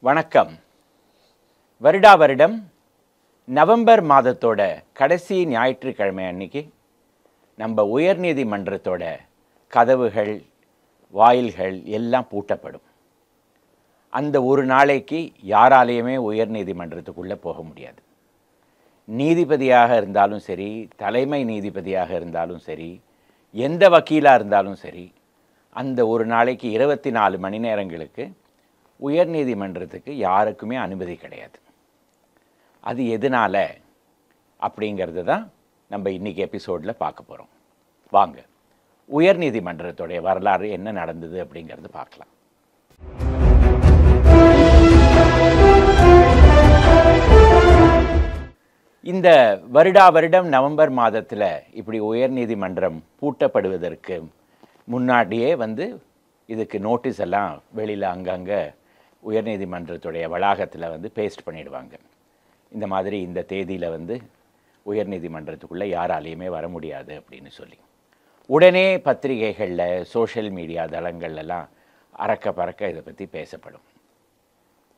வணக்கம். வருடா வருடம் நவம்பர் மாதத்தோட கடைசி ஞாயிற்றுக்கிழமை அன்னைக்கு நம்ம உயர்நீதிமன்றத்தோட கதவுகள், வாயில்கள் எல்லாம் பூட்டப்படும். அந்த ஒரு நாளைக்கு யாராலையுமே உயர்நீதிமன்றத்துக்குள்ளே போக முடியாது. நீதிபதியாக இருந்தாலும் சரி, தலைமை நீதிபதியாக இருந்தாலும் சரி, எந்த வக்கீலாக இருந்தாலும் சரி, அந்த ஒரு நாளைக்கு 24 மணி நேரங்களுக்கு உயர்நீதிமன்றத்துக்கு யாருக்குமே அனுமதி கிடையாது. அது எதனால் அப்படிங்கிறது தான் நம்ம இன்றைக்கி எபிசோடில் பார்க்க போகிறோம். வாங்க, உயர்நீதிமன்றத்துடைய வரலாறு என்ன நடந்தது அப்படிங்கிறது பார்க்கலாம். இந்த வருடா வருடம் நவம்பர் மாதத்தில் இப்படி உயர்நீதிமன்றம் பூட்டப்படுவதற்கு முன்னாடியே இதுக்கு நோட்டீஸ் எல்லாம் வெளியில் அங்கங்கே உயர்நீதிமன்றத்துடைய வளாகத்தில் பேஸ்ட் பண்ணிடுவாங்க. இந்த மாதிரி இந்த தேதியில் உயர்நீதிமன்றத்துக்குள்ளே யாராலையுமே வர முடியாது அப்படின்னு சொல்லி. உடனே பத்திரிகைகளில், சோஷியல் மீடியா தளங்கள்லாம் அறக்க பறக்க இதை பற்றி பேசப்படும்.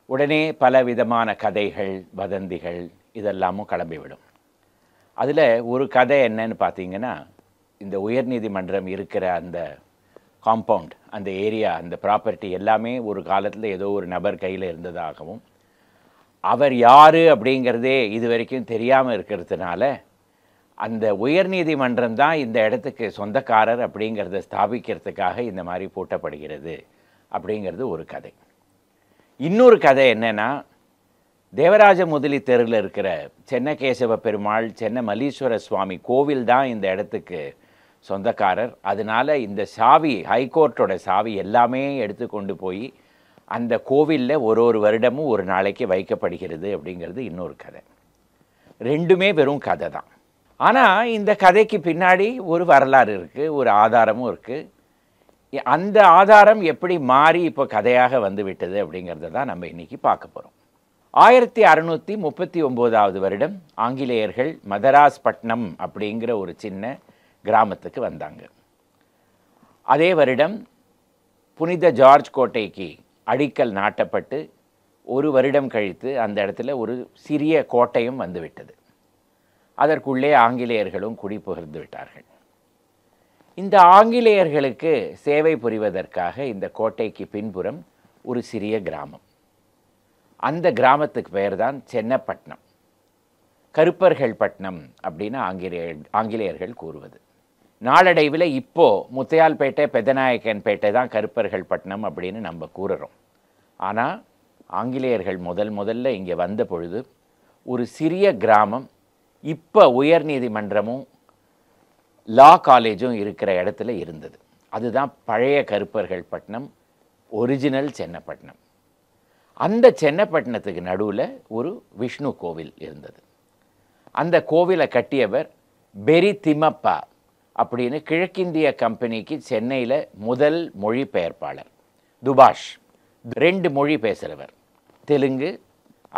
உடனே பல விதமான கதைகள், வதந்திகள் இதெல்லாமும் கிளம்பிவிடும். அதில் ஒரு கதை என்னன்னு பார்த்தீங்கன்னா, இந்த உயர்நீதிமன்றம் இருக்கிற அந்த காம்பவுண்ட், அந்த ஏரியா, அந்த ப்ராப்பர்ட்டி எல்லாமே ஒரு காலத்தில் ஏதோ ஒரு நபர் கையில் இருந்ததாகவும், அவர் யார் அப்படிங்கிறதே இது வரைக்கும் தெரியாமல் இருக்கிறதுனால அந்த உயர்நீதிமன்றம் தான் இந்த இடத்துக்கு சொந்தக்காரர் அப்படிங்கிறத ஸ்தாபிக்கிறதுக்காக இந்த மாதிரி பூட்டப்படுகிறது அப்படிங்கிறது ஒரு கதை. இன்னொரு கதை என்னென்னா, தேவராஜ முதலி தெருவில் இருக்கிற சென்னகேசவ பெருமாள், சென்ன மல்லீஸ்வர சுவாமி கோவில் தான் இந்த இடத்துக்கு சொந்தக்காரர். அதனால் இந்த சாவி, ஹைகோர்ட்டோட சாவி எல்லாமே எடுத்துக்கொண்டு போய் அந்த கோவிலில் ஒரு வருடமும் ஒரு நாளைக்கு வைக்கப்படுகிறது அப்படிங்கிறது இன்னொரு கதை. ரெண்டுமே வெறும் கதை தான். ஆனால் இந்த கதைக்கு பின்னாடி ஒரு வரலாறு இருக்குது, ஒரு ஆதாரமும் இருக்குது. அந்த ஆதாரம் எப்படி மாறி இப்போ கதையாக விட்டது அப்படிங்கிறத தான் நம்ம இன்றைக்கி பார்க்க போகிறோம். 1639 வருடம் ஆங்கிலேயர்கள் மதராஸ்பட்டினம் அப்படிங்கிற ஒரு சின்ன கிராமத்துக்கு வந்தாங்க. அதே வருடம் புனித ஜார்ஜ் கோட்டைக்கு அடிக்கல் நாட்டப்பட்டு ஒரு வருடம் கழித்து அந்த இடத்துல ஒரு சிறிய கோட்டையும் வந்துவிட்டது. அதற்குள்ளே ஆங்கிலேயர்களும் குடிபுகுந்து விட்டார்கள். இந்த ஆங்கிலேயர்களுக்கு சேவை புரிவதற்காக இந்த கோட்டைக்கு பின்புறம் ஒரு சிறிய கிராமம். அந்த கிராமத்துக்கு பெயர் தான் சென்னப்பட்டினம், கருப்பர்கள் பட்டினம் அப்படின்னு ஆங்கிலேயர்கள் கூறுவது. நாளடைவில் இப்போது முத்தையால்பேட்டை, பெதநாயக்கன்பேட்டை தான் கருப்பர்கள் பட்டினம் அப்படின்னு நம்ம கூறுறோம். ஆனால் ஆங்கிலேயர்கள் முதல்ல இங்கே வந்த பொழுது ஒரு சிறிய கிராமம், இப்போ உயர்நீதிமன்றமும் லா காலேஜும் இருக்கிற இடத்துல இருந்தது. அதுதான் பழைய கருப்பர்கள் பட்டினம், ஒரிஜினல் சென்னப்பட்டினம். அந்த சென்னப்பட்டினத்துக்கு நடுவில் ஒரு விஷ்ணு கோவில் இருந்தது. அந்த கோவிலை கட்டியவர் பெரி திம்மப்பா அப்படின்னு கிழக்கிந்திய கம்பெனிக்கு சென்னையில் முதல் மொழிபெயர்ப்பாளர். துபாஷ் 2 மொழி பேசுகிறவர், தெலுங்கு,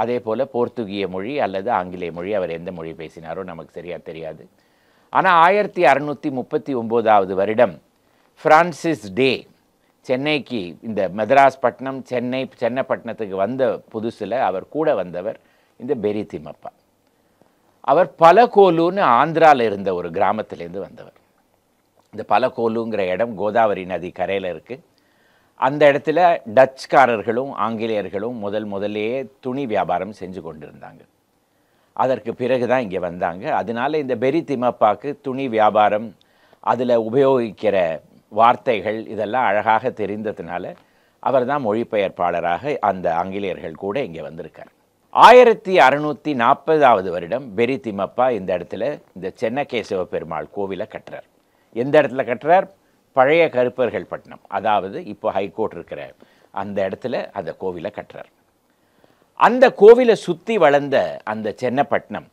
அதே போல் போர்த்துகீய மொழி அல்லது ஆங்கிலேய மொழி. அவர் எந்த மொழி பேசினாரோ நமக்கு சரியாக தெரியாது. ஆனால் 1639 வருடம் ஃப்ரான்சிஸ் டே சென்னைக்கு, இந்த மதராஸ்பட்டினம் சென்னப்பட்டினத்துக்கு வந்த புதுசில் அவர் கூட வந்தவர் இந்த பெரி திம்மப்பா. அவர் பலகோலுன்னு ஆந்திராவில் இருந்த ஒரு கிராமத்திலேருந்து வந்தவர். இந்த பலகோலுங்கிற இடம் கோதாவரி நதி கரையில் இருக்குது. அந்த இடத்துல டச்சுக்காரர்களும் ஆங்கிலேயர்களும் முதல்லையே துணி வியாபாரம் செஞ்சு கொண்டிருந்தாங்க. அதற்கு பிறகு தான் இங்கே வந்தாங்க. அதனால் இந்த பெரி திம்மப்பாவுக்கு துணி வியாபாரம், அதில் உபயோகிக்கிற வார்த்தைகள் இதெல்லாம் அழகாக தெரிந்ததுனால அவர் தான் மொழிபெயர்ப்பாளராக அந்த ஆங்கிலேயர்கள் கூட இங்கே வந்திருக்கார். 1640 வருடம் பெரி திம்மப்பா இந்த இடத்துல இந்த சென்னகேசவ பெருமாள் கோவிலை கட்டுறார். எந்த இடத்துல கட்டுறார்? பழைய கருப்பர்கள் பட்டினம், அதாவது இப்போ ஹைகோர்ட் இருக்கிற அந்த இடத்துல அந்த கோவிலை கட்டுறார். அந்த கோவிலை சுற்றி வளர்ந்த அந்த சென்னப்பட்டினம்,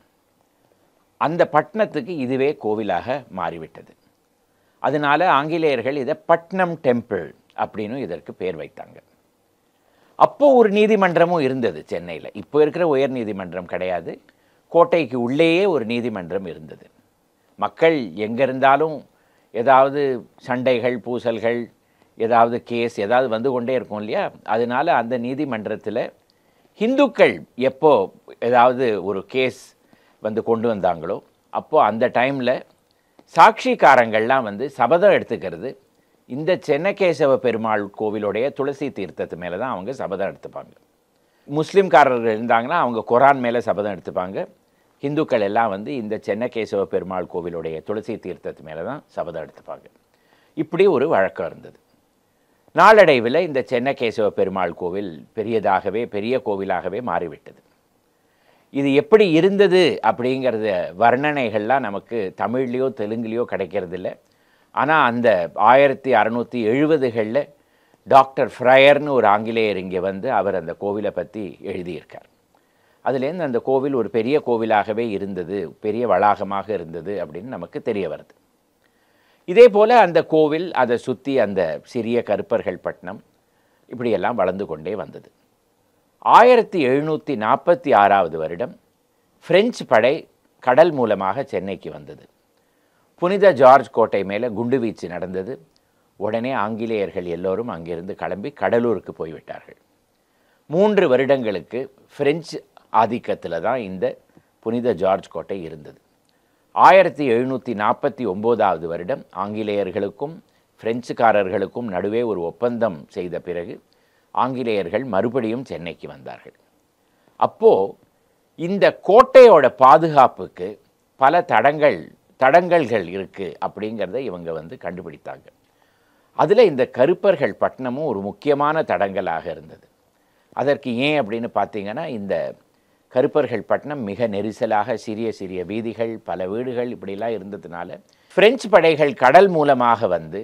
அந்த பட்டணத்துக்கு இதுவே கோவிலாக மாறிவிட்டது. அதனால் ஆங்கிலேயர்கள் இதை பட்னம் டெம்பிள் அப்படின்னு இதற்கு பேர் வைத்தாங்க. அப்போது ஒரு நீதிமன்றமும் இருந்தது சென்னையில். இப்போ இருக்கிற உயர் நீதிமன்றம் கிடையாது. கோட்டைக்கு உள்ளேயே ஒரு நீதிமன்றம் இருந்தது. மக்கள் எங்கே இருந்தாலும் ஏதாவது சண்டைகள், பூசல்கள், ஏதாவது கேஸ் ஏதாவது வந்து கொண்டே இருக்கும் இல்லையா? அதனால் அந்த நீதிமன்றத்தில் ஹிந்துக்கள் எப்போ ஏதாவது ஒரு கேஸ் வந்து கொண்டு வந்தாங்களோ அப்போது அந்த டைமில் சாட்சிக்காரங்கள்லாம் வந்து சபதம் எடுத்துக்கிறது இந்த சென்னகேசவ பெருமாள் கோவிலுடைய துளசி தீர்த்தத்து மேலே தான் அவங்க சபதம் எடுத்துப்பாங்க. முஸ்லீம்காரர்கள் இருந்தாங்கன்னா அவங்க குரான் மேலே சபதம் எடுத்துப்பாங்க. ஹிந்துக்கள் எல்லாம் வந்து இந்த சென்னகேசவ பெருமாள் கோவிலுடைய துளசி தீர்த்தத்து மேலே தான் சபதம் எடுத்துப்பாங்க. இப்படி ஒரு வழக்கம் இருந்தது. நாளடைவில் இந்த சென்னகேசவ பெருமாள் கோவில் பெரிய கோவிலாகவே மாறிவிட்டது. இது எப்படி இருந்தது அப்படிங்கிறத வர்ணனைகள்லாம் நமக்கு தமிழ்லேயோ தெலுங்குலேயோ கிடைக்கிறதில்ல. ஆனால் அந்த 1670களில் டாக்டர் ஃப்ரையர்னு ஒரு ஆங்கிலேயர் இங்கே வந்து அவர் அந்த கோவிலை பற்றி எழுதியிருக்கார். அதுலேருந்து அந்த கோவில் ஒரு பெரிய கோவிலாகவே இருந்தது, பெரிய வளாகமாக இருந்தது அப்படின்னு நமக்கு தெரிய வருது. இதே போல் அந்த கோவில், அதை சுற்றி அந்த சிறிய கருப்பர்கள் பட்டணம் இப்படியெல்லாம் வளர்ந்து கொண்டே வந்தது. 1746 வருடம் பிரெஞ்சு படை கடல் மூலமாக சென்னைக்கு வந்தது. புனித ஜார்ஜ் கோட்டை மேலே குண்டுவீச்சு நடந்தது. உடனே ஆங்கிலேயர்கள் எல்லோரும் அங்கிருந்து கிளம்பி கடலூருக்கு போய்விட்டார்கள். 3 வருடங்களுக்கு பிரெஞ்சு ஆதிக்கத்தில் தான் இந்த புனித ஜார்ஜ் கோட்டை இருந்தது. 1749 வருடம் ஆங்கிலேயர்களுக்கும் பிரெஞ்சுக்காரர்களுக்கும் நடுவே ஒரு ஒப்பந்தம் செய்த பிறகு ஆங்கிலேயர்கள் மறுபடியும் சென்னைக்கு வந்தார்கள். அப்போது இந்த கோட்டையோட பாதுகாப்புக்கு பல தடங்கல்கள் இருக்குது அப்படிங்கிறத இவங்க வந்து கண்டுபிடித்தாங்க. அதில் இந்த கருப்பர்கள் பட்டணமும் ஒரு முக்கியமான தடங்கலாக இருந்தது. அதற்கு ஏன் அப்படின்னு பார்த்தீங்கன்னா, இந்த கருப்பர்கள் பட்டணம் மிக நெரிசலாக சிறிய சிறிய வீதிகள், பல வீடுகள் இப்படிலாம் இருந்ததுனால பிரெஞ்சு படைகள் கடல் மூலமாக வந்து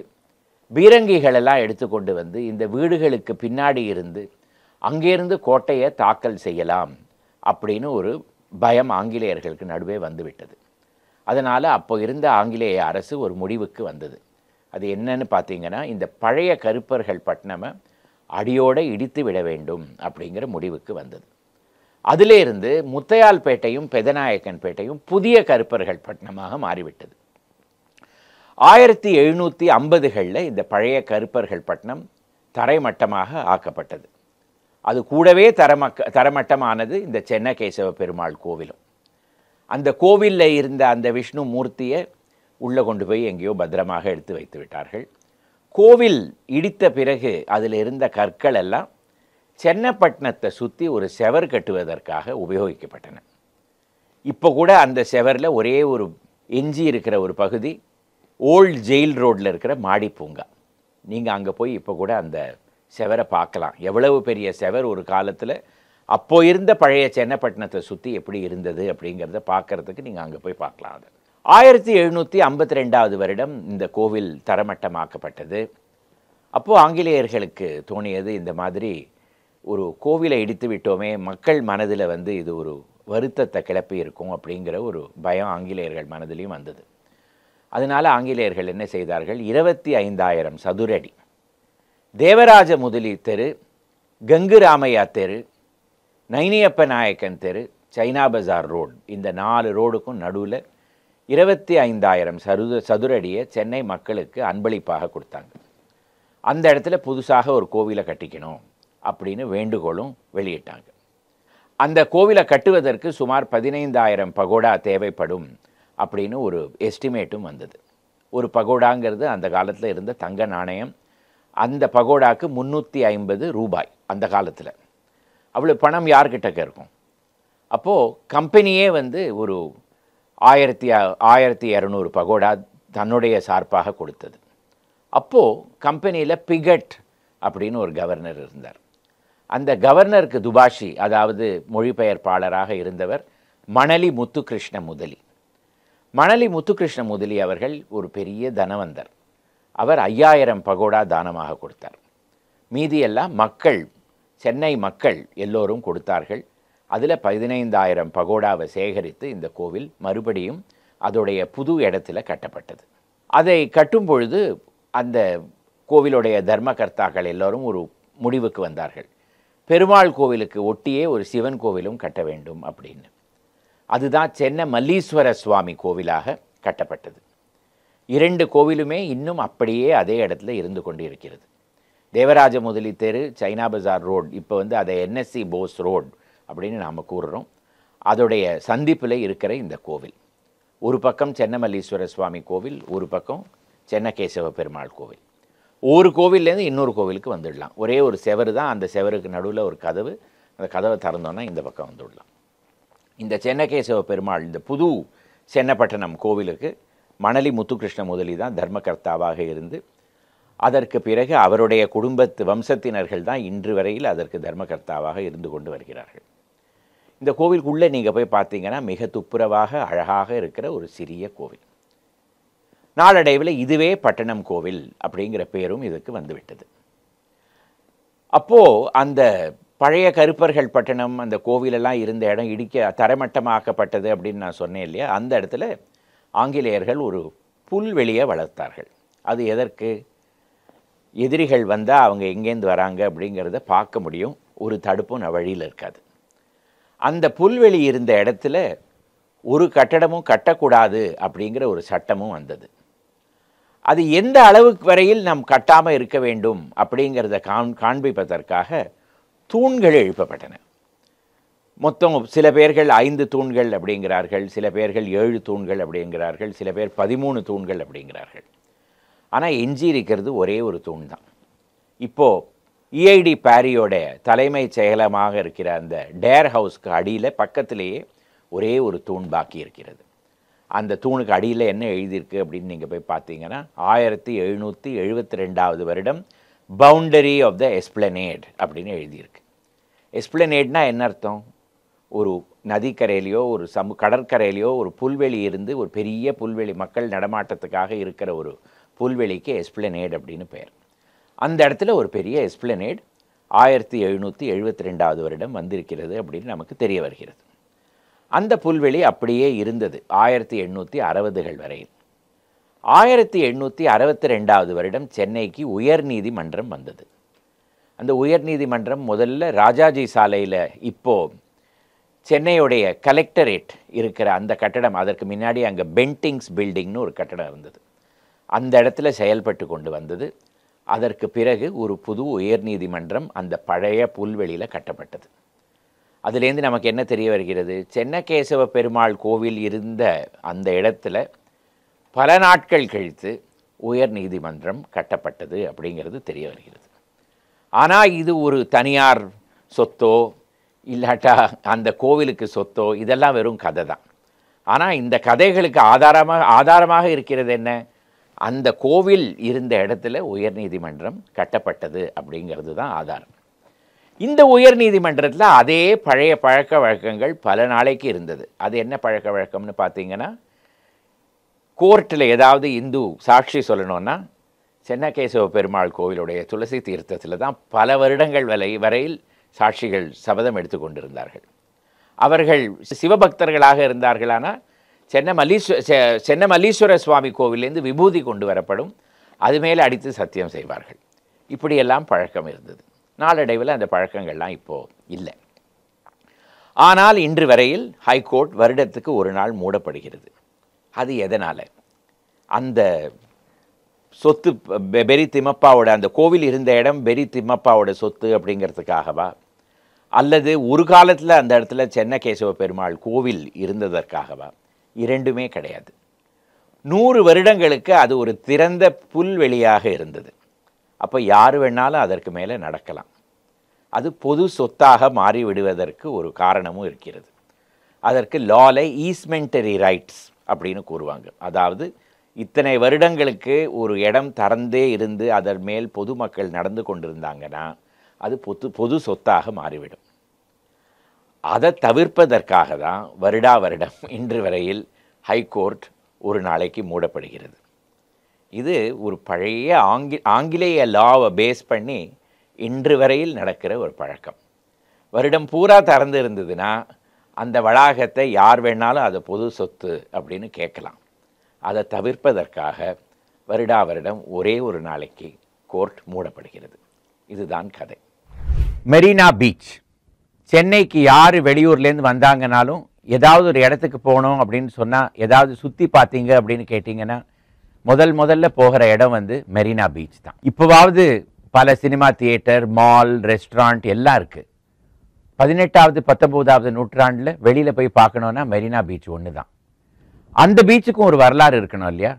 பீரங்கிகளெல்லாம் எடுத்துக்கொண்டு வந்து இந்த வீடுகளுக்கு பின்னாடி இருந்து அங்கேருந்து கோட்டையை தாக்கல் செய்யலாம் அப்படின்னு ஒரு பயம் ஆங்கிலேயர்களுக்கு நடுவே வந்துவிட்டது. அதனால் அப்போ இருந்த ஆங்கிலேய அரசு ஒரு முடிவுக்கு வந்தது. அது என்னன்னு பார்த்தீங்கன்னா, இந்த பழைய கருப்பர்கள் பட்டணமை அடியோடு இடித்து விட வேண்டும் அப்படிங்கிற முடிவுக்கு வந்தது. அதிலிருந்து முத்தையால்பேட்டையும் பெதநாயக்கன்பேட்டையும் புதிய கருப்பர்கள் பட்டணமாக மாறிவிட்டது. 1750களில் இந்த பழைய கருப்பர்கள் பட்டணம் தரைமட்டமாக ஆக்கப்பட்டது. அது கூடவே தரமட்டமானது இந்த சென்னகேசவ பெருமாள் கோவிலும். அந்த கோவிலில் இருந்த அந்த விஷ்ணு மூர்த்தியை உள்ளே கொண்டு போய் எங்கேயோ பத்திரமாக எடுத்து வைத்து விட்டார்கள். கோவில் இடித்த பிறகு அதில் இருந்த கற்கள் எல்லாம் சென்னப்பட்டினத்தை சுற்றி ஒரு செவர் கட்டுவதற்காக உபயோகிக்கப்பட்டன. இப்போ கூட அந்த செவரில் ஒரே ஒரு எஞ்சி இருக்கிற ஒரு பகுதி ஓல்ட் ஜெயில் ரோட்டில் இருக்கிற மாடி பூங்கா. நீங்கள் அங்கே போய் இப்போ கூட அந்த செவரை பார்க்கலாம். எவ்வளவு பெரிய செவர் ஒரு காலத்தில் அப்போ இருந்த பழைய சென்னப்பட்டினத்தை சுற்றி எப்படி இருந்தது அப்படிங்கிறத பார்க்குறதுக்கு நீங்கள் அங்கே போய் பார்க்கலாம். அது 1752 வருடம் இந்த கோவில் தரமட்டமாக்கப்பட்டது. அப்போது ஆங்கிலேயர்களுக்கு தோணியது, இந்த மாதிரி ஒரு கோவிலை இடித்து விட்டோமே, மக்கள் மனதில் வந்து இது ஒரு வருத்தத்தை கிளப்பி இருக்கும் அப்படிங்கிற ஒரு பயம் ஆங்கிலேயர்கள் மனதிலையும் வந்தது. அதனால் ஆங்கிலேயர்கள் என்ன செய்தார்கள், 25,000 சதுரடி தேவராஜ முதலி தெரு, கங்கு ராமையா தெரு, நைனியப்ப நாயக்கன் தெரு, சைனா பஜார் ரோடு, இந்த 4 ரோடுக்கும் நடுவில் 25,000 சதுரடியை சென்னை மக்களுக்கு அன்பளிப்பாக கொடுத்தாங்க. அந்த இடத்துல புதுசாக ஒரு கோவிலை கட்டிக்கணும் அப்படின்னு வேண்டுகோளும் வெளியிட்டாங்க. அந்த கோவிலை கட்டுவதற்கு சுமார் 15,000 பகோடா தேவைப்படும் அப்படின்னு ஒரு எஸ்டிமேட்டும் வந்தது. ஒரு பகோடாங்கிறது அந்த காலத்தில் இருந்த தங்க நாணயம். அந்த பகோடாக்கு 350 ரூபாய் அந்த காலத்தில். அவ்வளோ பணம் யார்கிட்டக்க இருக்கும்? அப்போது கம்பெனியே வந்து ஒரு 1200 பகோடா தன்னுடைய சார்பாக கொடுத்தது. அப்போது கம்பெனியில் பிகட் அப்படின்னு ஒரு கவர்னர் இருந்தார். அந்த கவர்னருக்கு துபாஷி, அதாவது மொழிபெயர்ப்பாளராக இருந்தவர் மணலி முத்துகிருஷ்ண முதலி. மணலி முத்துகிருஷ்ண முதலி அவர்கள் ஒரு பெரிய தனவந்தர். அவர் 5000 பகோடா தானமாக கொடுத்தார். மீதியெல்லாம் மக்கள், சென்னை மக்கள் எல்லோரும் கொடுத்தார்கள். அதில் 15,000 பகோடாவை சேகரித்து இந்த கோவில் மறுபடியும் அதோடைய புது இடத்துல கட்டப்பட்டது. அதை கட்டும் பொழுது அந்த கோவிலுடைய தர்மகர்த்தாக்கள் எல்லோரும் ஒரு முடிவுக்கு வந்தார்கள், பெருமாள் கோவிலுக்கு ஒட்டியே ஒரு சிவன் கோவிலும் கட்ட வேண்டும் அப்படின்னு. அதுதான் சென்னை மல்லீஸ்வர சுவாமி கோவிலாக கட்டப்பட்டது. 2 கோவிலுமே இன்னும் அப்படியே அதே இடத்துல இருந்து கொண்டு இருக்கிறது. தேவராஜ முதலி தெரு, சைனா பஜார் ரோடு, இப்போ வந்து அதை என்எஸ்சி போஸ் ரோடு அப்படின்னு நாம் கூறுறோம். அதோடைய சந்திப்பில் இருக்கிற இந்த கோவில், ஒரு பக்கம் சென்னமல்லீஸ்வர சுவாமி கோவில், ஒரு பக்கம் சென்னகேசவ பெருமாள் கோவில். ஒரு கோவில்லேருந்து இன்னொரு கோவிலுக்கு வந்துடலாம். ஒரே ஒரு செவரு தான், அந்த செவருக்கு நடுவில் ஒரு கதவு, அந்த கதவை திறந்தோன்னா இந்த பக்கம் வந்துடலாம். இந்த சென்னகேசவ பெருமாள், இந்த புது சென்னப்பட்டணம் கோவிலுக்கு மணலி முத்துகிருஷ்ண முதலி தான் தர்மகர்த்தாவாக இருந்து, அதற்கு பிறகு அவருடைய குடும்பத்து வம்சத்தினர்கள் தான் இன்று வரையில் அதற்கு தர்மகர்த்தாவாக இருந்து கொண்டு வருகிறார்கள். இந்த கோவிலுக்குள்ளே நீங்கள் போய் பார்த்தீங்கன்னா மிக துப்புரவாக அழகாக இருக்கிற ஒரு சிறிய கோவில். நாளடைவில் இதுவே பட்டணம் கோவில் அப்படிங்கிற பேரும் இதுக்கு வந்துவிட்டது. அப்போது அந்த பழைய கருப்பர்கள் பட்டணம், அந்த கோவிலெல்லாம் இருந்த இடம் இடிக்க தரைமட்டமாக்கப்பட்டது அப்படின்னு நான் சொன்னேன் இல்லையா, அந்த இடத்துல ஆங்கிலேயர்கள் ஒரு புல்வெளியை வளர்த்தார்கள். அது எதற்கு? எதிரிகள் வந்தால் அவங்க எங்கேருந்து வராங்க அப்படிங்கிறத பார்க்க முடியும், ஒரு தடுப்பும் வழியில் இருக்காது. அந்த புல்வெளி இருந்த இடத்துல ஒரு கட்டடமும் கட்டக்கூடாது அப்படிங்கிற ஒரு சட்டமும் வந்தது. அது எந்த அளவுக்கு வரையில் நாம் கட்டாமல் இருக்க வேண்டும் அப்படிங்கிறத காண்பிப்பதற்காக தூண்கள் எழுப்பப்பட்டன. மொத்தம் சில பேர்கள் 5 தூண்கள் அப்படிங்கிறார்கள், சில பேர்கள் 7 தூண்கள் அப்படிங்கிறார்கள், சில பேர் 13 தூண்கள் அப்படிங்கிறார்கள். ஆனால் எஞ்சி இருக்கிறது ஒரே ஒரு தூண் தான். இப்போது இஐடி பாரியோட தலைமை செயலமாக இருக்கிற அந்த டேர் ஹவுஸ்க்கு அடியில் பக்கத்திலேயே ஒரே ஒரு தூண் பாக்கி இருக்கிறது. அந்த தூணுக்கு அடியில் என்ன எழுதியிருக்கு அப்படின்னு நீங்கள் போய் பார்த்தீங்கன்னா 1772 வருடம் பவுண்டரி ஆஃப் த எஸ்பிளனேட் அப்படின்னு எழுதியிருக்கு. எஸ்பிளனேட்னா என்ன அர்த்தம்? ஒரு நதிக்கரையிலையோ ஒரு கடற்கரையிலையோ ஒரு புல்வெளி இருந்து, ஒரு பெரிய புல்வெளி, மக்கள் நடமாட்டத்துக்காக இருக்கிற ஒரு புல்வெளிக்கு எஸ்பிளனேட் அப்படின்னு பெயர். அந்த இடத்துல ஒரு பெரிய எஸ்பிளனேட் 1772 வருடம் வந்திருக்கிறது அப்படின்னு நமக்கு தெரிய வருகிறது. அந்த புல்வெளி அப்படியே இருந்தது 1860கள் வரையில். 1862 வருடம் சென்னைக்கு உயர்நீதிமன்றம் வந்தது. அந்த உயர்நீதிமன்றம் முதல்ல ராஜாஜி சாலையில், இப்போது சென்னையுடைய கலெக்டரேட் இருக்கிற அந்த கட்டடம், அதற்கு முன்னாடி அங்கே பென்டிங்ஸ் பில்டிங்னு ஒரு கட்டடம் இருந்தது, அந்த இடத்துல செயல்பட்டு கொண்டு வந்தது. அதற்கு பிறகு ஒரு புது உயர்நீதிமன்றம் அந்த பழைய புல்வெளியில் கட்டப்பட்டது. அதுலேருந்து நமக்கு என்ன தெரிய வருகிறது? சென்னகேசவ பெருமாள் கோவில் இருந்த அந்த இடத்துல பல நாட்கள் கழித்து உயர் நீதிமன்றம் கட்டப்பட்டது அப்படிங்கிறது தெரிய வருகிறது. ஆனால் இது ஒரு தனியார் சொத்தோ இல்லாட்டா அந்த கோவிலுக்கு சொத்தோ, இதெல்லாம் வெறும் கதை தான். ஆனால் இந்த கதைகளுக்கு ஆதாரமாக இருக்கிறது என்ன? அந்த கோவில் இருந்த இடத்துல உயர்நீதிமன்றம் கட்டப்பட்டது அப்படிங்கிறது தான் ஆதாரம். இந்த உயர்நீதிமன்றத்தில் அதே பழைய பழக்க வழக்கங்கள் பல நாளைக்கு இருந்தது. அது என்ன பழக்க வழக்கம்னு பார்த்தீங்கன்னா, கோர்ட்டில் ஏதாவது இந்து சாட்சி சொல்லணும்னா சென்னகேசவ பெருமாள் கோவிலுடைய துளசி தீர்த்தத்தில் தான் பல வருடங்கள் வரையில் சாட்சிகள் சபதம் எடுத்து கொண்டிருந்தார்கள். அவர்கள் சிவபக்தர்களாக இருந்தார்களானால் சென்னமல்லீஸ்வர சுவாமி கோவிலேருந்து விபூதி கொண்டு வரப்படும், அது மேலே அடித்து சத்தியம் செய்வார்கள். இப்படியெல்லாம் பழக்கம் இருந்தது. நாளடைவில் அந்த பழக்கங்கள்லாம் இப்போது இல்லை. ஆனால் இன்று வரையில் ஹைகோர்ட் வருடத்துக்கு ஒரு நாள் மூடப்படுகிறது. அது எதனால்? அந்த சொத்து பெரி திம்மப்பாவோட, அந்த கோவில் இருந்த இடம் பெரி திம்மப்பாவோட சொத்து அப்படிங்கிறதுக்காகவா, அல்லது ஒரு காலத்தில் அந்த இடத்துல சென்னகேசவ பெருமாள் கோவில் இருந்ததற்காகவா? இரண்டுமே கிடையாது. 100 வருடங்களுக்கு அது ஒரு திறந்த புல்வெளியாக இருந்தது. அப்போ யார் வேணாலும் அதற்கு மேலே நடக்கலாம். அது பொது சொத்தாக மாறிவிடுவதற்கு ஒரு காரணமும் இருக்கிறது. அதற்கு லால ஈஸ்மெண்டரி ரைட்ஸ் அப்படின்னு கூறுவாங்க. அதாவது இத்தனை வருடங்களுக்கு ஒரு இடம் திறந்தே இருந்து அதன் மேல் பொதுமக்கள் நடந்து கொண்டிருந்தாங்கன்னா அது பொது சொத்தாக மாறிவிடும். அதை தவிர்ப்பதற்காக தான் வருடம் இன்று வரையில் ஹைகோர்ட் ஒரு நாளைக்கு மூடப்படுகிறது. இது ஒரு பழைய ஆங்கிலேய லாவை பேஸ் பண்ணி இன்று வரையில் நடக்கிற ஒரு பழக்கம். வருடம் பூரா திறந்து இருந்ததுன்னா அந்த வளாகத்தை யார் வேணாலும் அதை பொது சொத்து அப்படின்னு கேட்கலாம். அதை தவிர்ப்பதற்காக வருடம் ஒரே ஒரு நாளைக்கு கோர்ட் மூடப்படுகிறது. இதுதான் கதை. மெரினா பீச். சென்னைக்கு யார் வெளியூர்லேருந்து வந்தாங்கனாலும் ஏதாவது ஒரு இடத்துக்கு போகணும் அப்படின்னு சொன்னால், ஏதாவது சுற்றி பார்த்தீங்க அப்படின்னு கேட்டிங்கன்னா முதல்ல போகிற இடம் மெரினா பீச் தான். இப்போவாவது பல சினிமா தியேட்டர், மால், ரெஸ்டாரண்ட் எல்லாம் இருக்குது. 18வது 19வது நூற்றாண்டில் வெளியில் போய் பார்க்கணுன்னா மெரினா பீச் ஒன்று தான். அந்த பீச்சுக்கும் ஒரு வரலாறு இருக்கணும் இல்லையா?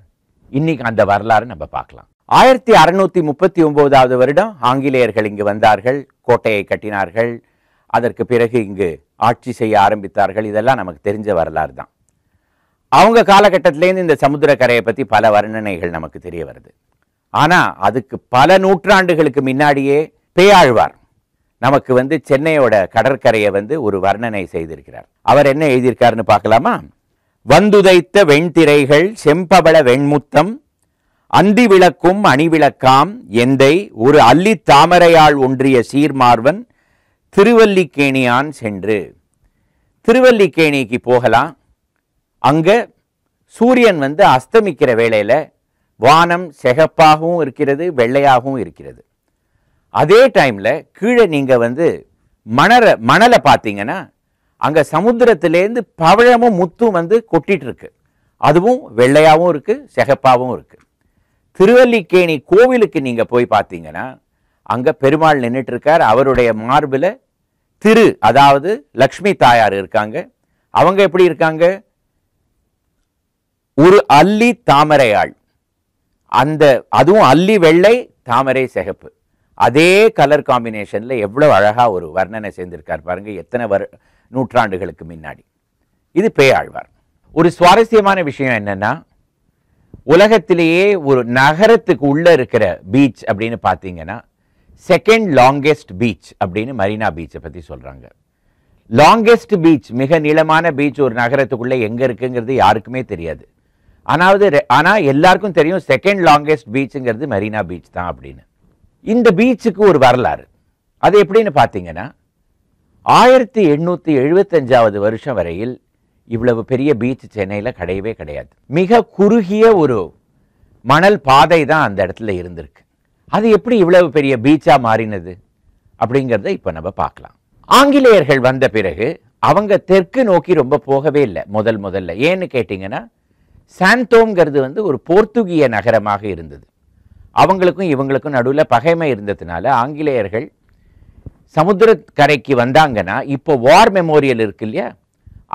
இன்னைக்கு அந்த வரலாறு நம்ம பார்க்கலாம். 1639வது வருடம் ஆங்கிலேயர்கள் இங்கு வந்தார்கள், கோட்டையை கட்டினார்கள், அதற்கு பிறகு இங்கு ஆட்சி செய்ய ஆரம்பித்தார்கள். இதெல்லாம் நமக்கு தெரிஞ்ச வரலாறு தான். அவங்க காலகட்டத்திலேருந்து இந்த சமுத்திரக்கரையை பற்றி பல வர்ணனைகள் நமக்கு தெரிய வருது. ஆனால் அதுக்கு பல நூற்றாண்டுகளுக்கு முன்னாடியே பேயாழ்வார் நமக்கு சென்னையோட கடற்கரையை ஒரு வர்ணனை செய்திருக்கிறார். அவர் என்ன எழுதியிருக்காருன்னு பார்க்கலாமா? வந்துதைத்த வெண்திரைகள் செம்பவள வெண்முத்தம் அந்தி விளக்கும் அணிவிளக்காம் எந்தை ஒரு அல்லி தாமரையாள் ஒன்றிய சீர்மார்வன் திருவல்லிக்கேணியான் சென்று. திருவல்லிக்கேணிக்கு போகலாம். அங்க சூரியன் அஸ்தமிக்கிற வேளையில வானம் சிகப்பாகவும் இருக்கிறது, வெள்ளையாகவும் இருக்கிறது. அதே டைம்ல கீழே நீங்க மணலை பார்த்தீங்கன்னா அங்க சமுத்திரத்திலேருந்து பவழமும் முத்தும் கொட்டிட்டு இருக்கு. அதுவும் வெள்ளையாகவும் இருக்கு, சிகப்பாகவும் இருக்கு. திருவல்லிக்கேணி கோவிலுக்கு நீங்க போய் பார்த்தீங்கன்னா அங்க பெருமாள் நின்றுட்டு இருக்கார். அவருடைய மார்பில அதாவது லக்ஷ்மி தாயார் இருக்காங்க. அவங்க எப்படி இருக்காங்க? ஒரு அல்லி தாமரையாள். அதுவும் அல்லி வெள்ளை, தாமரை சிகப்பு. அதே கலர் காம்பினேஷன்ல எவ்வளவு அழகா ஒரு வர்ணனை செய்திருக்கார் பாருங்க, எத்தனை நூற்றாண்டுகளுக்கு முன்னாடி. இது பேயாழ்வார். ஒரு சுவாரஸ்யமான விஷயம் என்னன்னா, உலகத்திலேயே ஒரு நகரத்துக்கு உள்ள இருக்கிற பீச் அப்படின்னு பார்த்தீங்கன்னா செகண்ட் லாங்கெஸ்ட் பீச் அப்படின்னு மரீனா பீச்சை பற்றி சொல்றாங்க. லாங்கெஸ்ட் பீச், மிக நீளமான பீச் ஒரு நகரத்துக்குள்ள எங்க இருக்குங்கிறது யாருக்குமே தெரியாது. ஆனால் எல்லாருக்கும் தெரியும் செகண்ட் லாங்கெஸ்ட் பீச்சுங்கிறது மரீனா பீச் தான் அப்படின்னு. இந்த பீச்சுக்கு ஒரு வரலாறு. அது எப்படின்னு பார்த்தீங்கன்னா 1875வது வருஷம் வரையில் இவ்வளவு பெரிய பீச் சென்னையில் கிடையவே கிடையாது. மிக குறுகிய ஒரு மணல் பாதை தான் அந்த இடத்துல இருந்திருக்கு. அது எப்படி இவ்வளவு பெரிய பீச்சா மாறினது அப்படிங்கிறத இப்போ நம்ம பார்க்கலாம். ஆங்கிலேயர்கள் வந்த பிறகு அவங்க தெற்கு நோக்கி ரொம்ப போகவே இல்லை முதல்ல. ஏன்னு கேட்டிங்கன்னா சாந்தோம்ங்கிறது ஒரு போர்த்துகிய நகரமாக இருந்தது. அவங்களுக்கும் இவங்களுக்கும் நடுவில் பகைமை இருந்ததுனால ஆங்கிலேயர்கள் சமுத்திரக்கரைக்கு வந்தாங்கன்னா இப்போ வார் மெமோரியல் இருக்கு இல்லையா,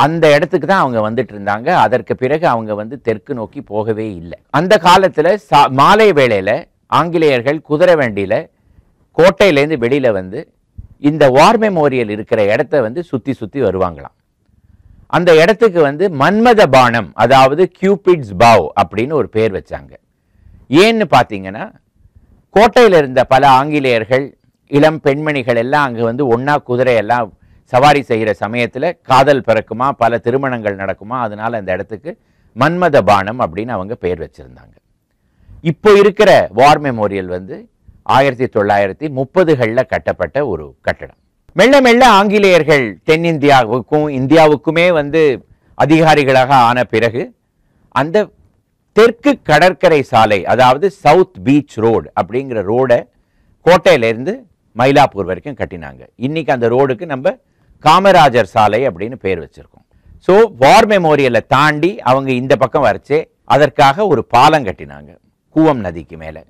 அந்த இடத்துக்கு தான் அவங்க வந்துட்டு இருந்தாங்க. அதற்கு பிறகு அவங்க தெற்கு நோக்கி போகவே இல்லை. அந்த காலத்தில் மாலை வேளையில ஆங்கிலேயர்கள் குதிரை வண்டியில கோட்டையிலேருந்து வெளியில இந்த வார் மெமோரியல் இருக்கிற இடத்த சுத்தி சுத்தி வருவாங்களாம். அந்த இடத்துக்கு மன்மத பானம், அதாவது கியூபிட்ஸ் பாவ் அப்படின்னு ஒரு பேர் வச்சாங்க. ஏன்னு பார்த்தீங்கன்னா கோட்டையில் இருந்த பல ஆங்கிலேயர்கள், இளம் பெண்மணிகள் எல்லாம் அங்கே ஒன்னா குதிரையெல்லாம் சவாரி செய்கிற சமயத்தில் காதல் பிறக்குமா, பல திருமணங்கள் நடக்குமா, அதனால அந்த இடத்துக்கு மன்மத பானம் அப்படின்னு அவங்க பெயர் வச்சிருந்தாங்க. இப்போ இருக்கிற வார் மெமோரியல் 1930களில் கட்டப்பட்ட ஒரு கட்டடம். மெல்ல மெல்ல ஆங்கிலேயர்கள் தென்னிந்தியாவுக்கும் இந்தியாவுக்குமே அதிகாரிகளாக ஆன பிறகு அந்த தெற்கு கடற்கரை சாலை, அதாவது சவுத் பீச் ரோடு அப்படிங்கிற ரோடை கோட்டையிலேருந்து மயிலாப்பூர் வரைக்கும் கட்டினாங்க. இன்னைக்கு அந்த ரோடுக்கு நம்ம காமராஜர் சாலை அப்படின்னு பேர் வச்சிருக்கோம். ஸோ வார் மெமோரியலை தாண்டி அவங்க இந்த பக்கம் வரைச்சே அதற்காக ஒரு பாலம் கட்டினாங்க கூவம் நதிக்கு மேலே.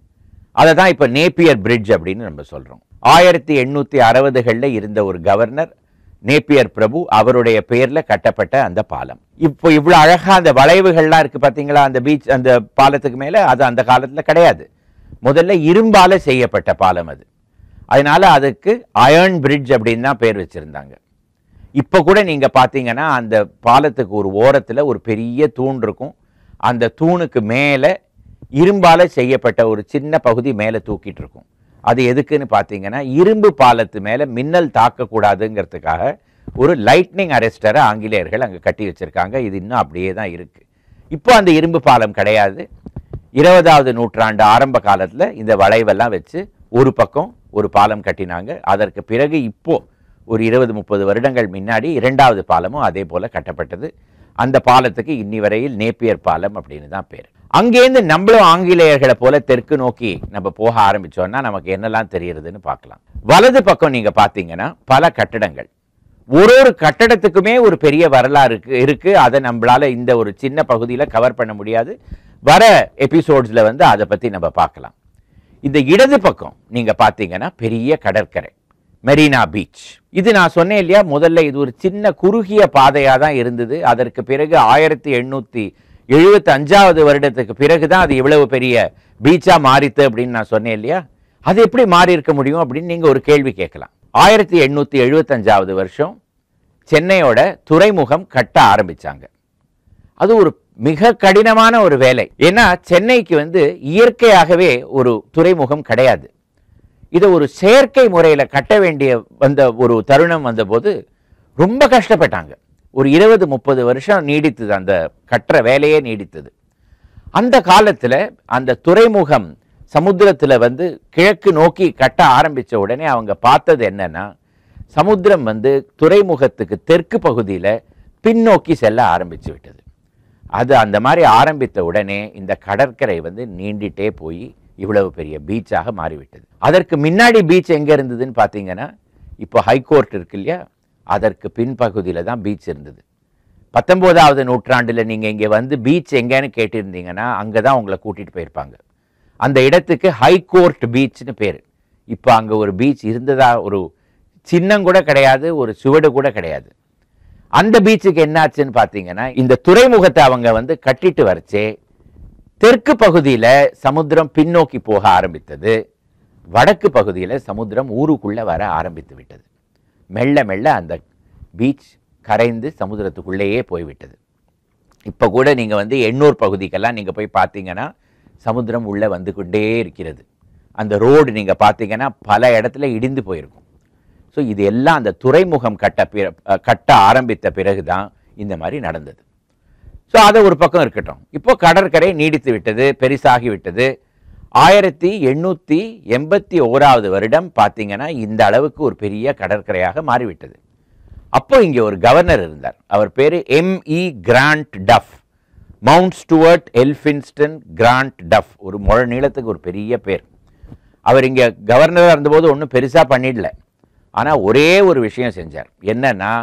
அதை தான் இப்போ நேப்பியர் பிரிட்ஜ் அப்படின்னு நம்ம சொல்கிறோம். 1860களில் இருந்த ஒரு கவர்னர் நேப்பியர் பிரபு, அவருடைய பெயரில் கட்டப்பட்ட அந்த பாலம். இப்போ இவ்வளோ அழகாக அந்த வளைவுகள்லாம் இருக்குது பார்த்தீங்களா அந்த பீச், அந்த பாலத்துக்கு மேலே. அது அந்த காலத்தில் கிடையாது. முதல்ல இரும்பால செய்யப்பட்ட பாலம் அது. அதனால அதுக்கு அயர்ன் பிரிட்ஜ் அப்படின்னு தான் பேர் வச்சுருந்தாங்க. இப்போ கூட நீங்கள் பார்த்தீங்கன்னா அந்த பாலத்துக்கு ஒரு ஓரத்தில் ஒரு பெரிய தூண் இருக்கும். அந்த தூணுக்கு மேலே இரும்பால செய்யப்பட்ட ஒரு சின்ன பகுதி மேலே தூக்கிட்டு இருக்கும். அது எதுக்குன்னு பார்த்தீங்கன்னா இரும்பு பாலத்து மேலே மின்னல் தாக்கக்கூடாதுங்கிறதுக்காக ஒரு லைட்னிங் அரெஸ்டரை ஆங்கிலேயர்கள் அங்கே கட்டி வச்சுருக்காங்க. இது இன்னும் அப்படியே தான் இருக்குது. இப்போ அந்த இரும்பு பாலம் கிடையாது. 20வது நூற்றாண்டு ஆரம்ப காலத்தில் இந்த வளைவெல்லாம் வச்சு ஒரு பக்கம் ஒரு பாலம் கட்டினாங்க. அதற்கு பிறகு இப்போ ஒரு 20-30 வருடங்கள் முன்னாடி 2வது பாலமும் அதே போல் கட்டப்பட்டது. அந்த பாலத்துக்கு இன்னி வரையில் நேப்பியர் பாலம் அப்படின்னு தான் பேர். அங்கேருந்து நம்மளும் ஆங்கிலேயர்களை போல தெற்கு நோக்கி நம்ம போக ஆரம்பிச்சோம்னா நமக்கு என்னெல்லாம் தெரியுதுன்னு பார்க்கலாம். வலது பக்கம் நீங்க பார்த்தீங்கன்னா பல கட்டடங்கள். ஒரு கட்டடத்துக்குமே ஒரு பெரிய வரலாறு இருக்கு. அதை நம்மளால இந்த ஒரு சின்ன பகுதியில் கவர் பண்ண முடியாது. வர எபிசோட்ஸ்ல அதை பத்தி நம்ம பார்க்கலாம். இந்த இடது பக்கம் நீங்க பார்த்தீங்கன்னா பெரிய கடற்கரை, மெரினா பீச். இது நான் சொன்னேன் இல்லையா, முதல்ல இது ஒரு சின்ன குறுகிய பாதையாக தான் இருந்தது. அதற்கு பிறகு 1875 வருடத்துக்கு பிறகு தான் அது இவ்வளவு பெரிய பீச்சா மாறித்து அப்படின்னு நான் சொன்னேன் இல்லையா. அது எப்படி மாறி இருக்க முடியும் அப்படின்னு நீங்க ஒரு கேள்வி கேட்கலாம். 1875 வருஷம் சென்னையோட துறைமுகம் கட்ட ஆரம்பிச்சாங்க. அது ஒரு மிக கடினமான ஒரு வேலை. ஏன்னா சென்னைக்கு இயற்கையாகவே ஒரு துறைமுகம் கிடையாது. இதை ஒரு செயற்கை முறையில் கட்ட வேண்டிய வந்த ஒரு தருணம் வந்தபோது ரொம்ப கஷ்டப்பட்டாங்க. ஒரு 20-30 வருஷம் நீடித்தது, அந்த கட்டுற வேலையே நீடித்தது. அந்த காலத்தில் அந்த துறைமுகம் சமுத்திரத்தில் கிழக்கு நோக்கி கட்ட ஆரம்பித்த உடனே அவங்க பார்த்தது என்னன்னா, சமுத்திரம் துறைமுகத்துக்கு தெற்கு பகுதியில் பின்னோக்கி செல்ல ஆரம்பித்து விட்டது. அது அந்த மாதிரி ஆரம்பித்த உடனே இந்த கடற்கரை நீண்டிட்டே போய் இவ்வளவு பெரிய பீச்சாக மாறிவிட்டது. அதற்கு முன்னாடி பீச் எங்கே இருந்ததுன்னு பார்த்தீங்கன்னா, இப்போ ஹைகோர்ட் இருக்கு இல்லையா, அதற்கு பின்பகுதியில் தான் பீச் இருந்தது. 19வது நூற்றாண்டில் நீங்கள் இங்கே பீச் எங்கேன்னு கேட்டிருந்தீங்கன்னா அங்கே தான் உங்களை கூட்டிகிட்டு போயிருப்பாங்க. அந்த இடத்துக்கு ஹைகோர்ட் பீச்னு பேர். இப்போ அங்கே ஒரு பீச் இருந்ததா ஒரு சின்னம் கூட கிடையாது, ஒரு சுவடு கூட கிடையாது. அந்த பீச்சுக்கு என்னாச்சுன்னு பார்த்தீங்கன்னா, இந்த துறைமுகத்தை அவங்க கட்டிட்டு வரைச்சே தெற்கு பகுதியில் சமுத்திரம் பின்னோக்கி போக ஆரம்பித்தது. வடக்கு பகுதியில் சமுத்திரம் ஊருக்குள்ளே வர ஆரம்பித்து விட்டது. மெல்ல மெல்ல அந்த பீச் கரைந்து சமுத்திரத்துக்குள்ளேயே போய்விட்டது. இப்போ கூட நீங்கள் எண்ணூர் பகுதிக்கெல்லாம் நீங்கள் போய் பார்த்தீங்கன்னா சமுத்திரம் உள்ளே வந்து கொண்டே இருக்கிறது. அந்த ரோடு நீங்கள் பார்த்தீங்கன்னா பல இடத்துல இடிந்து போயிருக்கும். ஸோ இது எல்லாம் அந்த துறைமுகம் கட்ட ஆரம்பித்த பிறகு தான் இந்த மாதிரி நடந்தது. ஸோ அதை ஒரு பக்கம் இருக்கட்டும். இப்போ கடற்கரை நீடித்து விட்டது, பெரிசாகி விட்டது. 1881 வருடம் பார்த்தீங்கன்னா இந்த அளவுக்கு ஒரு பெரிய கடற்கரையாக மாறிவிட்டது. அப்போ இங்கே ஒரு கவர்னர் இருந்தார். அவர் பேர் M.E. Grant Duff, Mount Stuart Elphinstone Grant Duff. ஒரு முழ நீளத்துக்கு ஒரு பெரிய பேர். அவர் இங்கே கவர்னராக இருந்தபோது ஒன்றும் பெருசாக பண்ணிடல. ஆனால் ஒரே ஒரு விஷயம் செஞ்சார். என்னன்னா,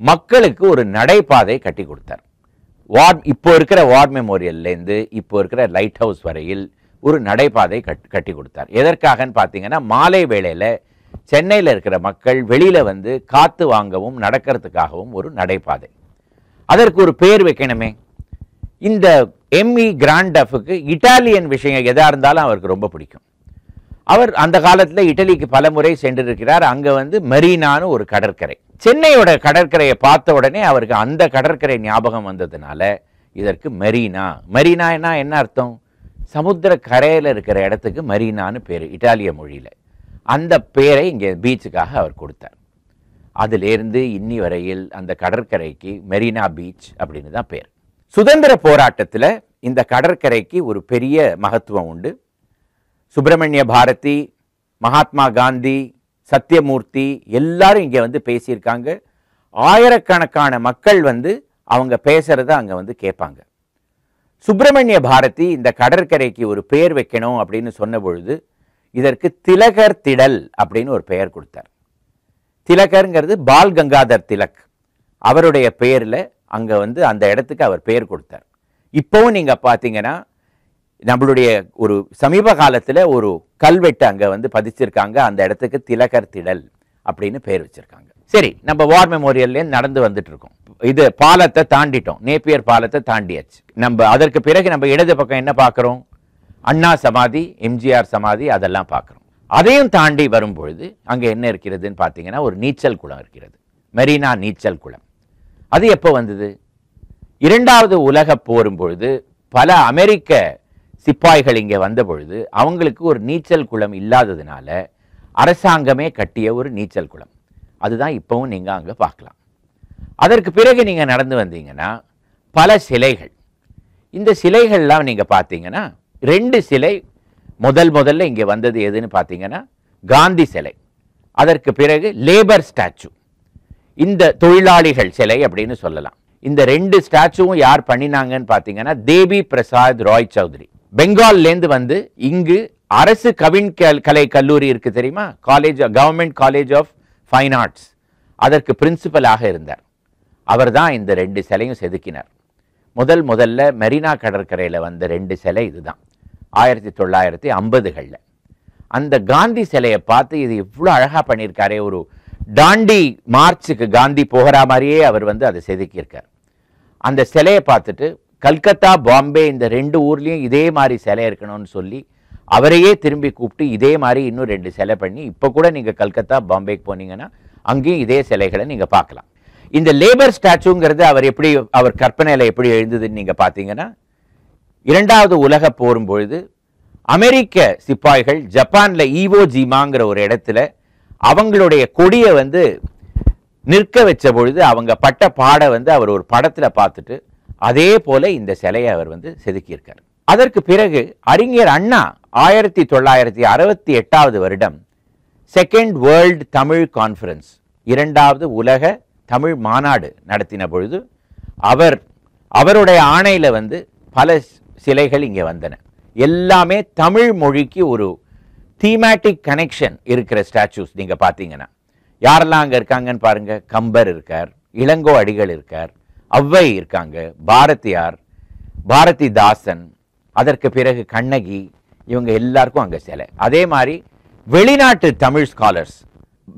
மக்களுக்கு ஒரு நடைபாதை கட்டி கொடுத்தார். இப்போ இருக்கிற வார் மெமோரியல்லேருந்து இப்போ இருக்கிற லைட் ஹவுஸ் வரையில் ஒரு நடைபாதை கட்டி கொடுத்தார். எதற்காகன்னு பார்த்தீங்கன்னா, மாலை வேளையில் சென்னையில் இருக்கிற மக்கள் வெளியில் காற்று வாங்கவும் நடக்கிறதுக்காகவும் ஒரு நடைபாதை. அதற்கு ஒரு பேர் வைக்கணுமே. இந்த M.E. கிராண்ட் டஃபுக்கு இட்டாலியன் விஷயம் எதாக இருந்தாலும் அவருக்கு ரொம்ப பிடிக்கும். அவர் அந்த காலத்தில் இட்டலிக்கு பல முறை சென்றிருக்கிறார். அங்கே மெரினான்னு ஒரு கடற்கரை, சென்னையோட கடற்கரையை பார்த்த உடனே அவருக்கு அந்த கடற்கரை ஞாபகம் வந்ததுனால இதற்கு மெரினா. மெரினானா என்ன அர்த்தம்? சமுத்திர கரையில் இருக்கிற இடத்துக்கு மெரினான்னு பேர் இட்டாலிய மொழியில். அந்த பேரை இங்கே பீச்சுக்காக அவர் கொடுத்தார். அதிலிருந்து இன்னி வரையில் அந்த கடற்கரைக்கு மெரினா பீச் அப்படின்னு தான் பேர். சுதந்திர போராட்டத்தில் இந்த கடற்கரைக்கு ஒரு பெரிய மகத்துவம் உண்டு. சுப்பிரமணிய பாரதி, மகாத்மா காந்தி, சத்தியமூர்த்தி எல்லாரும் இங்கே பேசியிருக்காங்க. ஆயிரக்கணக்கான மக்கள் அவங்க பேசுறத அங்கே கேட்பாங்க. சுப்பிரமணிய பாரதி இந்த கடற்கரைக்கு ஒரு பெயர் வைக்கணும் அப்படின்னு சொன்ன பொழுது இதற்கு திலகர் திடல் அப்படின்னு ஒரு பெயர் கொடுத்தார். திலகர்ங்கிறது பால் கங்காதர் திலக், அவருடைய பெயரில் அங்கே அந்த இடத்துக்கு அவர் பெயர் கொடுத்தார். இப்போவும் நீங்கள் பார்த்தீங்கன்னா நம்மளுடைய ஒரு சமீப காலத்தில் ஒரு கல்வெட்டு அங்கே பதிச்சிருக்காங்க. அந்த இடத்துக்கு திலகர் திடல் அப்படின்னு பெயர் வச்சிருக்காங்க. சரி, நம்ம வார் மெமோரியல்லேருந்து நடந்து வந்துட்டு இருக்கோம். இது பாலத்தை தாண்டிட்டோம், நேப்பியர் பாலத்தை தாண்டியாச்சு. நம்ம அதற்கு பிறகு நம்ம இடது பக்கம் என்ன பார்க்குறோம்? அண்ணா சமாதி, எம்ஜிஆர் சமாதி, அதெல்லாம் பார்க்குறோம். அதையும் தாண்டி வரும்பொழுது அங்கே என்ன இருக்கிறதுன்னு பார்த்தீங்கன்னா ஒரு நீச்சல் குளம் இருக்கிறது, மெரினா நீச்சல் குளம். அது எப்போ வந்தது? 2வது உலக போரும் பொழுது பல அமெரிக்க சிப்பாய்கள் இங்கே வந்த பொழுது அவங்களுக்கு ஒரு நீச்சல் குளம் இல்லாததுனால அரசாங்கமே கட்டிய ஒரு நீச்சல் குளம். அதுதான் இப்போவும் நீங்கள் அங்கே பார்க்கலாம். அதற்கு பிறகு நீங்கள் நடந்து வந்தீங்கன்னா பல சிலைகள். இந்த சிலைகள்லாம் நீங்கள் பார்த்தீங்கன்னா 2 சிலை முதல்ல இங்கே வந்தது எதுன்னு பார்த்தீங்கன்னா காந்தி சிலை, அதற்கு பிறகு லேபர் ஸ்டாச்சு, இந்த தொழிலாளிகள் சிலை அப்படின்னு சொல்லலாம். இந்த 2 ஸ்டாச்சுவும் யார் பண்ணினாங்கன்னு பார்த்தீங்கன்னா தேவி பிரசாத் ராய் சௌத்ரி. பெங்கால்லேருந்து இங்கு அரசு கலை கல்லூரி இருக்கு தெரியுமா, government college of fine arts, அதற்கு பிரின்சிபலாக இருந்தார். அவர் தான் இந்த 2 சிலையும் செதுக்கினார். முதல்ல மெரினா கடற்கரையில் வந்த 2 சிலை இதுதான் 1950களில். அந்த காந்தி சிலையை பார்த்து இது இவ்வளோ அழகாக பண்ணியிருக்காரே, ஒரு டாண்டி மார்ச்சுக்கு காந்தி போகிற மாதிரியே அவர் வந்து அதை செதுக்கியிருக்கார். அந்த சிலையை பார்த்துட்டு கல்கத்தா, பாம்பே இந்த 2 ஊர்லேயும் இதே மாதிரி சிலை இருக்கணும்னு சொல்லி அவரையே திரும்பி கூப்பிட்டு இதே மாதிரி இன்னும் 2 சிலை பண்ணி இப்போ கூட நீங்கள் கல்கத்தா, பாம்பேக்கு போனீங்கன்னா அங்கேயும் இதே சிலைகளை நீங்கள் பார்க்கலாம். இந்த லேபர் ஸ்டாச்சுங்கிறது அவர் கற்பனையில் எப்படி எழுந்ததுன்னு நீங்கள் பார்த்தீங்கன்னா, 2வது உலக போரும் பொழுது அமெரிக்க சிப்பாய்கள் ஜப்பானில் ஈவோ ஜிமாங்கிற ஒரு இடத்துல அவங்களுடைய கொடியை வந்து நிற்க வச்ச பொழுது அவங்க பட்ட பாடை வந்து அவர் ஒரு படத்தில் பார்த்துட்டு அதே போல இந்த சிலையை அவர் வந்து செதுக்கியிருக்கார். அதற்கு பிறகு அறிஞர் அண்ணா 1968வது வருடம் செகண்ட் வேர்ல்டு தமிழ் கான்ஃபரன்ஸ், 2வது உலக தமிழ் மாநாடு நடத்தின பொழுது அவருடைய ஆணையில் வந்து பல சிலைகள் இங்கே வந்தன. எல்லாமே தமிழ் மொழிக்கு ஒரு தீமேட்டிக் கனெக்ஷன் இருக்கிற ஸ்டாச்சூஸ். நீங்கள் பார்த்தீங்கன்னா யாரெல்லாம் அங்கே இருக்காங்கன்னு பாருங்க. கம்பர் இருக்கார், இளங்கோ அடிகள் இருக்கார், ஔவை இருக்காங்க, பாரதியார், பாரதிதாசன், அதற்கு பிறகு கண்ணகி, இவங்க எல்லாருக்கும் அங்கே சிலை. அதே மாதிரி வெளிநாட்டு தமிழ் ஸ்காலர்ஸ்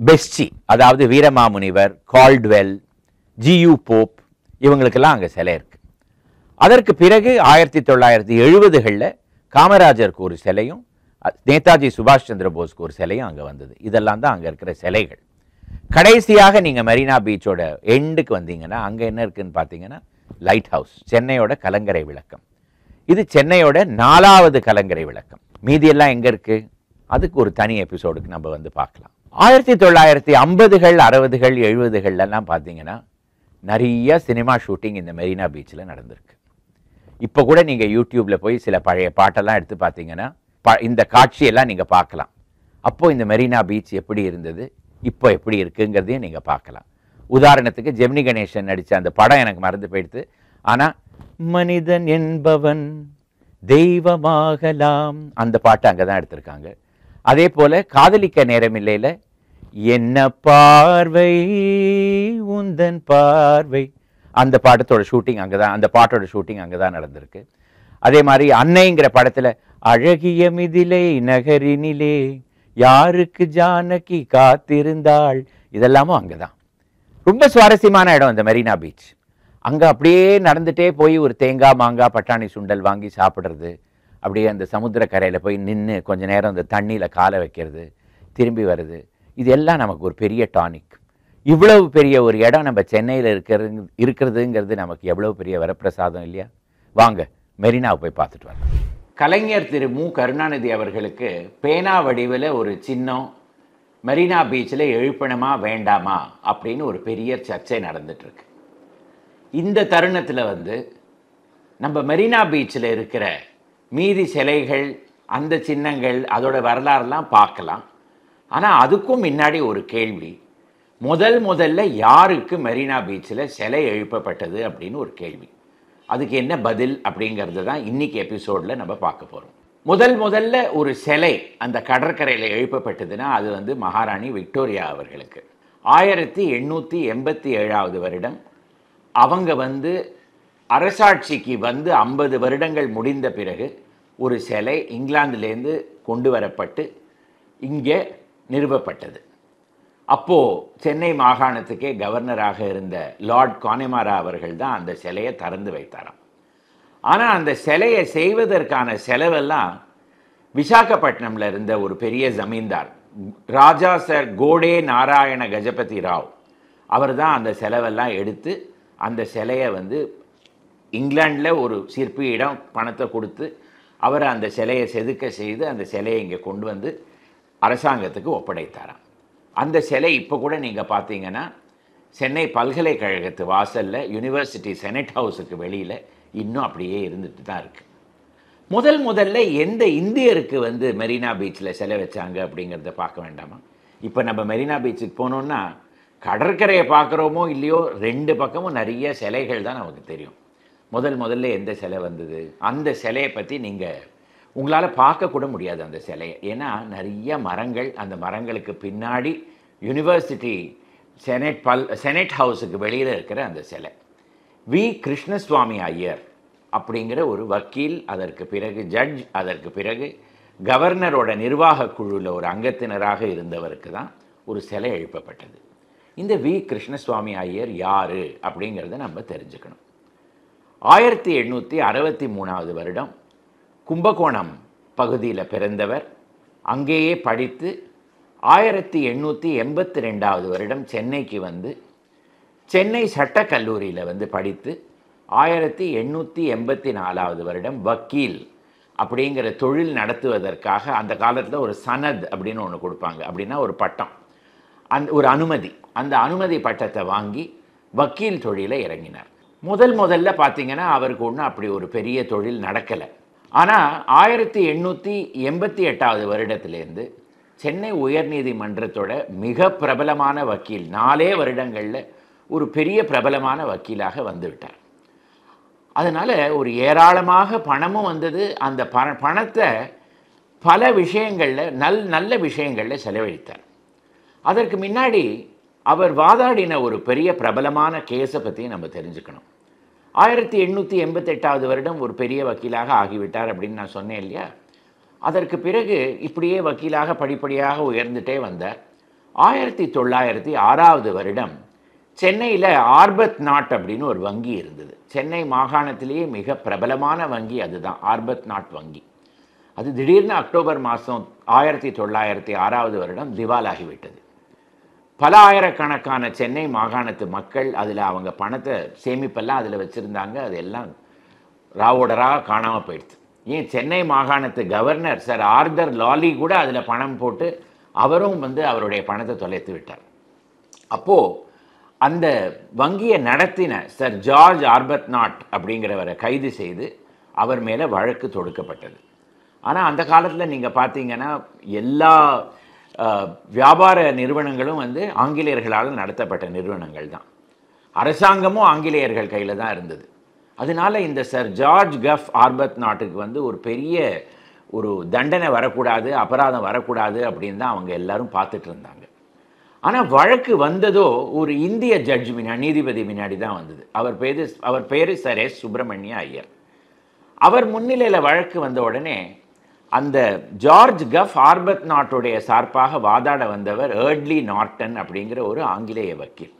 பெஸ்டி, அதாவது வீரமாமுனிவர், கால்ட்வெல், ஜியு போப், இவங்களுக்கெல்லாம் அங்கே சிலை இருக்கு. அதற்கு பிறகு 1970களில் காமராஜருக்கு ஒரு சிலையும் நேதாஜி சுபாஷ் சந்திர போஸ்க்கு ஒரு சிலையும் அங்கே வந்தது. இதெல்லாம் தான் அங்கே இருக்கிற சிலைகள். கடைசியாக நீங்கள் மெரினா பீச்சோட எண்டுக்கு வந்தீங்கன்னா அங்கே என்ன இருக்குன்னு பார்த்தீங்கன்னா லைட் ஹவுஸ், சென்னையோட கலங்கரை விளக்கம். இது சென்னையோட 4வது கலங்கரை விளக்கம். மீதியெல்லாம் எங்கே இருக்குது, அதுக்கு ஒரு தனி எபிசோடுக்கு நம்ம வந்து பார்க்கலாம். 1950கள் 60கள் 70கள்லாம் பார்த்தீங்கன்னா நிறைய சினிமா ஷூட்டிங் இந்த மெரினா பீச்சில் நடந்திருக்கு. இப்போ கூட நீங்கள் யூடியூப்பில் போய் சில பழைய பாட்டெல்லாம் எடுத்து பார்த்தீங்கன்னா இந்த காட்சியெல்லாம் நீங்கள் பார்க்கலாம். அப்போது இந்த மெரினா பீச் எப்படி இருந்தது, இப்போ எப்படி இருக்குங்கிறதையும் நீங்கள் பார்க்கலாம். உதாரணத்துக்கு ஜெமினி கணேசன் நடித்த அந்த படம் எனக்கு மறந்து போயிடுது. ஆனால் மனிதன் என்பவன் தெய்வமாகலாம் அந்த பாட்டு அங்கே தான் எடுத்திருக்காங்க. அதே போல் காதலிக்க நேரமில்லையில் என்ன பார்வை உந்தன் பார்வை அந்த பாட்டத்தோட ஷூட்டிங் அங்கே தான், அந்த பாட்டோட ஷூட்டிங் அங்கே தான் நடந்திருக்கு. அதே மாதிரி அன்னைங்கிற படத்தில் அழகிய மிதிலை நகரினிலே யாருக்கு ஜானகி காத்திருந்தாள், இதெல்லாமும் அங்கே தான். ரொம்ப சுவாரஸ்யமான இடம் இந்த மெரினா பீச். அங்கே அப்படியே நடந்துகிட்டே போய் ஒரு தேங்காய், மாங்காய், பட்டாணி சுண்டல் வாங்கி சாப்பிட்றது, அப்படியே அந்த சமுத்திர கரையில் போய் நின்று கொஞ்ச நேரம் அந்த தண்ணியில் காலை வைக்கிறது, திரும்பி வருது, இது எல்லாம் நமக்கு ஒரு பெரிய டானிக். இவ்வளவு பெரிய ஒரு இடம் நம்ம சென்னையில் இருக்கிறதுங்கிறது நமக்கு எவ்வளவு பெரிய வரப்பிரசாதம் இல்லையா? வாங்க மெரினாவை போய் பார்த்துட்டு வரலாம். கலைஞர் திரு மு கருணாநிதி அவர்களுக்கு பேனா வடிவில் ஒரு சின்னம் மெரினா பீச்சில் எழுப்பணுமா வேண்டாமா அப்படின்னு ஒரு பெரிய சர்ச்சை நடந்துட்டுருக்கு. இந்த தருணத்தில் வந்து நம்ம மெரினா பீச்சில் இருக்கிற மீதி சிலைகள், அந்த சின்னங்கள், அதோட வரலாறுலாம் பார்க்கலாம். ஆனால் அதுக்கும் முன்னாடி ஒரு கேள்வி, முதல்ல யாருக்கு மெரினா பீச்சில் சிலை எழுப்பப்பட்டது அப்படின்னு ஒரு கேள்வி. அதுக்கு என்ன பதில் அப்படிங்கிறது தான் இன்றைக்கி எபிசோடில் நம்ம பார்க்க போகிறோம். முதல்ல ஒரு சிலை அந்த கடற்கரையில் எழுப்பப்பட்டதுன்னா அது வந்து மகாராணி விக்டோரியா அவர்களுக்கு 1887வது வருடம். அவங்க வந்து அரசாட்சிக்கு வந்து 50 வருடங்கள் முடிந்த பிறகு ஒரு சிலை இங்கிலாந்துலேருந்து கொண்டு வரப்பட்டு இங்கே நிறுவப்பட்டது. அப்போது சென்னை மாகாணத்துக்கே கவர்னராக இருந்த லார்ட் கானேமாரா அவர்கள் தான் அந்த சிலையை திறந்து வைத்தாராம். ஆனால் அந்த சிலையை செய்வதற்கான செலவெல்லாம் விசாகப்பட்டினமில் இருந்த ஒரு பெரிய ஜமீன்தார் ராஜா சர் கோடே நாராயண கஜபதி ராவ் அவர் தான் அந்த செலவெல்லாம் எடுத்து அந்த சிலையை வந்து இங்கிலாண்டில் ஒரு சிற்பியிடம் பணத்தை கொடுத்து அவர் அந்த சிலையை செதுக்க செய்து அந்த சிலையை இங்கே கொண்டு வந்து அரசாங்கத்துக்கு ஒப்படைத்தாராம். அந்த சிலை இப்போ கூட நீங்கள் பார்த்தீங்கன்னா சென்னை பல்கலைக்கழகத்து வாசலில் யூனிவர்சிட்டி செனட் ஹவுஸுக்கு வெளியில் இன்னும் அப்படியே இருந்துட்டு தான் இருக்குது. முதல்ல எந்த இந்தியருக்கு வந்து மெரினா பீச்சில் சிலை வச்சாங்க அப்படிங்கிறத பார்க்க வேண்டாமா? இப்போ நம்ம மெரினா பீச்சுக்கு போனோன்னா கடற்கரையை பார்க்குறோமோ இல்லையோ 2 பக்கமும் நிறைய சிலைகள் தான் நமக்கு தெரியும். முதல்ல எந்த சிலை வந்தது, அந்த சிலையை பற்றி நீங்கள் உங்களால் பார்க்கக்கூட முடியாது அந்த சிலையை. ஏன்னா நிறைய மரங்கள், அந்த மரங்களுக்கு பின்னாடி யூனிவர்சிட்டி செனட் ஹவுஸுக்கு வெளியில் இருக்கிற அந்த சிலை. வி கிருஷ்ணசுவாமி ஐயர் அப்படிங்கிற ஒரு வக்கீல், அதற்கு பிறகு ஜட்ஜ், அதற்கு பிறகு கவர்னரோட நிர்வாக குழுவில் ஒரு அங்கத்தினராக இருந்தவருக்கு தான் ஒரு சிலை எழுப்பப்பட்டது. இந்த வி. கிருஷ்ணசுவாமி ஐயர் யார் அப்படிங்கிறத நம்ம தெரிஞ்சுக்கணும். 1863 வருடம் கும்பகோணம் பகுதியில் பிறந்தவர். அங்கேயே படித்து 1882 வருடம் சென்னைக்கு வந்து சென்னை சட்டக்கல்லூரியில் வந்து படித்து 1884 வருடம் வக்கீல் அப்படிங்கிற தொழில் நடத்துவதற்காக அந்த காலத்தில் ஒரு சனத் அப்படின்னு ஒன்று கொடுப்பாங்க. அப்படின்னா ஒரு பட்டம், ஒரு அனுமதி. அந்த அனுமதி பட்டத்தை வாங்கி வக்கீல் தொழிலை இறங்கினார். முதல்ல பார்த்தீங்கன்னா அவருக்கு ஒன்றும் அப்படி ஒரு பெரிய தொழில் நடக்கலை. ஆனால் 1888 வருடத்திலேருந்து சென்னை உயர்நீதிமன்றத்தோட மிக பிரபலமான வக்கீல், 4 வருடங்களில் ஒரு பெரிய பிரபலமான வக்கீலாக வந்துவிட்டார். அதனால் ஒரு ஏராளமாக பணமும் வந்தது. அந்த பணத்தை பல விஷயங்களில் நல்ல விஷயங்களில் செலவழித்தார். அதற்கு முன்னாடி அவர் வாதாடின ஒரு பெரிய பிரபலமான கேஸை பற்றி நம்ம தெரிஞ்சுக்கணும். 1888 வருடம் ஒரு பெரிய வக்கீலாக ஆகிவிட்டார் அப்படின்னு நான் சொன்னேன் இல்லையா. அதற்கு பிறகு இப்படியே வக்கீலாக படிப்படியாக உயர்ந்துட்டே வந்தார். 1906 வருடம் சென்னையில் ஆர்பத் நாட் அப்படின்னு ஒரு வங்கி இருந்தது. சென்னை மாகாணத்திலேயே மிக பிரபலமான வங்கி அதுதான், ஆர்பத் நாட் வங்கி. அது திடீர்னு அக்டோபர் மாதம் 1906 வருடம் திவாலாகிவிட்டது. பல ஆயிரக்கணக்கான சென்னை மாகாணத்து மக்கள் அதில் அவங்க பணத்தை சேமிப்பெல்லாம் அதில் வச்சுருந்தாங்க. அது எல்லாம் ராவோடராக காணாமல் போயிடுது. ஏன் சென்னை மாகாணத்து கவர்னர் சார் ஆர்தர் லாலி கூட அதில் பணம் போட்டு அவரும் வந்து அவருடைய பணத்தை தொலைத்து விட்டார். அப்போது அந்த வங்கியை நடத்தின சார் ஜார்ஜ் ஆர்பத் நாட் அப்படிங்கிறவரை கைது செய்து அவர் மேலே வழக்கு தொடுக்கப்பட்டது. ஆனால் அந்த காலத்தில் நீங்கள் பார்த்தீங்கன்னா எல்லா வியாபார நிறுவனங்களும் வந்து ஆங்கிலேயர்களால் நடத்தப்பட்ட நிறுவனங்கள் தான். அரசாங்கமும் ஆங்கிலேயர்கள் கையில் தான் இருந்தது. அதனால இந்த சார் ஜார்ஜ் கஃப் ஆர்பத் நாட்டுக்கு வந்து ஒரு பெரிய ஒரு தண்டனை வரக்கூடாது, அபராதம் வரக்கூடாது அப்படின்னு தான் அவங்க எல்லாரும் பார்த்துட்டு இருந்தாங்க. ஆனால் வழக்கு வந்ததோ ஒரு இந்திய ஜட்ஜ் நீதிபதி முன்னாடி தான் வந்தது. அவர் பேர் சார் எஸ். சுப்பிரமணிய ஐயர். அவர் முன்னிலையில் வழக்கு வந்த உடனே அந்த ஜார்ஜ் கஃப் ஆர்பத் நாட்டுடைய சார்பாக வாதாட வந்தவர் ஏர்ட்லி நார்டன் அப்படிங்கிற ஒரு ஆங்கிலேய வக்கீல்.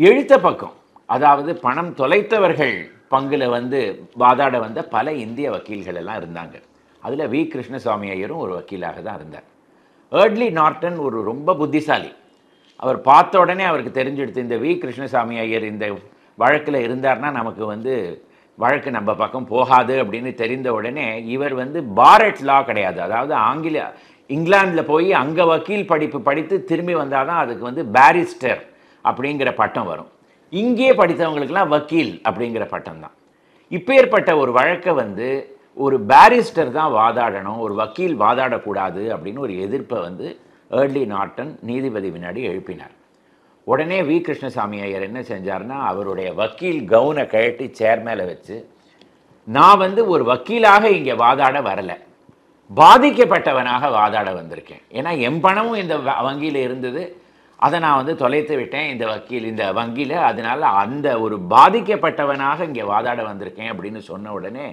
எழுத்த பக்கம், அதாவது பணம் தொலைத்தவர்கள் பங்கில் வந்து வாதாட வந்த பல இந்திய வக்கீல்கள் எல்லாம் இருந்தாங்க. அதில் வி. கிருஷ்ணசுவாமி ஐயரும் ஒரு வக்கீலாக தான் இருந்தார். ஏர்ட்லி நார்டன் ஒரு ரொம்ப புத்திசாலி. அவர் பார்த்த உடனே அவருக்கு தெரிஞ்செடுத்து இந்த வி. கிருஷ்ணசாமி ஐயர் இந்த வழக்கில் இருந்தார்னா நமக்கு வந்து வழக்கு நம்ம பக்கம் போகாது அப்படின்னு தெரிந்த உடனே இவர் வந்து பாரட் லா கிடையாது, அதாவது இங்கிலாந்தில் போய் அங்கே வக்கீல் படிப்பு படித்து திரும்பி வந்தால் தான் அதுக்கு வந்து பேரிஸ்டர் அப்படிங்கிற பட்டம் வரும். இங்கே படித்தவங்களுக்கெல்லாம் வக்கீல் அப்படிங்கிற பட்டம் தான். இப்பேற்பட்ட ஒரு வழக்கை வந்து ஒரு பேரிஸ்டர் தான் வாதாடணும், ஒரு வக்கீல் வாதாடக்கூடாது அப்படின்னு ஒரு எதிர்ப்பை வந்து ஏர்ட்லி நார்டன் நீதிபதி முன்னாடி எழுப்பினார். உடனே வி. கிருஷ்ணசாமி ஐயர் என்ன செஞ்சார்னா அவருடைய வக்கீல் கவுனை கழட்டி சேர் மேலே வச்சு, நான் வந்து ஒரு வக்கீலாக இங்கே வாதாட வரலை, பாதிக்கப்பட்டவனாக வாதாட வந்திருக்கேன். ஏன்னா என் பணமும் இந்த வங்கியில் இருந்தது, அதை நான் வந்து தொலைத்து விட்டேன் இந்த வங்கியில். அதனால் அந்த ஒரு பாதிக்கப்பட்டவனாக இங்கே வாதாட வந்திருக்கேன் அப்படின்னு சொன்ன உடனே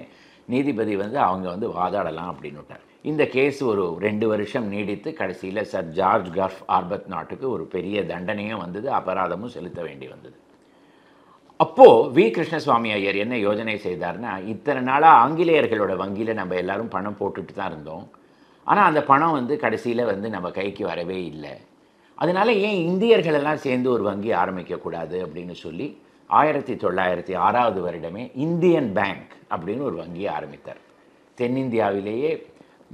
நீதிபதி வந்து அவங்க வந்து வாதாடலாம் அப்படின்னு விட்டார். இந்த கேஸ் ஒரு 2 வருஷம் நீடித்து கடைசியில் சார் ஜார்ஜ் கஃப் ஆர்பத் நாட்டுக்கு ஒரு பெரிய தண்டனையும் வந்தது, அபராதமும் செலுத்த வேண்டி வந்தது. அப்போது வி. கிருஷ்ணசுவாமி ஐயர் என்ன யோஜனை செய்தார்னா, இத்தனை நாளாக ஆங்கிலேயர்களோட வங்கியில் நம்ம எல்லாரும் பணம் போட்டுட்டு தான் இருந்தோம், ஆனால் அந்த பணம் வந்து கடைசியில் வந்து நம்ம கைக்கு வரவே இல்லை. அதனால் ஏன் இந்தியர்களெல்லாம் சேர்ந்து ஒரு வங்கி ஆரம்பிக்கக்கூடாது அப்படின்னு சொல்லி 1906 வருடமே இந்தியன் பேங்க் அப்படின்னு ஒரு வங்கியை ஆரம்பித்தார். தென்னிந்தியாவிலேயே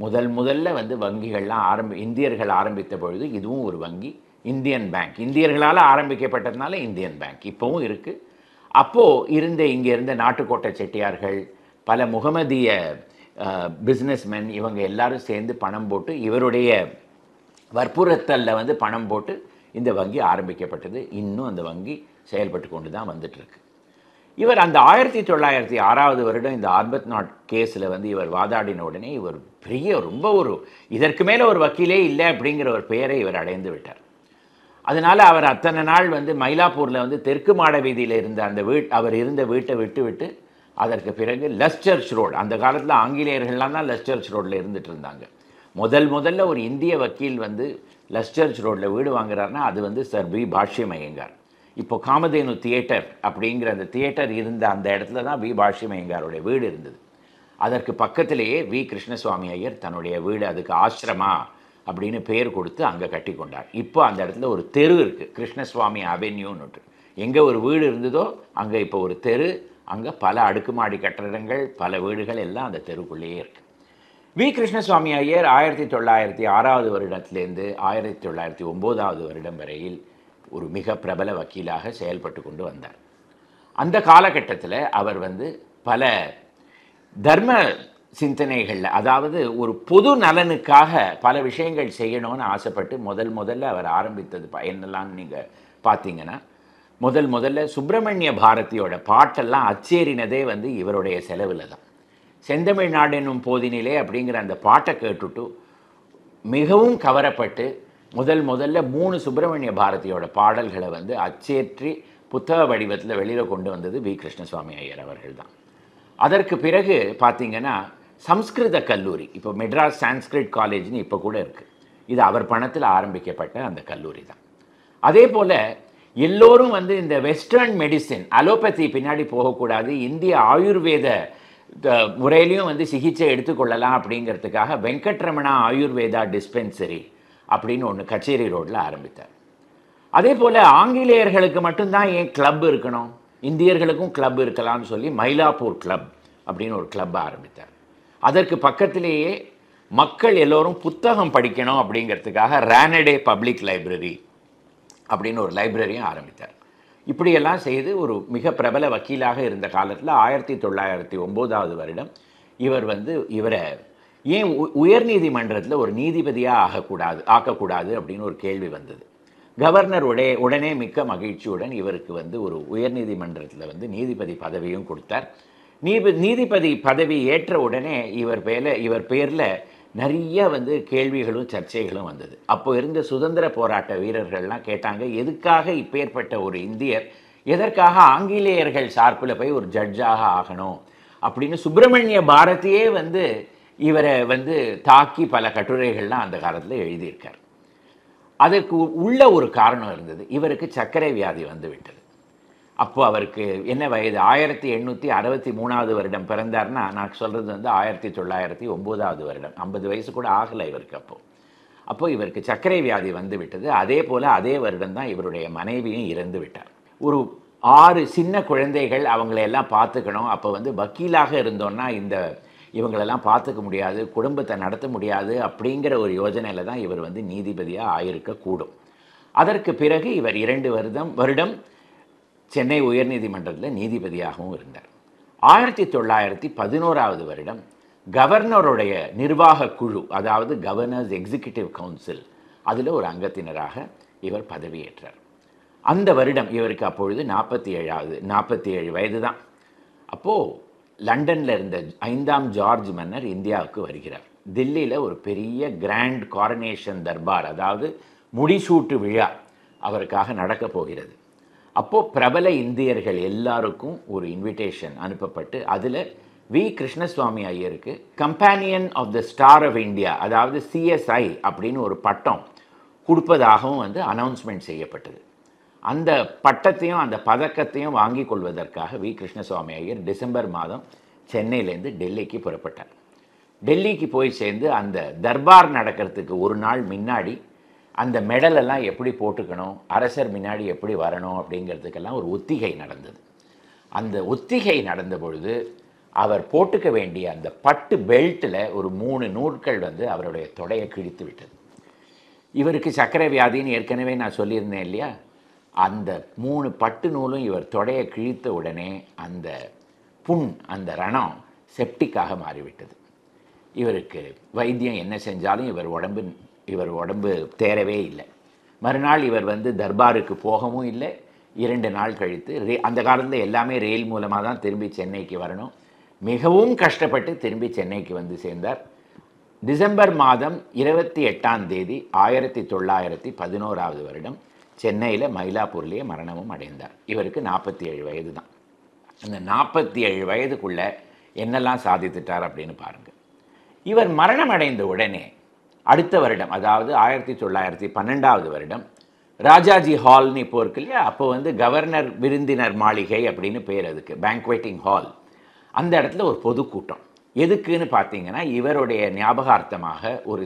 முதல்ல வந்து வங்கிகள்லாம் இந்தியர்கள் ஆரம்பித்த பொழுது இதுவும் ஒரு வங்கி, இந்தியன் பேங்க். இந்தியர்களால் ஆரம்பிக்கப்பட்டதுனால இந்தியன் பேங்க் இப்போவும் இருக்குது. அப்போது இங்கே இருந்த நாட்டுக்கோட்டை செட்டியார்கள், பல முகமதிய பிஸ்னஸ்மென், இவங்க எல்லாரும் சேர்ந்து பணம் போட்டு இவருடைய வற்புறுத்தலில் வந்து பணம் போட்டு இந்த வங்கி ஆரம்பிக்கப்பட்டது. இன்னும் அந்த வங்கி செயல்பட்டு கொண்டு தான் வந்துட்டுருக்கு. இவர் அந்த 1906 வருடம் இந்த ஆர்பத் நாட் கேஸில் வந்து இவர் வாதாடின உடனே இவர் ரொம்ப இதற்கு மேலே ஒரு வக்கீலே இல்லை அப்படிங்கிற ஒரு பெயரை இவர் அடைந்து விட்டார். அதனால் அவர் அத்தனை நாள் வந்து மயிலாப்பூரில் வந்து தெற்கு மாட வீதியில் இருந்த அவர் இருந்த வீட்டை விட்டு அதற்கு பிறகு லெஸ்டர்ச் ரோடு, அந்த காலத்தில் ஆங்கிலேயர்கள்லாம் தான் லெஸ்டர்ச் ரோட்டில் இருந்துட்டு இருந்தாங்க. முதல்ல ஒரு இந்திய வக்கீல் வந்து லெஸ்டர்ச் ரோட்டில் வீடு வாங்குறாருன்னா அது வந்து சர் வி பாஷ்யம் ஐயங்கார். இப்போ காமதேனு தியேட்டர் அப்படிங்கிற அந்த தியேட்டர் இருந்த அந்த இடத்துல தான் வி பாஷ்யம் ஐயங்காருடைய வீடு இருந்தது. அதற்கு பக்கத்திலேயே வி கிருஷ்ணசுவாமி ஐயர் தன்னுடைய வீடு, அதுக்கு ஆசிரமா அப்படின்னு பேர் கொடுத்து அங்கே கட்டி கொண்டார். இப்போ அந்த இடத்துல ஒரு தெரு இருக்குது, கிருஷ்ணசுவாமி அவென்யூன்னு. எங்கே ஒரு வீடு இருந்ததோ அங்கே இப்போ ஒரு தெரு, அங்கே பல அடுக்குமாடி கட்டடங்கள், பல வீடுகள் எல்லாம் அந்த தெருக்குள்ளேயே இருக்குது. வி கிருஷ்ணசுவாமி ஐயர் 1906 வருடத்திலேருந்து 1909 வருடம் வரையில் ஒரு மிக பிரபல வக்கீலாக செயல்பட்டு கொண்டு வந்தார். அந்த காலகட்டத்தில் அவர் வந்து பல தர்ம சிந்தனைகளில், அதாவது ஒரு பொது நலனுக்காக பல விஷயங்கள் செய்யணும்னு ஆசைப்பட்டு முதல்ல அவர் ஆரம்பித்தது என்னெல்லாம் நீங்கள் பார்த்தீங்கன்னா, முதல்ல சுப்பிரமணிய பாரதியோட பாட்டெல்லாம் அச்சேறினதே வந்து இவருடைய செலவில் தான். செந்தமிழ்நாடு என்னும் போதினிலே அப்படிங்கிற அந்த பாட்டை கேட்டுட்டு மிகவும் கவரப்பட்டு முதல்ல 3 சுப்பிரமணிய பாரதியோட பாடல்களை வந்து அச்சேற்றி புத்தக வடிவத்தில் வெளியில் கொண்டு வந்தது வி கிருஷ்ணசுவாமி ஐயர் அவர்கள் தான். அதற்கு பிறகு பார்த்தீங்கன்னா சம்ஸ்கிருத கல்லூரி, இப்போ மெட்ராஸ் சான்ஸ்கிரிட் காலேஜ்னு இப்போ கூட இருக்குது. இது அவர் பணத்தில் ஆரம்பிக்கப்பட்ட அந்த கல்லூரி தான். அதே போல் எல்லோரும் வந்து இந்த வெஸ்டர்ன் மெடிசின், அலோபதி பின்னாடி போகக்கூடாது, இந்திய ஆயுர்வேத முறையிலையும் வந்து சிகிச்சை எடுத்துக்கொள்ளலாம் அப்படிங்கிறதுக்காக வெங்கட்ரமணா ஆயுர்வேதா டிஸ்பென்சரி அப்படின்னு ஒன்று கச்சேரி ரோட்டில் ஆரம்பித்தார். அதே போல் ஆங்கிலேயர்களுக்கு மட்டும்தான் ஏன் கிளப் இருக்கணும், இந்தியர்களுக்கும் கிளப் இருக்கலாம்னு சொல்லி மயிலாப்பூர் கிளப் அப்படின்னு ஒரு கிளப் ஆரம்பித்தார். அதற்கு பக்கத்திலேயே மக்கள் எல்லோரும் புத்தகம் படிக்கணும் அப்படிங்கிறதுக்காக ரானடே பப்ளிக் லைப்ரரி அப்படின்னு ஒரு லைப்ரரியும் ஆரம்பித்தார். இப்படியெல்லாம் செய்து ஒரு மிக பிரபல வக்கீலாக இருந்த காலத்தில் 1909 வருடம் இவர் வந்து இவரை ஏன் உயர்நீதிமன்றத்தில் ஒரு நீதிபதியாக ஆக்கக்கூடாது அப்படின்னு ஒரு கேள்வி வந்தது. கவர்னர் உடனே மிக்க மகிழ்ச்சியுடன் இவருக்கு வந்து ஒரு உயர்நீதிமன்றத்தில் வந்து நீதிபதி பதவியும் கொடுத்தார். நீதிபதி பதவி ஏற்ற உடனே இவர் பேரில் நிறைய வந்து கேள்விகளும் சர்ச்சைகளும் வந்தது. அப்போ இருந்த சுதந்திர போராட்ட வீரர்கள்லாம் கேட்டாங்க, எதுக்காக இப்பேற்பட்ட ஒரு இந்தியர் எதற்காக ஆங்கிலேயர்கள் சார்பில் போய் ஒரு ஜட்ஜாக ஆகணும் அப்படின்னு சுப்பிரமணிய பாரதியே வந்து இவரை வந்து தாக்கி பல கட்டுரைகள்லாம் அந்த காலத்தில் எழுதியிருக்கார். அதுக்கு உள்ள ஒரு காரணம் இருந்தது, இவருக்கு சர்க்கரை வியாதி வந்து விட்டது. அப்போ அவருக்கு என்ன வயது, 1863 வருடம் பிறந்தார்னா, நான் சொல்கிறது வந்து 1909 வருடம், 50 வயசு கூட ஆகலை இவருக்கு. அப்போ இவருக்கு சர்க்கரை வியாதி வந்து விட்டது. அதே போல் அதே வருடம் தான் இவருடைய மனைவியும் இறந்து விட்டார். ஒரு 6 சின்ன குழந்தைகள், அவங்களையெல்லாம் பார்த்துக்கணும். அப்போ வந்து வக்கீலாக இருந்தோன்னா இவங்களெல்லாம் பார்த்துக்க முடியாது, குடும்பத்தை நடத்த முடியாது அப்படிங்கிற ஒரு யோஜனையில் தான் இவர் வந்து நீதிபதியாக ஆயிருக்கக்கூடும். அதற்கு பிறகு இவர் 2 வருடம் சென்னை உயர்நீதிமன்றத்தில் நீதிபதியாகவும் இருந்தார். 1911 வருடம் கவர்னருடைய நிர்வாக குழு, அதாவது கவர்னர்ஸ் எக்ஸிக்யூட்டிவ் கவுன்சில், அதில் ஒரு அங்கத்தினராக இவர் பதவியேற்றார். அந்த வருடம் இவருக்கு அப்பொழுது 47 வயது தான். அப்போது லண்டனில் இருந்த 5ஆம் ஜார்ஜ் மன்னர் இந்தியாவுக்கு வருகிறார். தில்லியில் ஒரு பெரிய கிராண்ட் காரனேஷன் தர்பார், அதாவது முடிசூட்டு விழா அவருக்காக நடக்கப் போகிறது. அப்போது பிரபல இந்தியர்கள் எல்லாருக்கும் ஒரு இன்விடேஷன் அனுப்பப்பட்டு அதில் வி கிருஷ்ணசுவாமி ஐயருக்கு companion of the star of India, அதாவது CSI அப்படின்னு ஒரு பட்டம் கொடுப்பதாகவும் வந்து அனௌன்ஸ்மெண்ட் செய்யப்பட்டது. அந்த பட்டத்தையும் அந்த பதக்கத்தையும் வாங்கி கொள்வதற்காக வி கிருஷ்ணசுவாமி ஐயர் டிசம்பர் மாதம் சென்னையிலேருந்து டெல்லிக்கு புறப்பட்டார். டெல்லிக்கு போய் சேர்ந்து அந்த தர்பார் நடக்கிறதுக்கு ஒரு நாள் முன்னாடி அந்த மெடலெல்லாம் எப்படி போட்டுக்கணும், அரசர் முன்னாடி எப்படி வரணும் அப்படிங்கிறதுக்கெல்லாம் ஒரு ஒத்திகை நடந்தது. அந்த ஒத்திகை நடந்த பொழுது அவர் போட்டுக்க வேண்டிய அந்த பட்டு பெல்ட்டில் ஒரு 3 நூல்கள் வந்து அவருடைய தொடையை கிழித்து விட்டது. இவருக்கு சர்க்கரை வியாதின்னு ஏற்கனவே நான் சொல்லியிருந்தேன் இல்லையா, அந்த 3 பட்டு நூலும் இவர் தொடையை கிழித்த உடனே அந்த புண், அந்த ரணம் செப்டிக்காக மாறிவிட்டது. இவருக்கு வைத்தியம் என்ன செஞ்சாலும் இவர் உடம்பு தேரவே இல்லை. மறுநாள் இவர் வந்து தர்பாருக்கு போகவும் இல்லை. 2 நாள் கழித்து அந்த காலத்தில் எல்லாமே ரயில் மூலமாக தான் திரும்பி சென்னைக்கு வரணும். மிகவும் கஷ்டப்பட்டு திரும்பி சென்னைக்கு வந்து சேர்ந்தார். டிசம்பர் மாதம் 28ஆம் தேதி 1911 வருடம் சென்னையில் மயிலாப்பூர்லேயே மரணமும் அடைந்தார். இவருக்கு 47 வயது தான். அந்த 47 வயதுக்குள்ள என்னெல்லாம் சாதித்துட்டார் அப்படின்னு பாருங்கள். இவர் மரணம் அடைந்த உடனே அடுத்த வருடம், அதாவது 1912 வருடம், ராஜாஜி ஹால்னு இப்போ இருக்கு இல்லையா, அப்போ வந்து கவர்னர் விருந்தினர் மாளிகை அப்படின்னு பேர், அதுக்கு பேங்க்வெட்டிங் ஹால். அந்த இடத்துல ஒரு பொதுக்கூட்டம். எதுக்குன்னு பார்த்தீங்கன்னா, இவருடைய ஞாபகார்த்தமாக ஒரு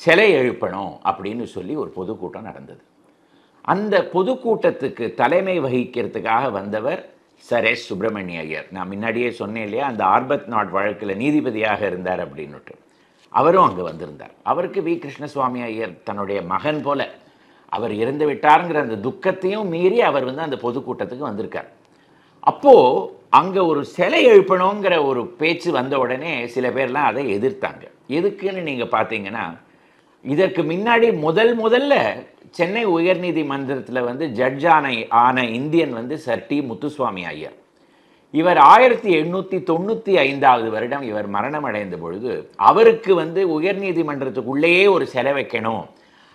சிலை எழுப்பணும் அப்படின்னு சொல்லி ஒரு பொதுக்கூட்டம் நடந்தது. அந்த பொதுக்கூட்டத்துக்கு தலைமை வகிக்கிறதுக்காக வந்தவர் சர் எஸ் சுப்பிரமணிய ஐயர். நான் முன்னாடியே சொன்னேன் இல்லையா, அந்த ஆர்பத் நாட் வழக்கில் நீதிபதியாக இருந்தார் அப்படின்னுட்டு. அவரும் அங்கே வந்திருந்தார். அவருக்கு வி கிருஷ்ணசுவாமி ஐயர் தன்னுடைய மகன் போல, அவர் இறந்து விட்டாருங்கிற அந்த துக்கத்தையும் மீறி அவர் வந்து அந்த பொதுக்கூட்டத்துக்கு வந்திருக்கார். அப்போது அங்கே ஒரு சிலை எழுப்பணுங்கிற ஒரு பேச்சு வந்த உடனே சில பேர்லாம் அதை எதிர்த்தாங்க. எதுக்குன்னு நீங்கள் பார்த்தீங்கன்னா, இதற்கு முன்னாடி முதல்ல சென்னை உயர்நீதிமன்றத்தில் வந்து ஜட்ஜ் ஆன இந்தியன் வந்து சர் டி முத்துசுவாமி ஐயர். இவர் 1895 வருடம் இவர் மரணம் அடைந்த பொழுது அவருக்கு வந்து உயர்நீதிமன்றத்துக்குள்ளேயே ஒரு சிலை வைக்கணும்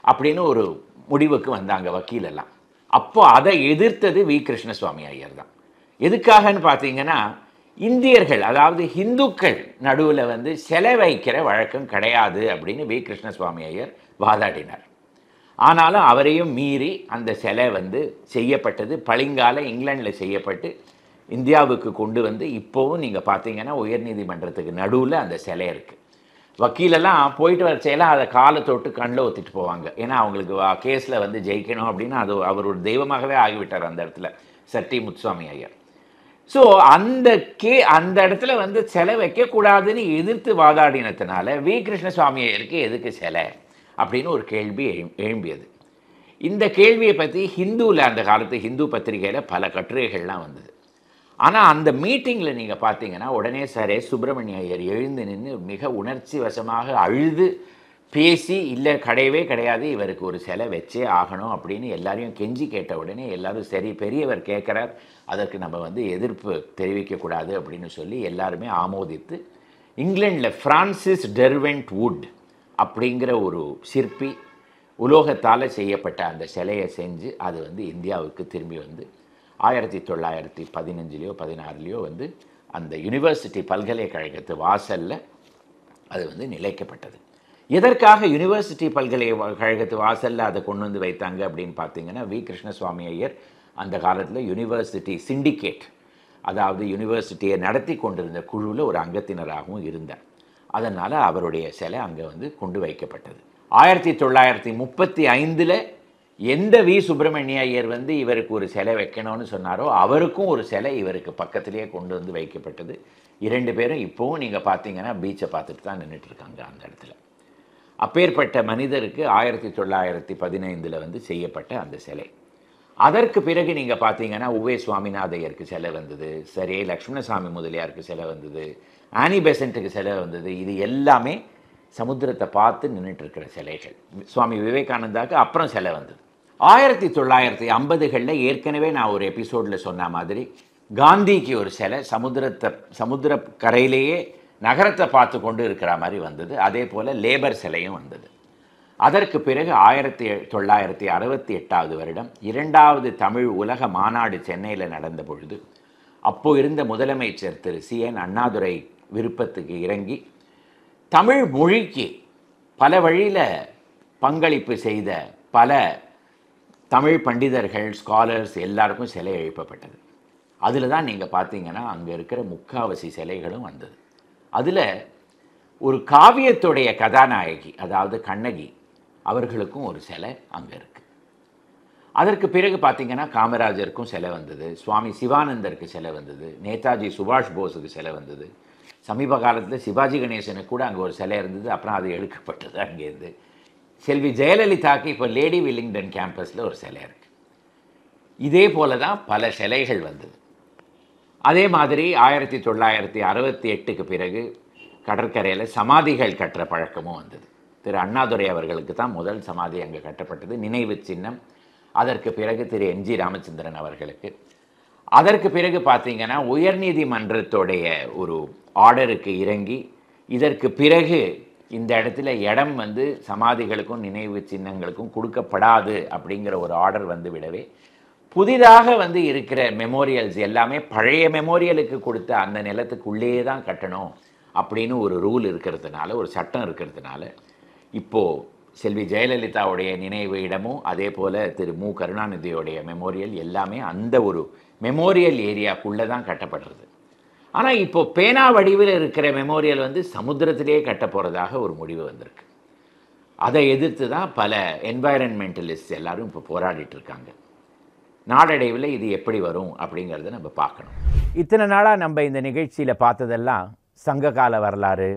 அப்படின்னு ஒரு முடிவுக்கு வந்தாங்க வக்கீலெல்லாம். அப்போ அதை எதிர்த்தது வி கிருஷ்ணசுவாமி ஐயர் தான். எதுக்காகன்னு பார்த்தீங்கன்னா, இந்தியர்கள், அதாவது இந்துக்கள் நடுவில் வந்து சிலை வைக்கிற வழக்கம் கிடையாது அப்படின்னு வி கிருஷ்ணசுவாமி ஐயர் வாதாடினார். ஆனாலும் அவரையும் மீறி அந்த சிலை வந்து செய்யப்பட்டது. பளிங்கால இங்கிலாண்டில் செய்யப்பட்டு இந்தியாவுக்கு கொண்டு வந்து இப்போவும் நீங்கள் பார்த்தீங்கன்னா உயர்நீதிமன்றத்துக்கு நடுவில் அந்த சிலை இருக்குது. வக்கீலெல்லாம் போயிட்டு வர செய்யலாம் அதை காலை தொட்டு கண்ணில் ஒத்திட்டு போவாங்க. ஏன்னா அவங்களுக்கு கேஸில் வந்து ஜெயிக்கணும் அப்படின்னு அது அவர் ஒரு தெய்வமாகவே ஆகிவிட்டார் அந்த இடத்துல sir T Muthuswamy Iyer. So அந்த இடத்துல வந்து சிலை வைக்கக்கூடாதுன்னு எதிர்த்து வாதாடினத்தினால வி கிருஷ்ணசுவாமி ஐயருக்கு எதுக்கு சிலை அப்படின்னு ஒரு கேள்வி எழும்பியது. இந்த கேள்வியை பற்றி ஹிந்துவில், அந்த காலத்து ஹிந்து பத்திரிகையில் பல கட்டுரைகள்லாம் வந்தது. ஆனால் அந்த மீட்டிங்கில் நீங்கள் பார்த்தீங்கன்னா உடனே சர் எஸ் சுப்பிரமணிய ஐயர் எழுந்து நின்று மிக உணர்ச்சி வசமாக அழுது பேசி, இல்லை கிடையவே கிடையாது, இவருக்கு ஒரு சிலை வச்சே ஆகணும் அப்படின்னு எல்லாரையும் கெஞ்சி கேட்ட உடனே எல்லாரும் சரி, பெரியவர் கேட்குறார், அதற்கு நம்ம வந்து எதிர்ப்பு தெரிவிக்கக்கூடாது அப்படின்னு சொல்லி எல்லாருமே ஆமோதித்து இங்கிலாண்டில் ஃப்ரான்சிஸ் டெர்வென்ட் வுட் அப்படிங்கிற ஒரு சிற்பி உலோகத்தால் செய்யப்பட்ட அந்த சிலையை செஞ்சு அது வந்து இந்தியாவுக்கு திரும்பி வந்து 1915 16 வந்து அந்த யூனிவர்சிட்டி பல்கலைக்கழகத்து வாசலில் அது வந்து நிலைக்கப்பட்டது. எதற்காக யூனிவர்சிட்டி பல்கலைக்கழகத்து வாசலில் அதை கொண்டு வந்து வைத்தாங்க அப்படின்னு பார்த்தீங்கன்னா, வி கிருஷ்ணசுவாமி ஐயர் அந்த காலத்தில் யூனிவர்சிட்டி சிண்டிகேட், அதாவது யூனிவர்சிட்டியை நடத்தி கொண்டிருந்த குழுவில் ஒரு அங்கத்தினராகவும் இருந்தார். அதனால் அவருடைய சிலை அங்கே வந்து கொண்டு வைக்கப்பட்டது. 1935 எந்த வி சுப்பிரமணிய ஐயர் வந்து இவருக்கு ஒரு சிலை வைக்கணும்னு சொன்னாரோ அவருக்கும் ஒரு சிலை இவருக்கு பக்கத்திலேயே கொண்டு வந்து வைக்கப்பட்டது. 2 பேரும் இப்போவும் நீங்கள் பார்த்தீங்கன்னா பீச்சை பார்த்துட்டு தான் நின்றுட்டுருக்காங்க அந்த இடத்துல. அப்பேற்பட்ட மனிதருக்கு 1915 வந்து செய்யப்பட்ட அந்த சிலை. அதற்கு பிறகு நீங்கள் பார்த்தீங்கன்னா உவே சுவாமிநாதையருக்கு சிலை வந்தது, சரி லக்ஷ்மணசாமி முதலியாருக்கு சிலை வந்தது, ஆனி பெசண்ட்டுக்கு சிலை வந்தது. இது எல்லாமே சமுத்திரத்தை பார்த்து நின்றுட்டுருக்கிற சிலைகள். சுவாமி விவேகானந்தாவுக்கு அப்புறம் சிலை வந்தது. 1950களில் ஏற்கனவே நான் ஒரு எபிசோடில் சொன்ன மாதிரி காந்திக்கு ஒரு சிலை சமுத்திர கரையிலேயே நகரத்தை பார்த்து கொண்டு இருக்கிற மாதிரி வந்தது. அதே போல் லேபர் சிலையும் வந்தது. அதற்கு பிறகு 1968 வருடம் 2வது தமிழ் உலக மாநாடு சென்னையில் நடந்த பொழுது அப்போ இருந்த முதலமைச்சர் திரு CN அண்ணாதுரை விருப்பத்துக்கு இறங்கி தமிழ் மொழிக்கு பல வழியில் பங்களிப்பு செய்த பல தமிழ் பண்டிதர்கள், ஸ்காலர்ஸ் எல்லாருக்கும் சிலை எழுப்பப்பட்டது. அதில் தான் நீங்கள் பார்த்தீங்கன்னா அங்கே இருக்கிற முக்காவாசி சிலைகளும் வந்தது. அதில் ஒரு காவியத்துடைய கதாநாயகி, அதாவது கண்ணகி, அவர்களுக்கும் ஒரு சிலை அங்கே இருக்குது. அதற்கு பிறகு பார்த்தீங்கன்னா காமராஜருக்கும் சிலை வந்தது, சுவாமி சிவானந்தருக்கு சிலை வந்தது, நேதாஜி சுபாஷ் போஸுக்கு சிலை வந்தது. சமீப காலத்தில் சிவாஜி கணேசனுக்கு கூட அங்கே ஒரு சிலை இருந்தது, அப்புறம் அது எடுக்கப்பட்டது அங்கேருந்து. செல்வி ஜெயலலிதாக்கு இப்போ லேடி வில்லிங்டன் கேம்பஸில் ஒரு சிலை இருக்குது. இதே போல தான் பல சிலைகள் வந்தது. அதே மாதிரி 1968க்கு பிறகு கடற்கரையில் சமாதிகள் கட்டுற பழக்கமும் வந்தது. திரு அண்ணாதுரை அவர்களுக்கு தான் முதல் சமாதி அங்கே கட்டப்பட்டது, நினைவு சின்னம். அதற்கு பிறகு திரு NG ராமச்சந்திரன் அவர்களுக்கு. அதற்கு பிறகு பார்த்தீங்கன்னா உயர்நீதிமன்றத்துடைய ஒரு ஆர்டருக்கு இறங்கி இதற்கு பிறகு இந்த இடத்துல இடம் வந்து சமாதிகளுக்கும் நினைவு சின்னங்களுக்கும் கொடுக்கப்படாது அப்படிங்கிற ஒரு ஆர்டர் வந்து விடவே புதிதாக வந்து இருக்கிற மெமோரியல்ஸ் எல்லாமே பழைய மெமோரியலுக்கு கொடுத்த அந்த நிலத்துக்குள்ளேயே தான் கட்டணும் அப்படின்னு ஒரு ரூல் இருக்கிறதுனால, ஒரு சட்டம் இருக்கிறதுனால, இப்போது செல்வி ஜெயலலிதாவுடைய நினைவு இடமும் அதே போல் திரு மு கருணாநிதியோடைய மெமோரியல் எல்லாமே அந்த ஒரு மெமோரியல் ஏரியாக்குள்ளே தான் கட்டப்படுறது. ஆனால் இப்போது பேனா வடிவில் இருக்கிற மெமோரியல் வந்து சமுத்திரத்திலேயே கட்ட போகிறதாக ஒரு முடிவு வந்திருக்கு. அதை எதிர்த்து தான் பல என்வாயரன்மெண்டலிஸ்ட் எல்லாரும் இப்போ போராடிட்டு இருக்காங்க. நாளடைவில் இது எப்படி வரும் அப்படிங்கிறத நம்ம பார்க்கணும். இத்தனை நாளாக நம்ம இந்த நிகழ்ச்சியில் பார்த்ததெல்லாம் சங்ககால வரலாறு,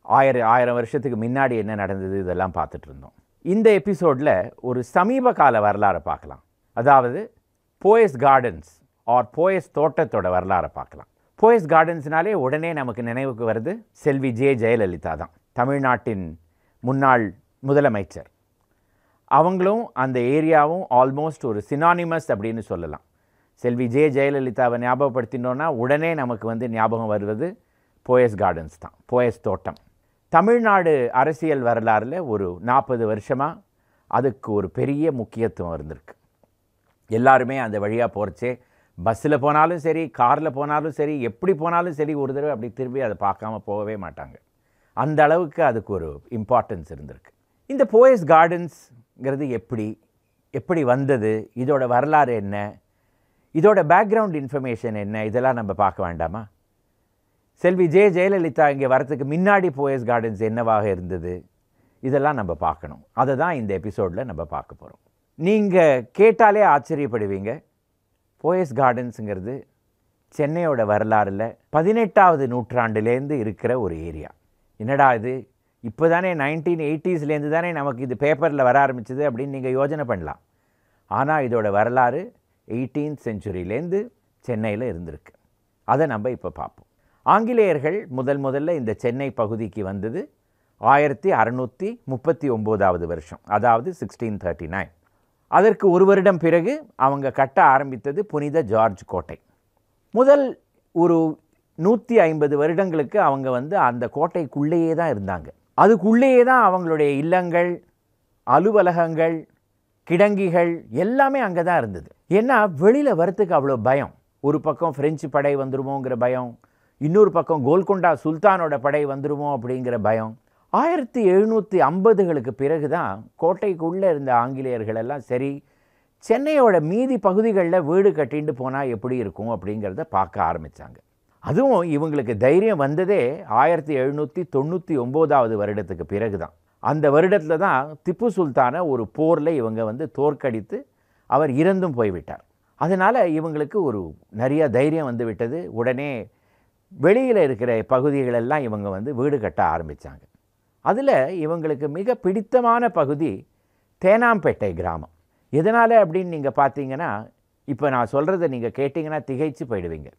ஆயிரம் வருஷத்துக்கு முன்னாடி என்ன நடந்தது, இதெல்லாம் பார்த்துட்டு இருந்தோம். இந்த எபிசோடில் ஒரு சமீப கால வரலாறை பார்க்கலாம். அதாவது போயஸ் கார்டன்ஸ் ஆர் போயஸ் தோட்டத்தோட வரலாறை பார்க்கலாம். போயஸ் கார்டன்ஸ்னாலே உடனே நமக்கு நினைவுக்கு வருது செல்வி ஜெயலலிதா தான், தமிழ்நாட்டின் முன்னாள் முதலமைச்சர். அவங்களும் அந்த ஏரியாவும் ஆல்மோஸ்ட் ஒரு சினானிமஸ் அப்படின்னு சொல்லலாம். செல்வி ஜெயலலிதாவை ஞாபகப்படுத்தினோன்னா உடனே நமக்கு வந்து ஞாபகம் வருவது போயஸ் கார்டன்ஸ் தான், போயஸ் தோட்டம். தமிழ்நாடு அரசியல் வரலாறில் ஒரு 40 வருஷமாக அதுக்கு ஒரு பெரிய முக்கியத்துவம் இருந்திருக்கு. எல்லாருமே அந்த வழியாக போகிறச்சே, பஸ்ஸில் போனாலும் சரி, காரில் போனாலும் சரி, எப்படி போனாலும் சரி, ஒரு தடவை அப்படி திரும்பி அதை பார்க்காம போகவே மாட்டாங்க. அந்த அளவுக்கு அதுக்கு ஒரு இம்பார்ட்டன்ஸ் இருந்திருக்கு. இந்த போயஸ் கார்டன்ஸ்ங்கிறது எப்படி வந்தது, இதோட வரலாறு என்ன, இதோட பேக்ரவுண்ட் இன்ஃபர்மேஷன் என்ன, இதெல்லாம் நம்ம பார்க்க வேண்டாமா? செல்வி ஜெயலலிதா இங்கே வரத்துக்கு முன்னாடி போயஸ் கார்டன்ஸ் என்னவாக இருந்தது, இதெல்லாம் நம்ம பார்க்கணும். அதை தான் இந்த எபிசோடில் நம்ம பார்க்க போகிறோம். நீங்கள் கேட்டாலே ஆச்சரியப்படுவீங்க. போயஸ் கார்டன்ஸுங்கிறது சென்னையோட வரலாறில் 18வது நூற்றாண்டுலேருந்து இருக்கிற ஒரு ஏரியா. என்னடா இது, இப்போ தானே 1980ஸ்லேருந்து தானே நமக்கு இது பேப்பரில் வர ஆரம்பிச்சது அப்படின்னு நீங்கள் யோசனை பண்ணலாம். ஆனால் இதோட வரலாறு 18th centuryலேருந்து சென்னையில் இருந்திருக்கு. அதை நம்ம இப்போ பார்ப்போம். ஆங்கிலேயர்கள் முதல்ல இந்த சென்னை பகுதிக்கு வந்தது 1639வது வருஷம், அதாவது 1639. அதற்கு ஒரு வருடம் பிறகு அவங்க கட்ட ஆரம்பித்தது புனித ஜார்ஜ் கோட்டை. முதல் ஒரு 150 வருடங்களுக்கு அவங்க வந்து அந்த கோட்டைக்குள்ளேயே தான் இருந்தாங்க. அதுக்குள்ளேயே தான் அவங்களுடைய இல்லங்கள், அலுவலகங்கள், கிடங்கிகள் எல்லாமே அங்கே தான் இருந்தது. ஏன்னா வெளியில் வரத்துக்கு அவ்வளோ பயம். ஒரு பக்கம் ஃப்ரெஞ்சு படை வந்துருமோங்கிற பயம், இன்னொரு பக்கம் கோல்கொண்டா சுல்தானோட படை வந்துருமோ அப்படிங்கிற பயம். 1750களுக்கு பிறகு தான் கோட்டைக்குள்ளே இருந்த ஆங்கிலேயர்கள் எல்லாம் சரி, சென்னையோட மீதி பகுதிகளில் வீடு கட்டிட்டு போனால் எப்படி இருக்கும் அப்படிங்கிறத பார்க்க ஆரம்பித்தாங்க. அதுவும் இவங்களுக்கு தைரியம் வந்ததே 1799வது வருடத்துக்கு பிறகு தான். அந்த வருடத்தில் தான் திப்பு சுல்தானை ஒரு போரில் இவங்க வந்து தோற்கடித்து அவர் இறந்தும் போய்விட்டார். அதனால் இவங்களுக்கு ஒரு நிறைய தைரியம் வந்து விட்டது. உடனே வெளியில் இருக்கிற பகுதிகளெல்லாம் இவங்க வந்து வீடு கட்ட ஆரம்பித்தாங்க. அதில் இவங்களுக்கு மிக பிடித்தமான பகுதி தேனாம்பேட்டை கிராமம். எதனால் அப்படின்னு நீங்கள் பார்த்தீங்கன்னா, இப்போ நான் சொல்கிறத நீங்கள் கேட்டிங்கன்னா திகைச்சு போயிடுவீங்க.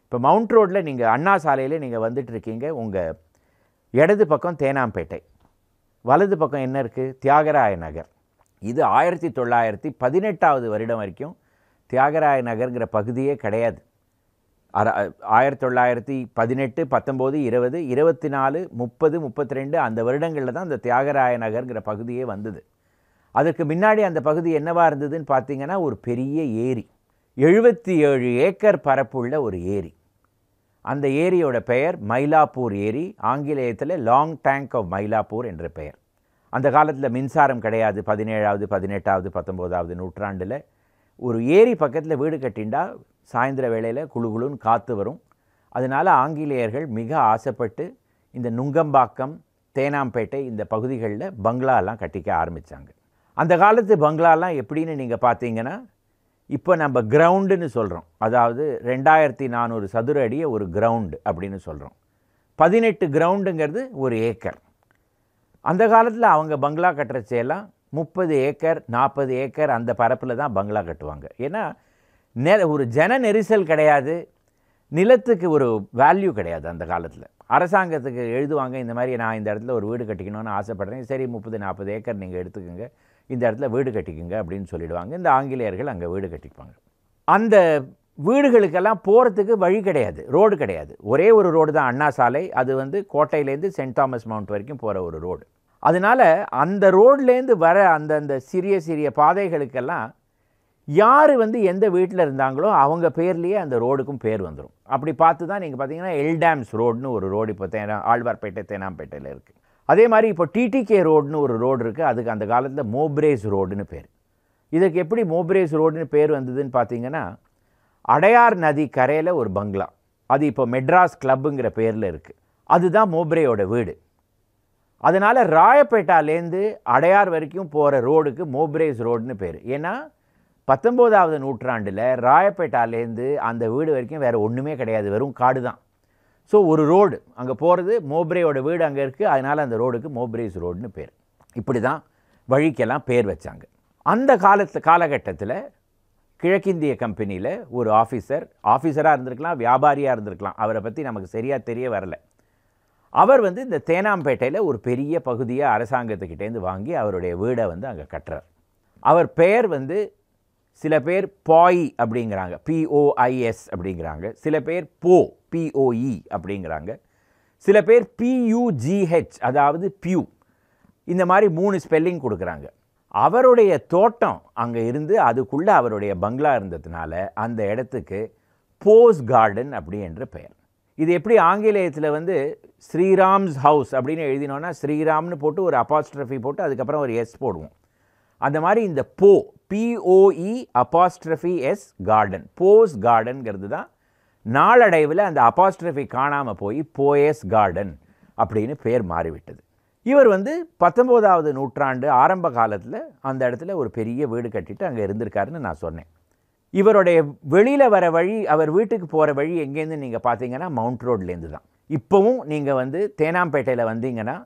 இப்போ மவுண்ட் ரோட்டில் நீங்கள் அண்ணா சாலையில் நீங்கள் வந்துட்டுருக்கீங்க. உங்கள் இடது பக்கம் தேனாம்பேட்டை, வலது பக்கம் என்ன இருக்குது, தியாகராய நகர். இது 1918வது வருடம் வரைக்கும் தியாகராய நகர்ங்கிற பகுதியே கிடையாது. 1918, 19, 20, 24, 30, 32 அந்த வருடங்களில் தான் அந்த தியாகராய நகர்ங்கிற பகுதியே வந்தது. அதற்கு முன்னாடி அந்த பகுதி என்னவாக இருந்ததுன்னு பார்த்தீங்கன்னா, ஒரு பெரிய ஏரி, 77 ஏக்கர் பரப்புள்ள ஒரு ஏரி. அந்த ஏரியோட பெயர் மயிலாப்பூர் ஏரி, ஆங்கிலேயத்தில் லாங் டேங்க் ஆஃப் மயிலாப்பூர் என்ற பெயர். அந்த காலத்தில் மின்சாரம் கிடையாது. 17வது, 18வது, 19வது நூற்றாண்டில் ஒரு ஏரி பக்கத்தில் வீடு கட்டிண்டா சாயந்தர வேளையில் குளுன்னு காற்று வரும். அதனால் ஆங்கிலேயர்கள் மிக ஆசைப்பட்டு இந்த நுங்கம்பாக்கம், தேனாம்பேட்டை இந்த பகுதிகளில் பங்களாலாம் கட்டிக்க ஆரம்பித்தாங்க. அந்த காலத்து பங்களாலாம் எப்படின்னு நீங்கள் பார்த்தீங்கன்னா, இப்போ நம்ம கிரவுண்டுன்னு சொல்கிறோம். அதாவது 2400 சதுர அடியை ஒரு கிரவுண்டு அப்படின்னு சொல்கிறோம். 18 கிரவுண்டுங்கிறது ஒரு ஏக்கர். அந்த காலத்தில் அவங்க பங்களா கட்டுறச்செல்லாம் 30 ஏக்கர் 40 ஏக்கர் அந்த பரப்பில் தான் பங்களா கட்டுவாங்க. ஏன்னா ஒரு ஜன நெரிசல் கிடையாது, நிலத்துக்கு ஒரு வேல்யூ கிடையாது. அந்த காலத்தில் அரசாங்கத்துக்கு எழுதுவாங்க, இந்த மாதிரி நான் இந்த இடத்துல ஒரு வீடு கட்டிக்கணும்னு ஆசைப்பட்றேன், சரி 30-40 ஏக்கர் நீங்கள் எடுத்துக்கோங்க, இந்த இடத்துல வீடு கட்டிக்குங்க அப்படின்னு சொல்லிடுவாங்க. இந்த ஆங்கிலேயர்கள் அங்கே வீடு கட்டிப்பாங்க. அந்த வீடுகளுக்கெல்லாம் போகிறதுக்கு வழி கிடையாது, ரோடு கிடையாது. ஒரே ஒரு ரோடு தான் அண்ணா சாலை. அது வந்து கோட்டையிலேருந்து சென்ட் தாமஸ் மவுண்ட் வரைக்கும் போகிற ஒரு ரோடு. அதனால் அந்த ரோட்லேருந்து வர அந்தந்த சிறிய சிறிய பாதைகளுக்கெல்லாம் யார் வந்து எந்த வீட்டில் இருந்தாங்களோ அவங்க பேர்லேயே அந்த ரோடுக்கும் பேர் வந்துடும். அப்படி பார்த்து தான் நீங்கள் பார்த்தீங்கன்னா எல்டாம்ஸ் ரோடுன்னு ஒரு ரோடு இப்போ ஆழ்வார்பேட்டை தேனாம்பேட்டையில் இருக்குது. அதே மாதிரி இப்போ டிடிகே ரோடுன்னு ஒரு ரோடு இருக்குது. அதுக்கு அந்த காலத்தில் மோப்ரேஸ் ரோடுன்னு பேர். இதுக்கு எப்படி மோப்ரேஸ் ரோடுன்னு பேர் வந்ததுன்னு பார்த்தீங்கன்னா, அடையார் நதி கரையில் ஒரு பங்களா, அது இப்போ மெட்ராஸ் கிளப்புங்கிற பேரில் இருக்குது. அதுதான் மோப்ரேயோட வீடு. அதனால் ராயப்பேட்டாலேருந்து அடையார் வரைக்கும் போகிற ரோடுக்கு மோப்ரேஸ் ரோடுன்னு பேர். ஏன்னா 19ஆவது நூற்றாண்டில் ராயப்பேட்டாலேருந்து அந்த வீடு வரைக்கும் வேறு ஒன்றுமே கிடையாது, வெறும் காடு தான். ஸோ ஒரு ரோடு அங்கே போகிறது, மோப்ரேயோட வீடு அங்கே இருக்குது, அதனால் அந்த ரோடுக்கு மோப்ரேஸ் ரோடுன்னு பேர். இப்படி தான் வழிக்கெல்லாம் பேர் வச்சாங்க. அந்த காலகட்டத்தில் கிழக்கிந்திய கம்பெனியில் ஒரு ஆஃபீஸராக இருந்திருக்கலாம், வியாபாரியாக இருந்திருக்கலாம், அவரை பற்றி நமக்கு சரியாக தெரிய வரல. அவர் வந்து இந்த தேனாம்பேட்டையில் ஒரு பெரிய பகுதியை அரசாங்கத்துக்கிட்டேருந்து வாங்கி அவருடைய வீடை வந்து அங்கே கட்டுறார். அவர் பெயர் வந்து சில பேர் பாய் அப்படிங்கிறாங்க, POIS அப்படிங்கிறாங்க, சில பேர் POE அப்படிங்கிறாங்க, சில பேர் PUGH அதாவது பியூ, இந்த மாதிரி 3 ஸ்பெல்லிங் கொடுக்குறாங்க. அவருடைய தோட்டம் அங்கே இருந்து அதுக்குள்ளே அவருடைய பங்களா இருந்ததுனால அந்த இடத்துக்கு போஸ் கார்டன் அப்படி என்ற பெயர். இது எப்படி ஆங்கிலேயத்தில் வந்து ஸ்ரீராம்ஸ் ஹவுஸ் அப்படின்னு எழுதினோன்னா ஸ்ரீராம்னு போட்டு ஒரு அப்பாஸ்ட்ரஃபி போட்டு அதுக்கப்புறம் ஒரு எஸ் போடுவோம். அந்த மாதிரி இந்த POE'(S) கார்டன், போஸ் கார்டன்கிறது தான் நாளடைவில் அந்த அப்பாஸ்ட்ரஃபி காணாமல் போய் போயஸ் கார்டன் அப்படின்னு பேர் மாறிவிட்டது. இவர் வந்து 19ஆவது நூற்றாண்டு ஆரம்ப காலத்தில் அந்த இடத்துல ஒரு பெரிய வீடு கட்டிட்டு அங்கே இருந்திருக்காருன்னு நான் சொன்னேன். இவருடைய வெளியில் வர வழி, அவர் வீட்டுக்கு போகிற வழி எங்கேருந்து நீங்கள் பார்த்தீங்கன்னா மவுண்ட் ரோட்லேருந்து தான். இப்போவும் நீங்கள் வந்து தேனாம்பேட்டையில் வந்தீங்கன்னா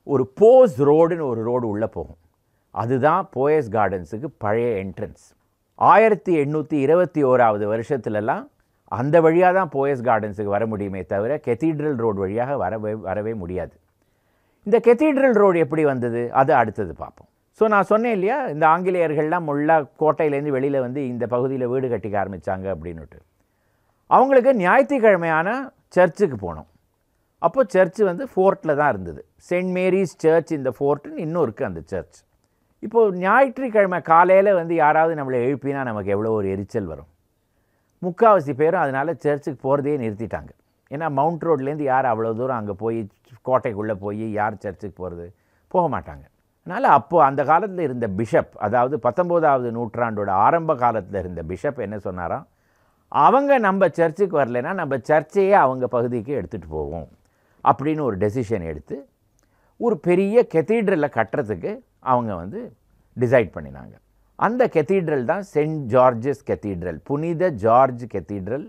ஒரு போஸ் ரோடுன்னு ஒரு ரோடு உள்ளே போகும், அதுதான் போயஸ் கார்டன்ஸுக்கு பழைய என்ட்ரன்ஸ். 1821ஆவது வருஷத்துலலாம் அந்த வழியாக தான் போயஸ் கார்டன்ஸுக்கு வர முடியுமே தவிர கெத்தீட்ரல் ரோடு வழியாக வரவே முடியாது. இந்த கெத்தீட்ரல் ரோடு எப்படி வந்தது அது அடுத்தது பார்ப்போம். ஸோ நான் சொன்னேன் இல்லையா, இந்த ஆங்கிலேயர்கள்லாம் முள்ளா கோட்டையிலேருந்து வெளியில் வந்து இந்த பகுதியில் வீடு கட்டிக்க ஆரம்பித்தாங்க அப்படின்னுட்டு. அவங்களுக்கு ஞாயிற்றுக்கிழமையான சர்ச்சுக்கு போனோம். அப்போ சர்ச்சு வந்து ஃபோர்ட்டில் தான் இருந்தது, செயின்ட் மேரிஸ் சர்ச் இந்த ஃபோர்ட்டுன்னு இன்னும் இருக்குது அந்த சர்ச். இப்போது ஞாயிற்றுக்கிழமை காலையில் வந்து யாராவது நம்மளை எழுப்பினா நமக்கு எவ்வளோ ஒரு எரிச்சல் வரும். முக்கால்வாசி பேரும் அதனால் சர்ச்சுக்கு போகிறதையே நிறுத்திட்டாங்க. ஏன்னா மவுண்ட் ரோட்லேருந்து யார் அவ்வளோ தூரம் அங்கே போய் கோட்டைக்குள்ளே போய் யார் சர்ச்சுக்கு போகிறது, போக மாட்டாங்க. அதனால் அப்போது அந்த காலத்தில் இருந்த பிஷப், அதாவது 19ஆவது நூற்றாண்டோட ஆரம்ப காலத்தில் இருந்த பிஷப் என்ன சொன்னாராம், அவங்க நம்ம சர்ச்சுக்கு வரலைன்னா நம்ம சர்ச்சையே அவங்க பகுதிக்கு எடுத்துகிட்டு போவோம் அப்படின்னு ஒரு டெசிஷன் எடுத்து ஒரு பெரிய கெத்தீட்ரலை கட்டுறதுக்கு அவங்க வந்து டிசைட் பண்ணினாங்க. அந்த கெத்தீட்ரல் தான் சென்ட் ஜார்ஜஸ் கெத்தீட்ரல், புனித ஜார்ஜ் கெத்தீட்ரல்.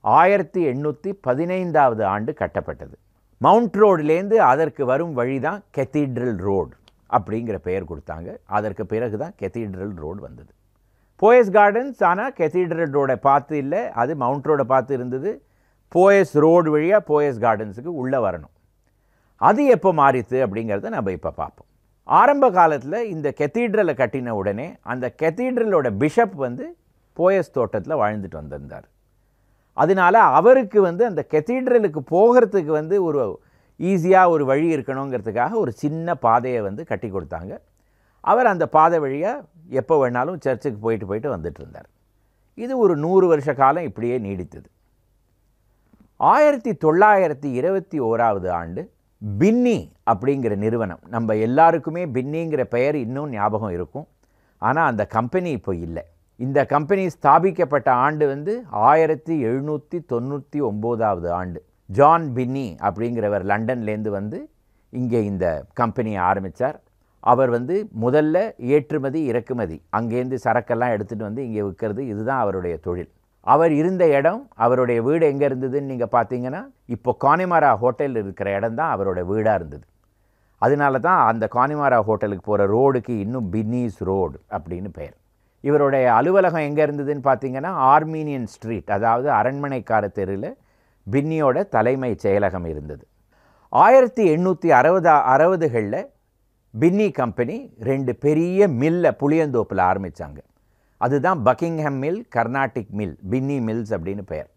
1815ஆவது ஆண்டு கட்டப்பட்டது. மவுண்ட் ரோட்லேருந்து அதற்கு வரும் வழி தான் கெத்தீட்ரல் ரோடு அப்படிங்கிற பெயர் கொடுத்தாங்க. அதற்கு பிறகு தான் கெத்தீட்ரல் ரோடு வந்தது. போயஸ் கார்டன்ஸ் ஆனால் கெத்தீட்ரல் ரோடை பார்த்து இல்லை, அது மவுண்ட் ரோடை பார்த்து இருந்தது. போயஸ் ரோடு வழியாக போயஸ் கார்டன்ஸுக்கு உள்ளே வரணும். அது எப்போ மாறித்து அப்படிங்கிறத நம்ம இப்போ பார்ப்போம். ஆரம்ப காலத்தில் இந்த கெத்தீட்ரலை கட்டின உடனே அந்த கெத்தீட்ரலோட பிஷப் வந்து போயஸ் தோட்டத்தில் வாழ்ந்துட்டு வந்திருந்தார். அதனால் அவருக்கு வந்து அந்த கெத்தீட்ரலுக்கு போகிறதுக்கு வந்து ஒரு ஈஸியாக ஒரு வழி இருக்கணுங்கிறதுக்காக ஒரு சின்ன பாதையை வந்து கட்டி கொடுத்தாங்க. அவர் அந்த பாதை வழியாக எப்போ வேணாலும் சர்ச்சுக்கு போயிட்டு வந்துட்டு இருந்தார். இது ஒரு 100 வருஷ காலம் இப்படியே நீடித்தது. 1921ஆவது ஆண்டு பின்னி அப்படிங்கிற நிறுவனம், நம்ம எல்லாருக்குமே பின்னிங்கிற பெயர் இன்னும் ஞாபகம் இருக்கும், ஆனால் அந்த கம்பெனி இப்போ இல்லை. இந்த கம்பெனி ஸ்தாபிக்கப்பட்ட ஆண்டு வந்து 1799ஆவது ஆண்டு. ஜான் பின்னி அப்படிங்கிறவர் லண்டன்லேருந்து வந்து இங்கே இந்த கம்பெனியை ஆரம்பித்தார். அவர் வந்து முதல்ல ஏற்றுமதி இறக்குமதி, அங்கேருந்து சரக்கெல்லாம் எடுத்துகிட்டு வந்து இங்கே விற்கிறது, இதுதான் அவருடைய தொழில். அவர் இருந்த இடம், அவருடைய வீடு எங்கே இருந்ததுன்னு நீங்கள் பார்த்தீங்கன்னா இப்போ கானிமாரா ஹோட்டல் இருக்கிற இடம் தான் அவரோட வீடாக இருந்தது. அதனால தான் அந்த கானிமாரா ஹோட்டலுக்கு போகிற ரோடுக்கு இன்னும் பின்னீஸ் ரோடு அப்படின்னு பெயர். இவருடைய அலுவலகம் எங்கே இருந்ததுன்னு பார்த்தீங்கன்னா ஆர்மீனியன் ஸ்ட்ரீட், அதாவது அரண்மனைக்கார தெருவில் பின்னியோட தலைமை செயலகம் இருந்தது. 1860களில் பின்னி கம்பெனி 2 பெரிய மில்லை புளியந்தோப்பில் ஆரம்பித்தாங்க. அதுதான் பக்கிங்ஹாம் மில், கர்நாடிக் மில், பின்னி மில்ஸ் அப்படின்னு பெயர்.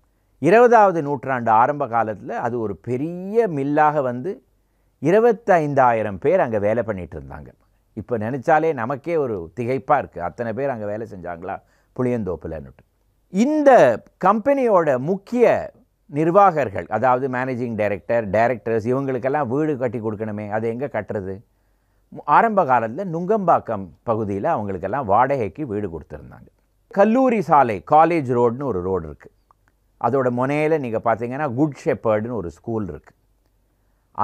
20ஆவது நூற்றாண்டு ஆரம்ப காலத்தில் அது ஒரு பெரிய மில்லாக வந்து 25,000 பேர் அங்கே வேலை பண்ணிகிட்டு இருந்தாங்க. இப்போ நினச்சாலே நமக்கே ஒரு திகைப்பாக இருக்குது, அத்தனை பேர் அங்கே வேலை செஞ்சாங்களா புளியந்தோப்புலன்னுட்டு. இந்த கம்பெனியோட முக்கிய நிர்வாகர்கள், அதாவது மேனேஜிங் டைரக்டர், டைரக்டர்ஸ், இவங்களுக்கெல்லாம் வீடு கட்டி கொடுக்கணுமே, அது எங்கே கட்டுறது? ஆரம்ப காலத்தில் நுங்கம்பாக்கம் பகுதியில் அவங்களுக்கெல்லாம் வாடகைக்கு வீடு கொடுத்துருந்தாங்க. கல்லூரி சாலை, காலேஜ் ரோடுன்னு ஒரு ரோடு இருக்குது. அதோட முனையில் நீங்கள் பார்த்தீங்கன்னா குட் ஷெப்பர்டுன்னு ஒரு ஸ்கூல் இருக்குது.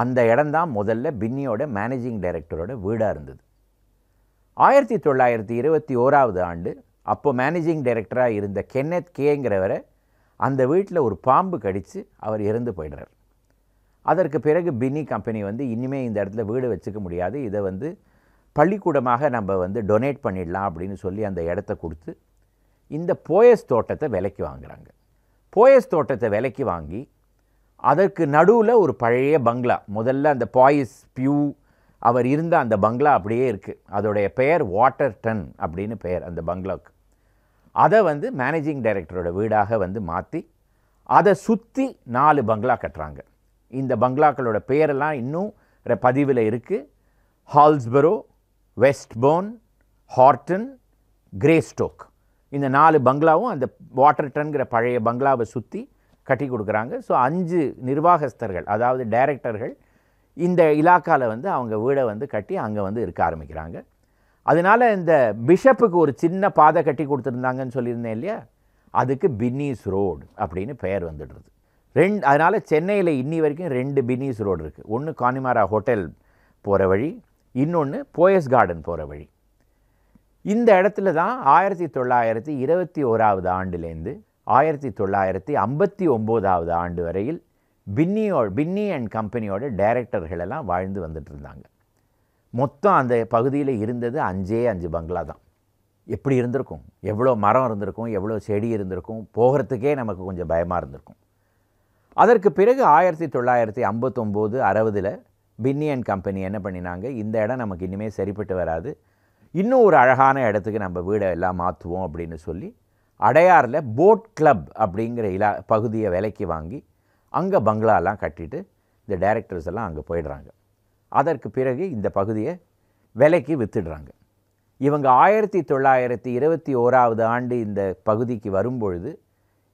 அந்த இடம்தான் முதல்ல பின்னியோட மேனேஜிங் டைரக்டரோட வீடாக இருந்தது. 1921 ஆண்டு அப்போ மேனேஜிங் டைரக்டராக இருந்த கென்னத் கேங்கிறவரை அந்த வீட்டில் ஒரு பாம்பு கடித்து அவர் இறந்து போயிடுறார். அதற்கு பிறகு பின்னி கம்பெனி வந்து இனிமேல் இந்த இடத்துல வீடு வச்சுக்க முடியாது, இதை வந்து பள்ளிக்கூடமாக நம்ம வந்து டொனேட் பண்ணிடலாம் அப்படின்னு சொல்லி அந்த இடத்த கொடுத்து இந்த போயஸ் தோட்டத்தை விலைக்கு வாங்குகிறாங்க. போயஸ் தோட்டத்தை விலைக்கு வாங்கி அதற்கு நடுவில் ஒரு பழைய பங்களா, முதல்ல அந்த பாய்ஸ் பியூ அவர் இருந்த அந்த பங்களா அப்படியே இருக்குது. அதோடைய பெயர் வாட்டர்டன் அப்படின்னு பெயர் அந்த பங்களாவுக்கு. அதை வந்து மேனேஜிங் டைரக்டரோட வீடாக வந்து மாற்றி அதை சுற்றி 4 பங்களா கட்டுறாங்க. இந்த பங்களாக்களோட பெயரெல்லாம் இன்னும் பதிவில் இருக்குது. ஹால்ஸ்பரோ, வெஸ்ட்போர்ன், ஹார்டன், கிரேஸ்டோக். இந்த 4 பங்களாவும் அந்த வாட்டர்டன்கிற பழைய பங்களாவை சுற்றி கட்டி கொடுக்குறாங்க. ஸோ 5 நிர்வாகஸ்தர்கள், அதாவது டைரக்டர்கள் இந்த இலாக்காவில் வந்து அவங்க வீடை வந்து கட்டி அங்கே வந்து இருக்க ஆரம்பிக்கிறாங்க. அதனால் இந்த பிஷப்புக்கு ஒரு சின்ன பாதை கட்டி கொடுத்துருந்தாங்கன்னு சொல்லியிருந்தேன் இல்லையா, அதுக்கு பின்னீஸ் ரோடு அப்படின்னு பெயர் வந்துடுறது. அதனால் சென்னையில் இன்னி வரைக்கும் 2 பின்னீஸ் ரோடு இருக்குது. ஒன்று கானிமாரா ஹோட்டல் போகிற வழி, இன்னொன்று போயஸ் கார்டன் போகிற வழி. இந்த இடத்துல தான் 1921 ஆண்டுலேருந்து 1959 ஆண்டு வரையில் பின்னி அண்ட் கம்பெனியோட டைரக்டர்களெல்லாம் வாழ்ந்து வந்துட்டு இருந்தாங்க. மொத்தம் அந்த பகுதியில் இருந்தது 5 பங்களா தான். எப்படி இருந்திருக்கும், எவ்வளோ மரம் இருந்திருக்கும், எவ்வளோ செடி இருந்திருக்கும், போகிறதுக்கே நமக்கு கொஞ்சம் பயமாக இருந்திருக்கும். அதற்கு பிறகு 1959, 60 பின்னி அண்ட் கம்பெனி என்ன பண்ணினாங்க, இந்த இடம் நமக்கு இனிமேல் சரிப்பட்டு வராது, இன்னும் ஒரு அழகான இடத்துக்கு நம்ம வீடை எல்லாம் மாற்றுவோம் அப்படின்னு சொல்லி அடையாரில் போட் கிளப் அப்படிங்கிற பகுதியை விலைக்கு வாங்கி அங்கே பங்களாலாம் கட்டிட்டு இந்த டைரக்டர்ஸ் எல்லாம் அங்கே போயிடுறாங்க. அதற்கு பிறகு இந்த பகுதியை விலைக்கு விற்றுடுறாங்க. இவங்க 1921 ஆண்டு இந்த பகுதிக்கு வரும்பொழுது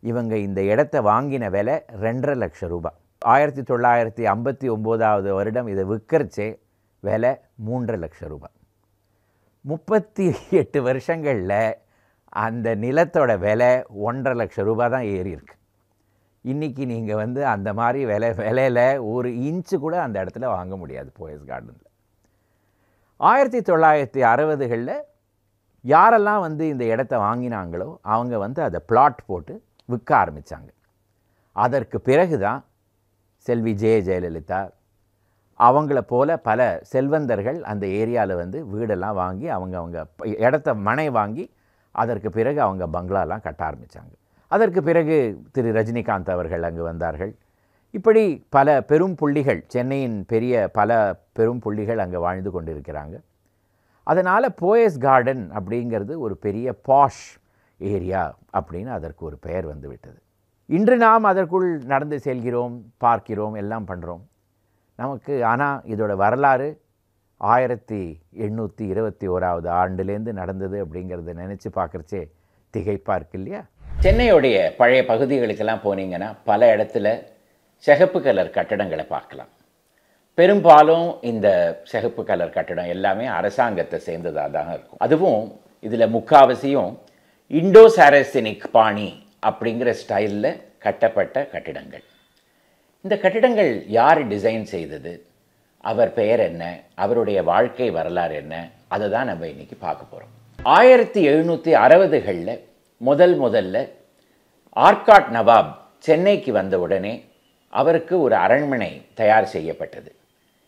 இவங்க இந்த இடத்த வாங்கின விலை 2.5 லட்சம் ரூபாய். 1959 வருடம் இதை விற்கிறச்சே விலை 3.5 லட்சம் ரூபாய். 38 வருஷங்களில் அந்த நிலத்தோட விலை 1.5 லட்சம் ரூபாய் தான் ஏறி இருக்கு. இன்றைக்கி நீங்கள் வந்து அந்த மாதிரி விலையில் 1 இன்ச்சு கூட அந்த இடத்துல வாங்க முடியாது போயஸ் கார்டனில். 1960களில் யாரெல்லாம் வந்து இந்த இடத்த வாங்கினாங்களோ அவங்க வந்து அதை பிளாட் போட்டு விற்க ஆரம்பித்தாங்க. அதற்கு பிறகு தான் செல்வி ஜெயலலிதா அவங்கள போல பல செல்வந்தர்கள் அந்த ஏரியாவில் வந்து வீடெல்லாம் வாங்கி அவங்க இடத்த மனை வாங்கி அதற்கு பிறகு அவங்க பங்களாலாம் கட்ட ஆரம்பித்தாங்க. அதற்கு பிறகு திரு ரஜினிகாந்த் அவர்கள் அங்கு வந்தார்கள். இப்படி பல பெரும் புள்ளிகள், சென்னையின் பெரிய பல பெரும் புள்ளிகள் அங்கே வாழ்ந்து கொண்டிருக்கிறாங்க. அதனால் போயஸ் கார்டன் அப்படிங்கிறது ஒரு பெரிய பாஷ் ஏரியா அப்படின்னு அதற்கு ஒரு பெயர் வந்து விட்டது. இன்று நாம் அதற்குள் நடந்து செல்கிறோம், பார்க்கிறோம், எல்லாம் பண்ணுறோம் நமக்கு. ஆனால் இதோட வரலாறு 1821 ஆண்டுலேருந்து நடந்தது அப்படிங்கிறத நினச்சி பார்க்குறச்சே திகைப்பாக இருக்கு இல்லையா? சென்னையுடைய பழைய பகுதிகளுக்கெல்லாம் போனீங்கன்னா பல இடத்துல சிகப்பு கலர் கட்டடங்களை பார்க்கலாம். பெரும்பாலும் இந்த சிகப்பு கலர் கட்டடம் எல்லாமே அரசாங்கத்தை சேர்ந்ததாக தான் இருக்கும். அதுவும் இதில் முக்காவாசியும் இண்டோ சாரசெனிக் பாணி அப்படிங்கிற ஸ்டைலில் கட்டப்பட்ட கட்டிடங்கள். இந்த கட்டிடங்கள் யார் டிசைன் செய்தது, அவர் பெயர் என்ன, அவருடைய வாழ்க்கை வரலாறு என்ன, அதை தான் நம்ம இன்றைக்கி பார்க்க போகிறோம். 1760களில் முதல்ல ஆர்காட் நவாப் சென்னைக்கு வந்த உடனே அவருக்கு ஒரு அரண்மனை தயார் செய்யப்பட்டது.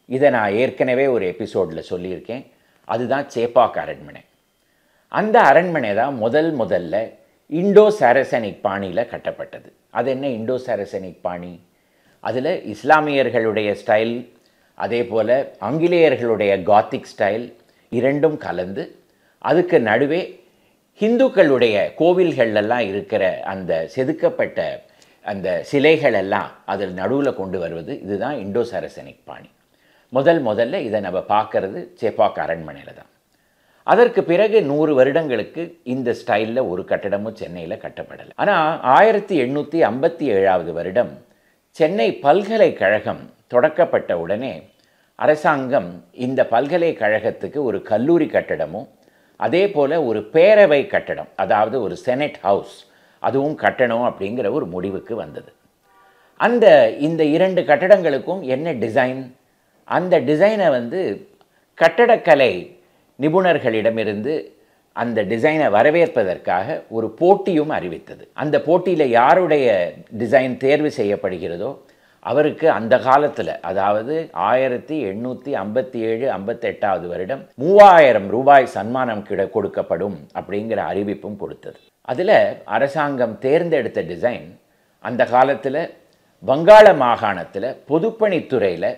இதை நான் ஏற்கனவே ஒரு எபிசோடில் சொல்லியிருக்கேன். அதுதான் சேப்பாக் அரண்மனை. அந்த அரண்மனை தான் முதல்ல இண்டோ சாரசனிக் பாணியில் கட்டப்பட்டது. அது என்ன இண்டோ சாரசனிக் பாணி? அதில் இஸ்லாமியர்களுடைய ஸ்டைல், அதே போல் ஆங்கிலேயர்களுடைய காத்திக் ஸ்டைல் இரண்டும் கலந்து, அதுக்கு நடுவே ஹிந்துக்களுடைய கோவில்களெல்லாம் இருக்கிற அந்த செதுக்கப்பட்ட அந்த சிலைகள் எல்லாம் அதில் நடுவில் கொண்டு வருவது, இதுதான் இண்டோ சாரசனிக் பாணி. முதல்ல இதை நம்ம பார்க்கறது சேப்பாக் அரண்மனையில் தான். அதற்கு பிறகு 100 வருடங்களுக்கு இந்த ஸ்டைலில் ஒரு கட்டடமும் சென்னையில் கட்டப்படலை. ஆனால் 1857 வருடம் சென்னை பல்கலைக்கழகம் தொடக்கப்பட்ட உடனே அரசாங்கம் இந்த பல்கலைக்கழகத்துக்கு ஒரு கல்லூரி கட்டடமும் அதே போல் ஒரு பேரவை கட்டடம், அதாவது ஒரு செனட் ஹவுஸ், அதுவும் கட்டணும் அப்படிங்கிற ஒரு முடிவுக்கு வந்தது. இந்த 2 கட்டடங்களுக்கும் என்ன டிசைன், அந்த டிசைனை கட்டடக்கலை நிபுணர்களிடமிருந்து அந்த டிசைனை வரவேற்பதற்காக ஒரு போட்டியும் அறிவித்தது. அந்த போட்டியில் யாருடைய டிசைன் தேர்வு செய்யப்படுகிறதோ அவருக்கு அந்த காலத்தில், அதாவது 1857-58 வருடம் 3000 ரூபாய் சன்மானம் கொடுக்கப்படும் அப்படிங்கிற அறிவிப்பும் கொடுத்தது. அதில் அரசாங்கம் தேர்ந்தெடுத்த டிசைன் அந்த காலத்தில் வங்காள மாகாணத்தில் பொதுப்பணித்துறையில்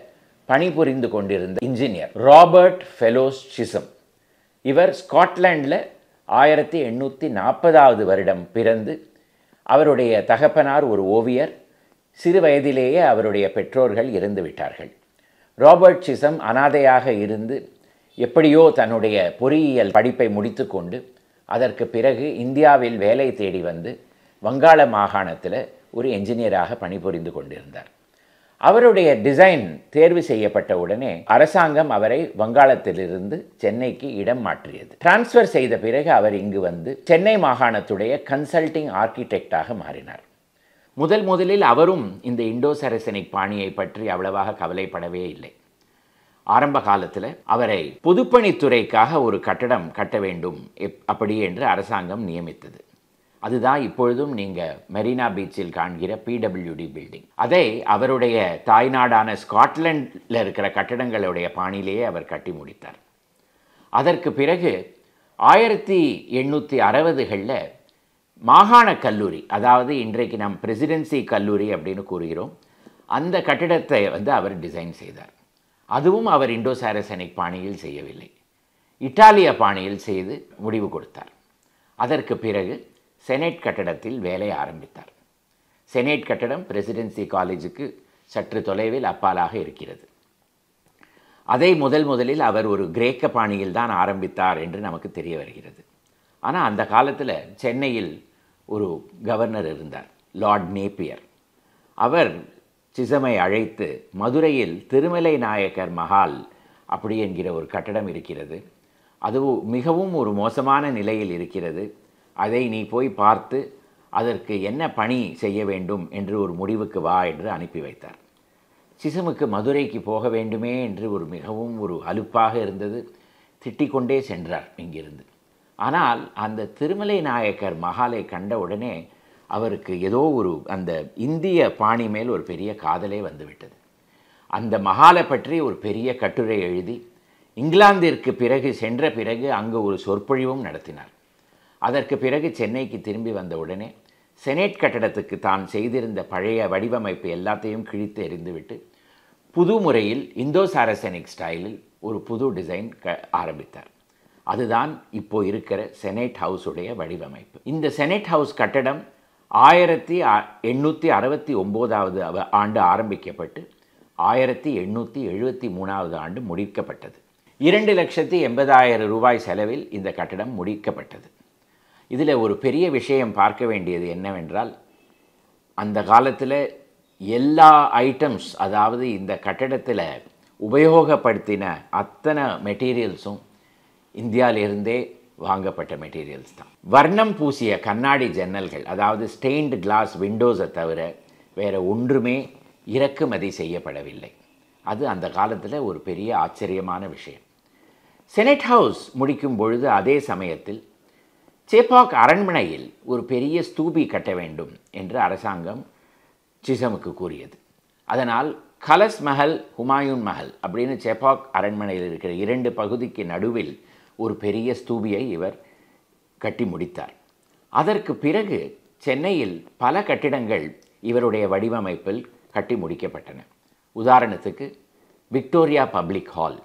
பணிபுரிந்து கொண்டிருந்த இன்ஜினியர் ராபர்ட் ஃபெலோஸ் சிசம். இவர் ஸ்காட்லாண்டில் 1840 வருடம் பிறந்து, அவருடைய தகப்பனார் ஒரு ஓவியர். சிறு வயதிலேயே அவருடைய பெற்றோர்கள் இறந்து விட்டார்கள். ராபர்ட் சிசம் அனாதையாக இருந்து எப்படியோ தன்னுடைய பொறியியல் படிப்பை முடித்து கொண்டு அதற்கு பிறகு இந்தியாவில் வேலை தேடி வந்து வங்காள மாகாணத்தில் ஒரு என்ஜினியராக பணிபுரிந்து கொண்டிருந்தார். அவருடைய டிசைன் தேர்வு செய்யப்பட்ட உடனே அரசாங்கம் அவரை வங்காளத்திலிருந்து சென்னைக்கு இடம் மாற்றியது. டிரான்ஸ்ஃபர் செய்த பிறகு அவர் இங்கு வந்து சென்னை மாகாணத்துடைய கன்சல்டிங் ஆர்கிடெக்டாக மாறினார். முதலில் அவரும் இந்த இண்டோ சரசனிக் பாணியை பற்றி அவ்வளவாக கவலைப்படவே இல்லை. ஆரம்ப காலத்தில் அவரை பொதுப்பணித்துறைக்காக ஒரு கட்டடம் கட்ட வேண்டும் அப்படி என்று அரசாங்கம் நியமித்தது. அதுதான் இப்பொழுதும் நீங்கள் மெரினா பீச்சில் காண்கிற PWD பில்டிங். அதை அவருடைய தாய்நாடான ஸ்காட்லாண்டில் இருக்கிற கட்டடங்களுடைய பாணியிலேயே அவர் கட்டி முடித்தார். அதற்கு பிறகு 1860களில் மாகாண கல்லூரி, அதாவது இன்றைக்கு நம் பிரசிடென்சி கல்லூரி அப்படின்னு கூறுகிறோம், அந்த கட்டிடத்தை அவர் டிசைன் செய்தார். அதுவும் அவர் இண்டோ சாரசனிக் பாணியில் செய்யவில்லை, இட்டாலிய பாணியில் செய்து முடிவு கொடுத்தார். அதற்கு பிறகு செனட் கட்டடத்தில் வேலை ஆரம்பித்தார். செனட் கட்டடம் பிரசிடென்சி காலேஜுக்கு சற்று தொலைவில் அப்பாலாக இருக்கிறது. அதை முதலில் அவர் ஒரு கிரேக்க பாணியில் தான் ஆரம்பித்தார் என்று நமக்கு தெரிய வருகிறது. ஆனால் அந்த காலத்தில் சென்னையில் ஒரு கவர்னர் இருந்தார், லார்ட் நேப்பியர். அவர் சிசமை அழைத்து மதுரையில் திருமலை நாயக்கர் மஹால் அப்படி என்கிற ஒரு கட்டடம் இருக்கிறது, அது மிகவும் ஒரு மோசமான நிலையில் இருக்கிறது, அதை நீ போய் பார்த்து அதற்கு என்ன பணி செய்ய வேண்டும் என்று ஒரு முடிவுக்கு வா என்று அனுப்பி வைத்தார். சிசமுக்கு மதுரைக்கு போக வேண்டுமே என்று மிகவும் அலுப்பாக இருந்தது. திட்டிக்கொண்டே சென்றார் இங்கிருந்து. ஆனால் அந்த திருமலை நாயக்கர் மஹாலை கண்ட உடனே அவருக்கு ஏதோ அந்த இந்திய பாணி மேல் ஒரு பெரிய காதலே வந்துவிட்டது. அந்த மஹாலை பற்றி ஒரு பெரிய கட்டுரை எழுதி இங்கிலாந்திற்கு பிறகு சென்ற பிறகு அங்கு ஒரு சொற்பொழிவும் நடத்தினார். அதற்கு பிறகு சென்னைக்கு திரும்பி வந்த உடனே செனட் கட்டடத்துக்கு தான் செய்திருந்த பழைய வடிவமைப்பு எல்லாத்தையும் கிழித்து எறிந்துவிட்டு புது முறையில் இந்தோ சாரசனிக் ஸ்டைலில் ஒரு புது டிசைன் ஆரம்பித்தார். அதுதான் இப்போ இருக்கிற செனட் ஹவுஸுடைய வடிவமைப்பு. இந்த செனட் ஹவுஸ் கட்டடம் 1869 ஆண்டு ஆரம்பிக்கப்பட்டு 1873 ஆண்டு முடிக்கப்பட்டது. 2,80,000 ரூபாய் செலவில் இந்த கட்டடம் முடிக்கப்பட்டது. இதில் ஒரு பெரிய விஷயம் பார்க்க வேண்டியது என்னவென்றால், அந்த காலத்தில் எல்லா ஐட்டம்ஸ், அதாவது இந்த கட்டடத்தில் உபயோகப்படுத்தின அத்தனை மெட்டீரியல்ஸும் இந்தியாவிலிருந்தே வாங்கப்பட்ட மெட்டீரியல்ஸ் தான். வர்ணம் பூசிய கண்ணாடி ஜன்னல்கள், அதாவது ஸ்டெயின்டு கிளாஸ் விண்டோஸை தவிர வேறு ஒன்றுமே இறக்குமதி செய்யப்படவில்லை. அது அந்த காலத்தில் ஒரு பெரிய ஆச்சரியமான விஷயம். செனட் ஹவுஸ் முடிக்கும் பொழுது அதே சமயத்தில் சேப்பாக் அரண்மனையில் ஒரு பெரிய ஸ்தூபி கட்ட வேண்டும் என்று அரசாங்கம் சிசமுக்கு கூறியது. அதனால் கலஸ் மஹல், ஹுமாயூன் மஹல் அப்படின்னு சேப்பாக் அரண்மனையில் இருக்கிற 2 பகுதிக்கு நடுவில் ஒரு பெரிய ஸ்தூபியை இவர் கட்டி முடித்தார். அதற்கு பிறகு சென்னையில் பல கட்டிடங்கள் இவருடைய வடிவமைப்பில் கட்டி முடிக்கப்பட்டன. உதாரணத்துக்கு Victoria public hall,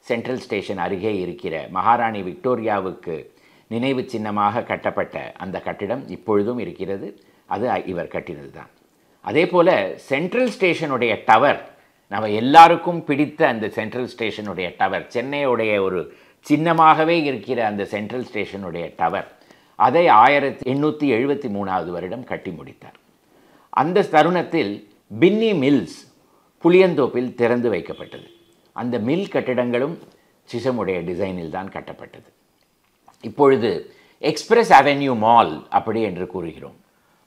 central station அருகே இருக்கிற மகாராணி விக்டோரியாவுக்கு நினைவு சின்னமாக கட்டப்பட்ட அந்த கட்டிடம் இப்பொழுதும் இருக்கிறது. அது இவர் கட்டினது தான். அதே போல் சென்ட்ரல் ஸ்டேஷனுடைய டவர், நம்ம எல்லாருக்கும் பிடித்த அந்த சென்ட்ரல் ஸ்டேஷனுடைய டவர், சென்னையுடைய ஒரு சின்னமாகவே இருக்கிற அந்த சென்ட்ரல் ஸ்டேஷனுடைய டவர் அதை 1873வது வருடம் கட்டி முடித்தார். அந்த தருணத்தில் பின்னி மில்ஸ் புளியந்தோப்பில் திறந்து வைக்கப்பட்டது. அந்த மில் கட்டிடங்களும் சிஷமுடைய டிசைனில் தான் கட்டப்பட்டது. இப்பொழுது எக்ஸ்பிரஸ் அவென்யூ மால் அப்படி என்று கூறுகிறோம்.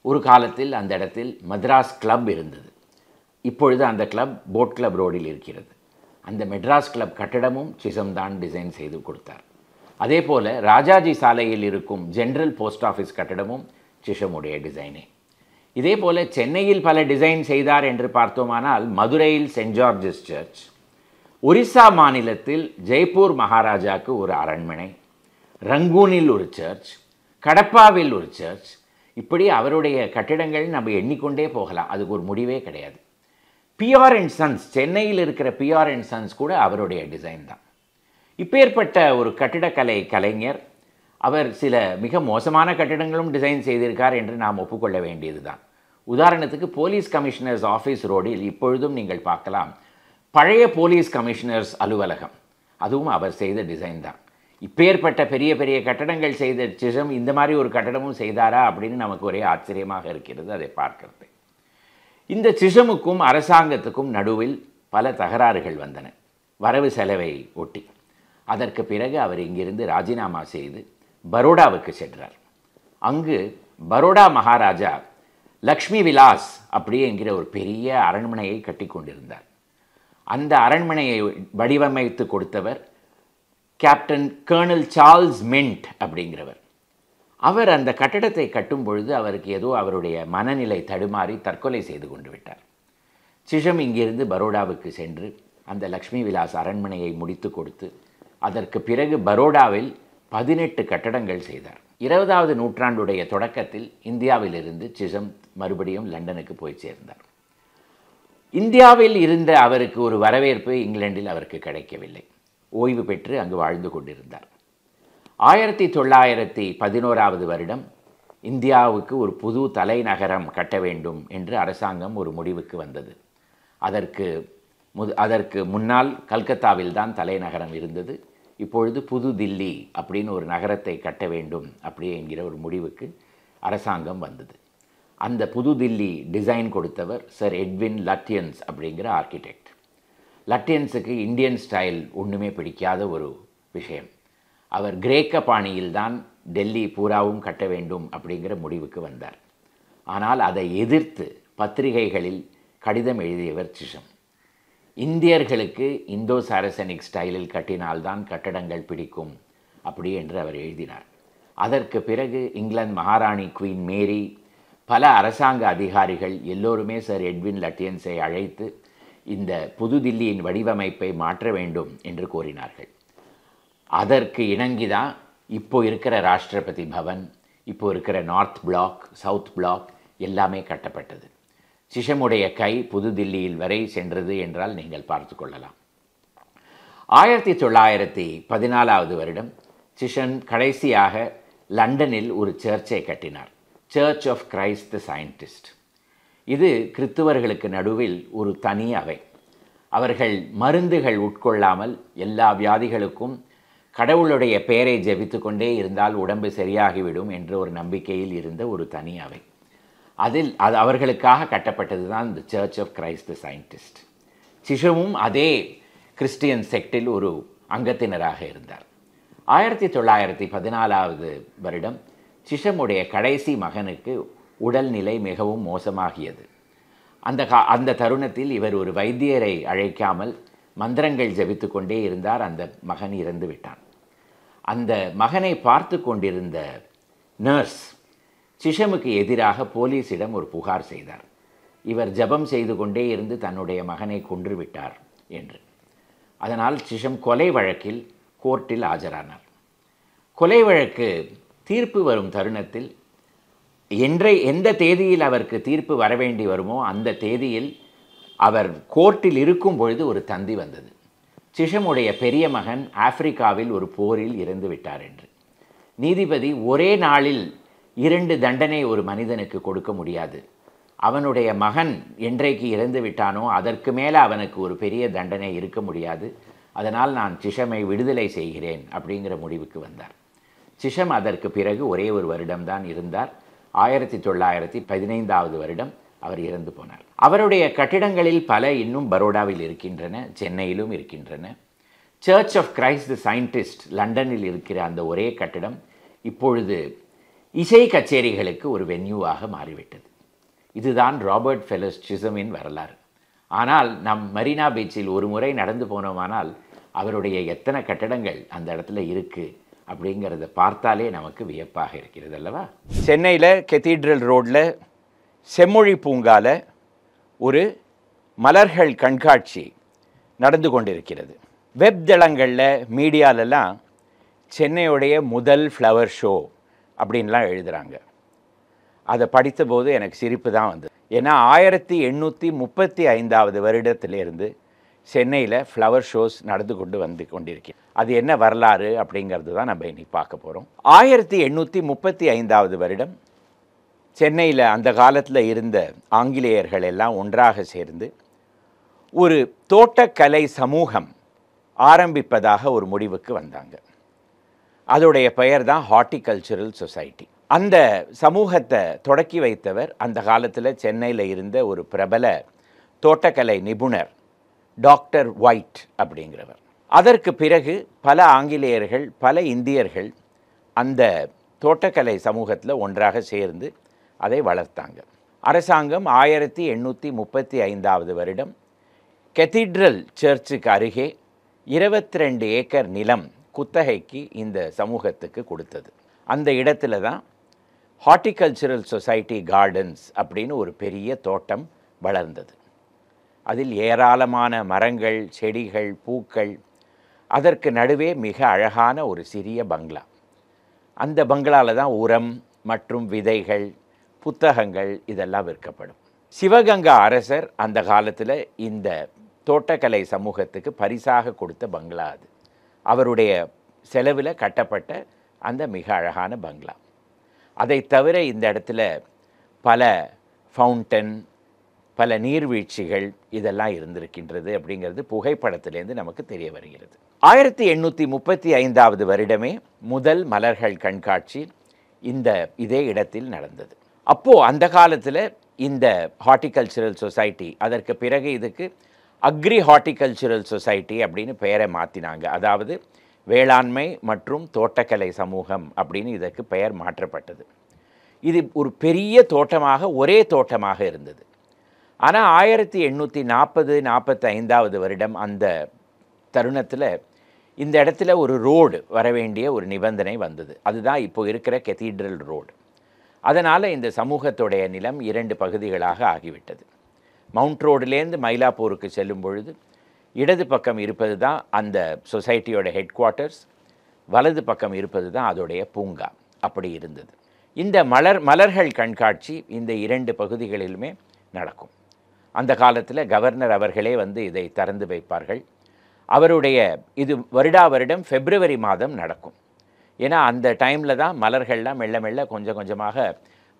ஒரு காலத்தில் அந்த இடத்தில் மദ്രാஸ் கிளப் இருந்தது. இப்பொழுது அந்த கிளப் போட் கிளப் ரோடில் இருக்கிறது. அந்த மெட்ராஸ் கிளப் கட்டடமும் சிஷம் தான் டிசைன் செய்து கொடுத்தார். அதே போல் ராஜாஜி சாலையில் இருக்கும் ஜென்ரல் போஸ்ட் ஆஃபீஸ் கட்டடமும் சிஷமுடைய டிசைனே. இதே போல் சென்னையில் பல டிசைன் செய்தார் என்று பார்த்தோமானால் மதுரையில் சென்ட் ஜார்ஜஸ் சர்ச், ஒரிசா மாநிலத்தில் ஜெய்ப்பூர் மகாராஜாவுக்கு ஒரு அரண்மனை, ரங்கூனில் ஒரு சர்ச், கடப்பாவில் ஒரு சர்ச், இப்படி அவருடைய கட்டிடங்கள் நம்ம எண்ணிக்கொண்டே போகலாம். அதுக்கு ஒரு முடிவே கிடையாது. பிஆர் அண்ட் சன்ஸ், சென்னையில் இருக்கிற பிஆர் அண்ட் சன்ஸ் கூட அவருடைய டிசைன் தான். இப்பேற்பட்ட ஒரு கட்டிடக்கலை கலைஞர் அவர் சில மிக மோசமான கட்டிடங்களும் டிசைன் செய்திருக்கார் என்று நாம் ஒப்புக்கொள்ள வேண்டியது தான். உதாரணத்துக்கு போலீஸ் கமிஷனர்ஸ் ஆஃபீஸ் ரோடில் இப்பொழுதும் நீங்கள் பார்க்கலாம் பழைய போலீஸ் கமிஷனர்ஸ் அலுவலகம், அதுவும் அவர் செய்த டிசைன் தான். இப்பேற்பட்ட பெரிய பெரிய கட்டடங்கள் செய்த சிஷம் இந்த மாதிரி ஒரு கட்டடமும் செய்தாரா அப்படின்னு நமக்கு ஒரே ஆச்சரியமாக இருக்கிறது அதை பார்க்கறது. இந்த சிஷமுக்கும் அரசாங்கத்துக்கும் நடுவில் பல தகராறுகள் வந்தன, வரவு செலவை ஒட்டி. அதற்கு பிறகு அவர் இங்கிருந்து ராஜினாமா செய்து பரோடாவுக்கு சென்றார். அங்கு பரோடா மகாராஜா லக்ஷ்மி விலாஸ் அப்படி என்கிற ஒரு பெரிய அரண்மனையை கட்டி கொண்டிருந்தார். அந்த அரண்மனையை வடிவமைத்து கொடுத்தவர் கேப்டன் கர்னல் சார்ல்ஸ் மின்ட் அப்படிங்கிறவர். அவர் அந்த கட்டடத்தை கட்டும் பொழுது அவருக்கு ஏதோ அவருடைய மனநிலை தடுமாறி தற்கொலை செய்து கொண்டு விட்டார். சிஷம் இங்கிருந்து பரோடாவுக்கு சென்று அந்த லக்ஷ்மி விலாஸ் அரண்மனையை முடித்து கொடுத்து அதற்கு பிறகு பரோடாவில் 18 கட்டடங்கள் செய்தார். 20வது நூற்றாண்டுடைய தொடக்கத்தில் இந்தியாவிலிருந்து சிஷம் மறுபடியும் லண்டனுக்கு போய் சேர்ந்தார். இந்தியாவில் இருந்த அவருக்கு ஒரு வரவேற்பு இங்கிலாந்தில் அவருக்கு கிடைக்கவில்லை. ஓய்வு பெற்று அங்கு வாழ்ந்து கொண்டிருந்தார். 1911வது வருடம் இந்தியாவுக்கு ஒரு புது தலைநகரம் கட்ட வேண்டும் என்று அரசாங்கம் ஒரு முடிவுக்கு வந்தது. அதற்கு முன்னால் கல்கத்தாவில் தான் தலைநகரம் இருந்தது. இப்பொழுது புது தில்லி அப்படின்னு ஒரு நகரத்தை கட்ட வேண்டும் அப்படி என்கிற ஒரு முடிவுக்கு அரசாங்கம் வந்தது. அந்த புது தில்லி டிசைன் கொடுத்தவர் சர் எட்வின் லட்டியன்ஸ் அப்படிங்கிற ஆர்கிடெக்ட். லட்டியன்ஸுக்கு இந்தியன் ஸ்டைல் ஒன்றுமே பிடிக்காத ஒரு விஷயம். அவர் கிரேக்க பாணியில்தான் டெல்லி பூராவும் கட்ட வேண்டும் அப்படிங்கிற முடிவுக்கு வந்தார். ஆனால் அதை எதிர்த்து பத்திரிகைகளில் கடிதம் எழுதியவர் சிஷம். இந்தியர்களுக்கு இந்தோ சாரசனிக் ஸ்டைலில் கட்டினால்தான் கட்டடங்கள் பிடிக்கும் அப்படி என்று அவர் எழுதினார். அதற்கு பிறகு இங்கிலாந்து மகாராணி குவீன் மேரி, பல அரசாங்க அதிகாரிகள் எல்லோருமே சர் எட்வின் லட்டியன்ஸை அழைத்து இந்த புதுதில்லியின் வடிவமைப்பை மாற்ற வேண்டும் என்று கோரினார்கள். அதற்கு இணங்கிதான் இப்போ இருக்கிற ராஷ்டிரபதி பவன், இப்போ இருக்கிற நார்த் பிளாக், சவுத் பிளாக் எல்லாமே கட்டப்பட்டது. சிஷமுடைய கை புதுதில்லியில் வரை சென்றது என்றால் நீங்கள் பார்த்து கொள்ளலாம். 1914வது வருடம் சிஷன் கடைசியாக லண்டனில் ஒரு சர்ச்சை கட்டினார், church of Christ the scientist. இது கிறித்துவர்களுக்கு நடுவில் ஒரு தனி அவை. அவர்கள் மருந்துகள் உட்கொள்ளாமல் எல்லா வியாதிகளுக்கும் கடவுளுடைய பெயரை ஜெபித்து கொண்டே இருந்தால் உடம்பு சரியாகிவிடும் என்ற ஒரு நம்பிக்கையில் இருந்த ஒரு தனி அவை. அது அவர்களுக்காக கட்டப்பட்டது தான் இந்த church of Christ the scientist. சிஷமும் அதே கிறிஸ்டியன் செக்டில் ஒரு அங்கத்தினராக இருந்தார். 1914வது வருடம் சிஷமுடைய கடைசி மகனுக்கு உடல்நிலை மிகவும் மோசமாகியது. அந்த தருணத்தில் இவர் ஒரு வைத்தியரை அழைக்காமல் மந்திரங்கள் ஜபித்து கொண்டே இருந்தார். அந்த மகன் இறந்து விட்டான். அந்த மகனை பார்த்து கொண்டிருந்த நர்ஸ் சிஷமுக்கு எதிராக போலீஸிடம் ஒரு புகார் செய்தார். இவர் ஜபம் செய்து கொண்டே இருந்து தன்னுடைய மகனை கொன்று விட்டார் என்று. அதனால் சிஷம் கொலை வழக்கில் கோர்ட்டில் ஆஜரானார். கொலை வழக்கு தீர்ப்பு வரும் தருணத்தில் எந்த தேதியில் அவருக்கு தீர்ப்பு வரவேண்டி வருமோ அந்த தேதியில் அவர் கோர்ட்டில் இருக்கும் பொழுது ஒரு தந்தி வந்தது. சிஷமுடைய பெரிய மகன் ஆப்பிரிக்காவில் ஒரு போரில் இறந்து விட்டார் என்று. நீதிபதி ஒரே நாளில் 2 தண்டனை ஒரு மனிதனுக்கு கொடுக்க முடியாது. அவனுடைய மகன் என்றைக்கு இறந்து விட்டானோ அதற்கு மேலே அவனுக்கு ஒரு பெரிய தண்டனை இருக்க முடியாது. அதனால் நான் சிஷமை விடுதலை செய்கிறேன் அப்படிங்கிற முடிவுக்கு வந்தார். சிஷம் அதற்கு பிறகு ஒரே ஒரு வருடம்தான் இருந்தார். 1915 வருடம் அவர் இறந்து போனார். அவருடைய கட்டிடங்களில் பல இன்னும் பரோடாவில் இருக்கின்றன, சென்னையிலும் இருக்கின்றன. Church of Christ the scientist லண்டனில் இருக்கிற அந்த ஒரே கட்டிடம் இப்பொழுது இசை கச்சேரிகளுக்கு ஒரு வென்யூவாக மாறிவிட்டது. இதுதான் ராபர்ட் ஃபெல்லோஸ் சிசமின் வரலாறு. ஆனால் நம் மரீனா பீச்சில் ஒரு முறை நடந்து போனோமானால் அவருடைய எத்தனை கட்டடங்கள் அந்த இடத்துல இருக்குது அப்படிங்கிறத பார்த்தாலே நமக்கு வியப்பாக இருக்கிறது அல்லவா. சென்னையில் கெத்தீட்ரல் ரோட்டில் செம்மொழி பூங்கால ஒரு மலர்கள் கண்காட்சி நடந்து கொண்டிருக்கிறது. வெப் தளங்களில் மீடியாலெல்லாம் சென்னையுடைய முதல் ஃப்ளவர் ஷோ அப்படின்லாம் எழுதுகிறாங்க. அதை படித்தபோது எனக்கு சிரிப்பு தான் வந்தது. ஏன்னா 1835 வருடத்திலிருந்து சென்னையில் ஃப்ளவர் ஷோஸ் நடந்து கொண்டிருக்கேன். அது என்ன வரலாறு அப்படிங்கிறது தான் நம்ம இன்னைக்கு பார்க்க போகிறோம். 1835 வருடம் சென்னையில் அந்த காலத்தில் இருந்த ஆங்கிலேயர்கள் எல்லாம் ஒன்றாக சேர்ந்து ஒரு தோட்டக்கலை சமூகம் ஆரம்பிப்பதாக ஒரு முடிவுக்கு வந்தாங்க. அதோடைய பெயர் தான் ஹார்டிகல்ச்சரல் சொசைட்டி. அந்த சமூகத்தை தொடக்கி வைத்தவர் அந்த காலத்தில் சென்னையில் இருந்த ஒரு பிரபல தோட்டக்கலை நிபுணர் டாக்டர் ஒயிட் அப்படிங்கிறவர். அதற்கு பிறகு பல ஆங்கிலேயர்கள் பல இந்தியர்கள் அந்த தோட்டக்கலை சமூகத்தில் ஒன்றாக சேர்ந்து அதை வளர்த்தாங்க. அரசாங்கம் 1835 வருடம் கெத்தீட்ரல் சர்ச்சுக்கு அருகே 22 ஏக்கர் நிலம் குத்தகைக்கு இந்த சமூகத்துக்கு கொடுத்தது. அந்த இடத்துல தான் ஹார்டிகல்ச்சரல் சொசைட்டி கார்டன்ஸ் அப்படின்னு ஒரு பெரிய தோட்டம் வளர்ந்தது. அதில் ஏராளமான மரங்கள், செடிகள், பூக்கள், அதற்கு நடுவே மிக அழகான ஒரு சிறிய பங்களா. அந்த பங்களாவில் தான் உரம் மற்றும் விதைகள், புத்தகங்கள் இதெல்லாம் விற்கப்படும். சிவகங்கா அரசர் அந்த காலத்தில் இந்த தோட்டக்கலை சமூகத்துக்கு பரிசாக கொடுத்த பங்களா அது. அவருடைய செலவில் கட்டப்பட்ட அந்த மிக அழகான பங்களா. அதை தவிர இந்த இடத்துல பல ஃபவுண்டன், பல நீர்வீழ்ச்சிகள் இதெல்லாம் இருந்திருக்கின்றது அப்படிங்கிறது புகைப்படத்திலேருந்து நமக்கு தெரிய வருகிறது. 1835 வருடமே முதல் மலர்கள் கண்காட்சி இதே இடத்தில் நடந்தது. அப்போது அந்த காலத்தில் இந்த ஹார்டிகல்ச்சரல் சொசைட்டி, அதற்கு பிறகு இதுக்கு அக்ரி ஹார்டிகல்ச்சரல் சொசைட்டி அப்படின்னு பெயரை மாற்றினாங்க. அதாவது வேளாண்மை மற்றும் தோட்டக்கலை சமூகம் அப்படின்னு இதற்கு பெயர் மாற்றப்பட்டது. இது ஒரு பெரிய தோட்டமாக, ஒரே தோட்டமாக இருந்தது. ஆனால் 1840-45 வருடம் அந்த தருணத்தில் இந்த இடத்துல ஒரு ரோடு வர வேண்டிய ஒரு நிபந்தனை வந்தது. அதுதான் இப்போ இருக்கிற கெத்தீட்ரல் ரோடு. அதனால் இந்த சமூகத்துடைய நிலம் 2 பகுதிகளாக ஆகிவிட்டது. மவுண்ட் ரோடுலேருந்து மயிலாப்பூருக்கு செல்லும் பொழுது இடது பக்கம் இருப்பது தான் அந்த சொசைட்டியோட ஹெட் குவார்ட்டர்ஸ், வலது பக்கம் இருப்பது தான் அதோடைய பூங்கா. அப்படி இருந்தது. இந்த மலர்கள் கண்காட்சி இந்த 2 பகுதிகளிலுமே நடக்கும். அந்த காலத்தில் கவர்னர் அவர்களே வந்து இதை திறந்து வைப்பார்கள். அவருடைய இது வருடம் பிப்ரவரி மாதம் நடக்கும். ஏன்னா அந்த டைமில் தான் மலர்கள்லாம் மெல்ல மெல்ல கொஞ்சம் கொஞ்சமாக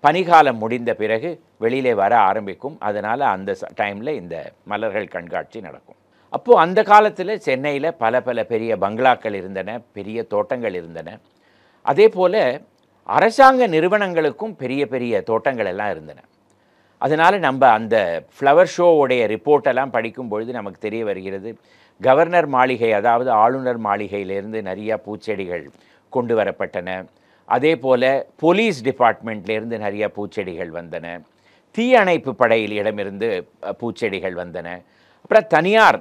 பனிகாலம் முடிந்த பிறகு வெளியிலே வர ஆரம்பிக்கும். அதனால் அந்த டைமில் இந்த மலர்கள் கண்காட்சி நடக்கும். அப்போது அந்த காலத்தில் சென்னையில் பல பல பெரிய பங்களாக்கள் இருந்தன, பெரிய தோட்டங்கள் இருந்தன. அதே போல் அரசாங்க நிறுவனங்களுக்கும் பெரிய பெரிய தோட்டங்கள் எல்லாம் இருந்தன. அதனால் நம்ம அந்த ஃப்ளவர் ஷோவுடைய ரிப்போர்ட்டெல்லாம் படிக்கும் பொழுது நமக்கு தெரிய வருகிறது, கவர்னர் மாளிகை, அதாவது ஆளுநர் மாளிகையிலேருந்து நிறையா பூச்செடிகள் கொண்டு வரப்பட்டன. அதே போல் போலீஸ் டிபார்ட்மெண்ட்லேருந்து நிறைய பூச்செடிகள் வந்தன. தீயணைப்பு படையில் இடமிருந்து பூச்செடிகள் வந்தன. அப்புறம் தனியார்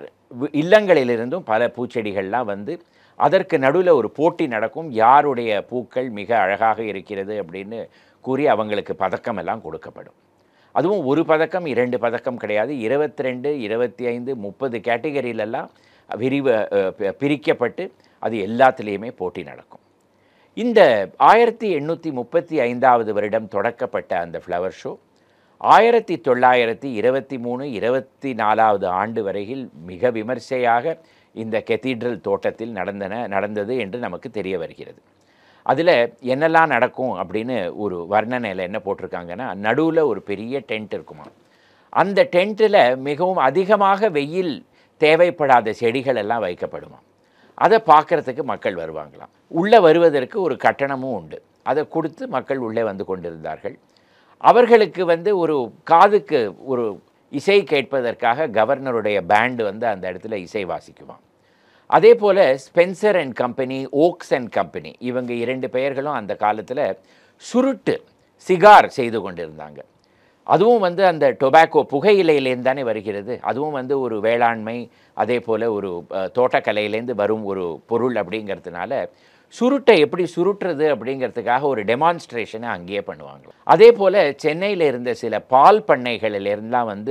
இல்லங்களிலிருந்தும் பல பூச்செடிகள்லாம் வந்து அதற்கு நடுவில் ஒரு போட்டி நடக்கும். யாருடைய பூக்கள் மிக அழகாக இருக்கிறது அப்படின்னு கூறி அவங்களுக்கு பதக்கம் எல்லாம் கொடுக்கப்படும். அதுவும் ஒரு பதக்கம் 2 பதக்கம் கிடையாது, 22, 25, 30 கேட்டகரியிலெல்லாம் பிரிக்கப்பட்டு அது எல்லாத்துலேயுமே போட்டி நடக்கும். இந்த 1835 வருடம் தொடக்கப்பட்ட அந்த ஃப்ளவர் ஷோ 1923-24 ஆண்டு வரையில் மிக விமர்சையாக இந்த கெத்தீட்ரல் தோட்டத்தில் நடந்தது என்று நமக்கு தெரிய வருகிறது. அதில் என்னெல்லாம் நடக்கும் அப்படின்னு ஒரு வர்ணனையில் என்ன போட்டிருக்காங்கன்னா, நடுவில் ஒரு பெரிய டென்ட் இருக்குமா. அந்த டென்ட்டில் மிகவும் அதிகமாக வெயில் தேவைப்படாத செடிகள் எல்லாம் வைக்கப்படுமா. அதை பார்க்குறதுக்கு மக்கள் வருவாங்களாம். உள்ளே வருவதற்கு ஒரு கட்டணமும் உண்டு. அதை கொடுத்து மக்கள் உள்ளே வந்து கொண்டிருந்தார்கள். அவர்களுக்கு ஒரு காதுக்கு ஒரு இசை கேட்பதற்காக கவர்னருடைய பேண்டு அந்த இடத்துல இசை வாசிக்குவான். அதே போல் Spencer and company, Oakes and company, இவங்க 2 பெயர்களும் அந்த காலத்தில் சுருட்டு சிகார் செய்து கொண்டிருந்தாங்க. அதுவும் அந்த டொபாக்கோ புகையிலையிலேருந்து தானே வருகிறது. அதுவும் ஒரு வேளாண்மை, அதே போல் ஒரு தோட்டக்கலையிலேருந்து வரும் ஒரு பொருள் அப்படிங்கிறதுனால சுருட்டை எப்படி சுருட்டுறது அப்படிங்கிறதுக்காக ஒரு டெமான்ஸ்ட்ரேஷனை அங்கேயே பண்ணுவாங்க. அதே போல் சென்னையில் இருந்த சில பால் பண்ணைகளிலிருந்துலாம்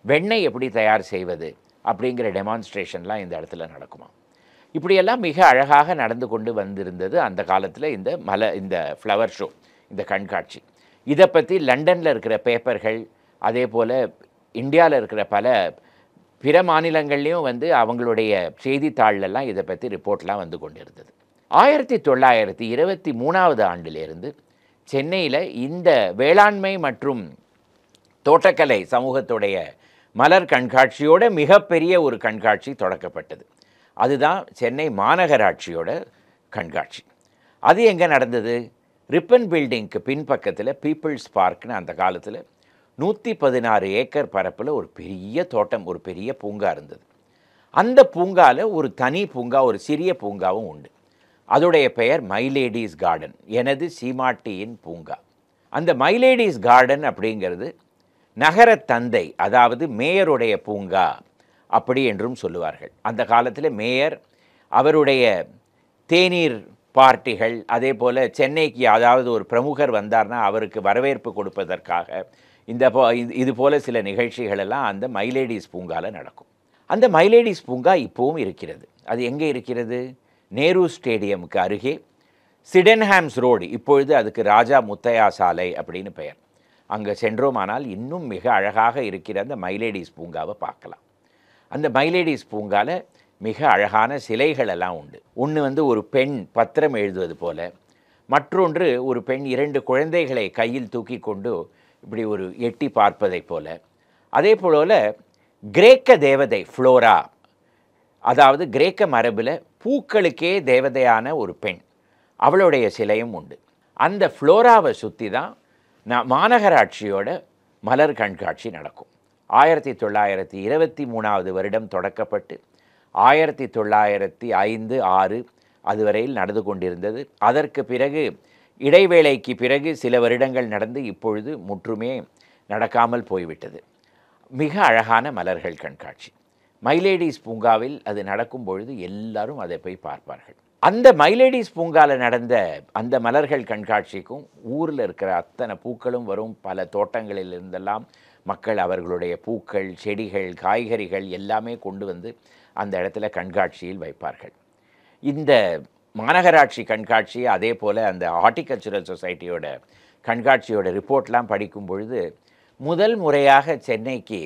வெண்ணெய் எப்படி தயார் செய்வது அப்படிங்கிற டெமான்ஸ்ட்ரேஷன்லாம் இந்த இடத்துல நடக்குமா. இப்படியெல்லாம் மிக அழகாக நடந்து கொண்டு வந்திருந்தது அந்த காலத்தில் இந்த ஃப்ளவர் ஷோ, இந்த கண்காட்சி. இதை பற்றி லண்டனில் இருக்கிற பேப்பர்கள், அதே போல் இந்தியாவில் இருக்கிற பல பிற மாநிலங்கள்லேயும் அவங்களுடைய செய்தித்தாள்லாம் இதை பற்றி ரிப்போர்ட்லாம் வந்து கொண்டு இருந்தது. 1923 ஆண்டிலிருந்து சென்னையில் இந்த வேளாண்மை மற்றும் தோட்டக்கலை சமூகத்துடைய மலர் கண்காட்சியோட மிகப்பெரிய ஒரு கண்காட்சி தொடக்கப்பட்டது. அதுதான் சென்னை மாநகராட்சியோட கண்காட்சி. அது எங்கே நடந்தது? ரிப்பன் பில்டிங்க்கு பின்பக்கத்தில் பீப்புள்ஸ் பார்க்னு அந்த காலத்தில் 116 ஏக்கர் பரப்பில் ஒரு பெரிய தோட்டம், ஒரு பெரிய பூங்கா இருந்தது. அந்த பூங்காவில் ஒரு தனி பூங்கா, ஒரு சிறிய பூங்காவும் உண்டு. அதோடைய பெயர் மைலேடிஸ் கார்டன், எனது சீமாட்டியின் பூங்கா. அந்த மைலேடிஸ் கார்டன் அப்படிங்கிறது நகர தந்தை, அதாவது மேயருடைய பூங்கா அப்படி என்றும் சொல்லுவார்கள். அந்த காலத்தில் மேயர் அவருடைய தேநீர் பார்ட்டிகள், அதே போல் சென்னைக்கு அதாவது ஒரு பிரமுகர் வந்தார்னா அவருக்கு வரவேற்பு கொடுப்பதற்காக இது போல் சில நிகழ்ச்சிகள் எல்லாம் அந்த மைலேடிஸ் பூங்காவில் நடக்கும். அந்த மைலேடிஸ் பூங்கா இப்போவும் இருக்கிறது. அது எங்கே இருக்கிறது? நேரு ஸ்டேடியமுக்கு அருகே சிடென்ஹாம்ஸ் ரோடு, இப்பொழுது அதுக்கு ராஜா முத்தையா சாலை அப்படின்னு பெயர். அங்கே சென்றோமானால் இன்னும் மிக அழகாக இருக்கிற அந்த மைலேடிஸ் பூங்காவை பார்க்கலாம். அந்த மைலேடிஸ் பூங்காவில் மிக அழகான சிலைகள் எல்லாம் உண்டு. ஒன்று ஒரு பெண் பத்திரம் எழுதுவது போல, மற்றொன்று ஒரு பெண் 2 குழந்தைகளை கையில் தூக்கி கொண்டு இப்படி ஒரு எட்டி பார்ப்பதை போல. அதே போல கிரேக்க தேவதை ஃப்ளோரா, அதாவது கிரேக்க மரபில் பூக்களுக்கே தேவதையான ஒரு பெண், அவளுடைய சிலையும் உண்டு. அந்த ஃப்ளோராவை சுற்றி தான் மாநகராட்சியோட மலர் கண்காட்சி நடக்கும். 1923 வருடம் தொடக்கப்பட்டு 1905, 6 அதுவரையில் நடந்து கொண்டிருந்தது. அதற்கு பிறகு இடைவேளைக்கு பிறகு சில வருடங்கள் நடந்து இப்பொழுது முற்றுமே நடக்காமல் போய்விட்டது. மிக அழகான மலர்கள் கண்காட்சி மைலேடிஸ் பூங்காவில் அது நடக்கும் பொழுது எல்லாரும் அதை போய் பார்ப்பார்கள். அந்த மைலேடிஸ் பூங்காவில் நடந்த அந்த மலர்கள் கண்காட்சிக்கும் ஊரில் இருக்கிற அத்தனை பூக்களும் வரும். பல தோட்டங்களில் இருந்தெல்லாம் மக்கள் அவர்களுடைய பூக்கள், செடிகள், காய்கறிகள் எல்லாமே கொண்டு வந்து அந்த இடத்துல கண்காட்சியில் வைப்பார்கள். இந்த மாநகராட்சி கண்காட்சி, அதே போல் அந்த ஹார்டிகல்ச்சரல் சொசைட்டியோட கண்காட்சியோட ரிப்போர்ட்லாம் படிக்கும் பொழுது முதல் முறையாக சென்னைக்கு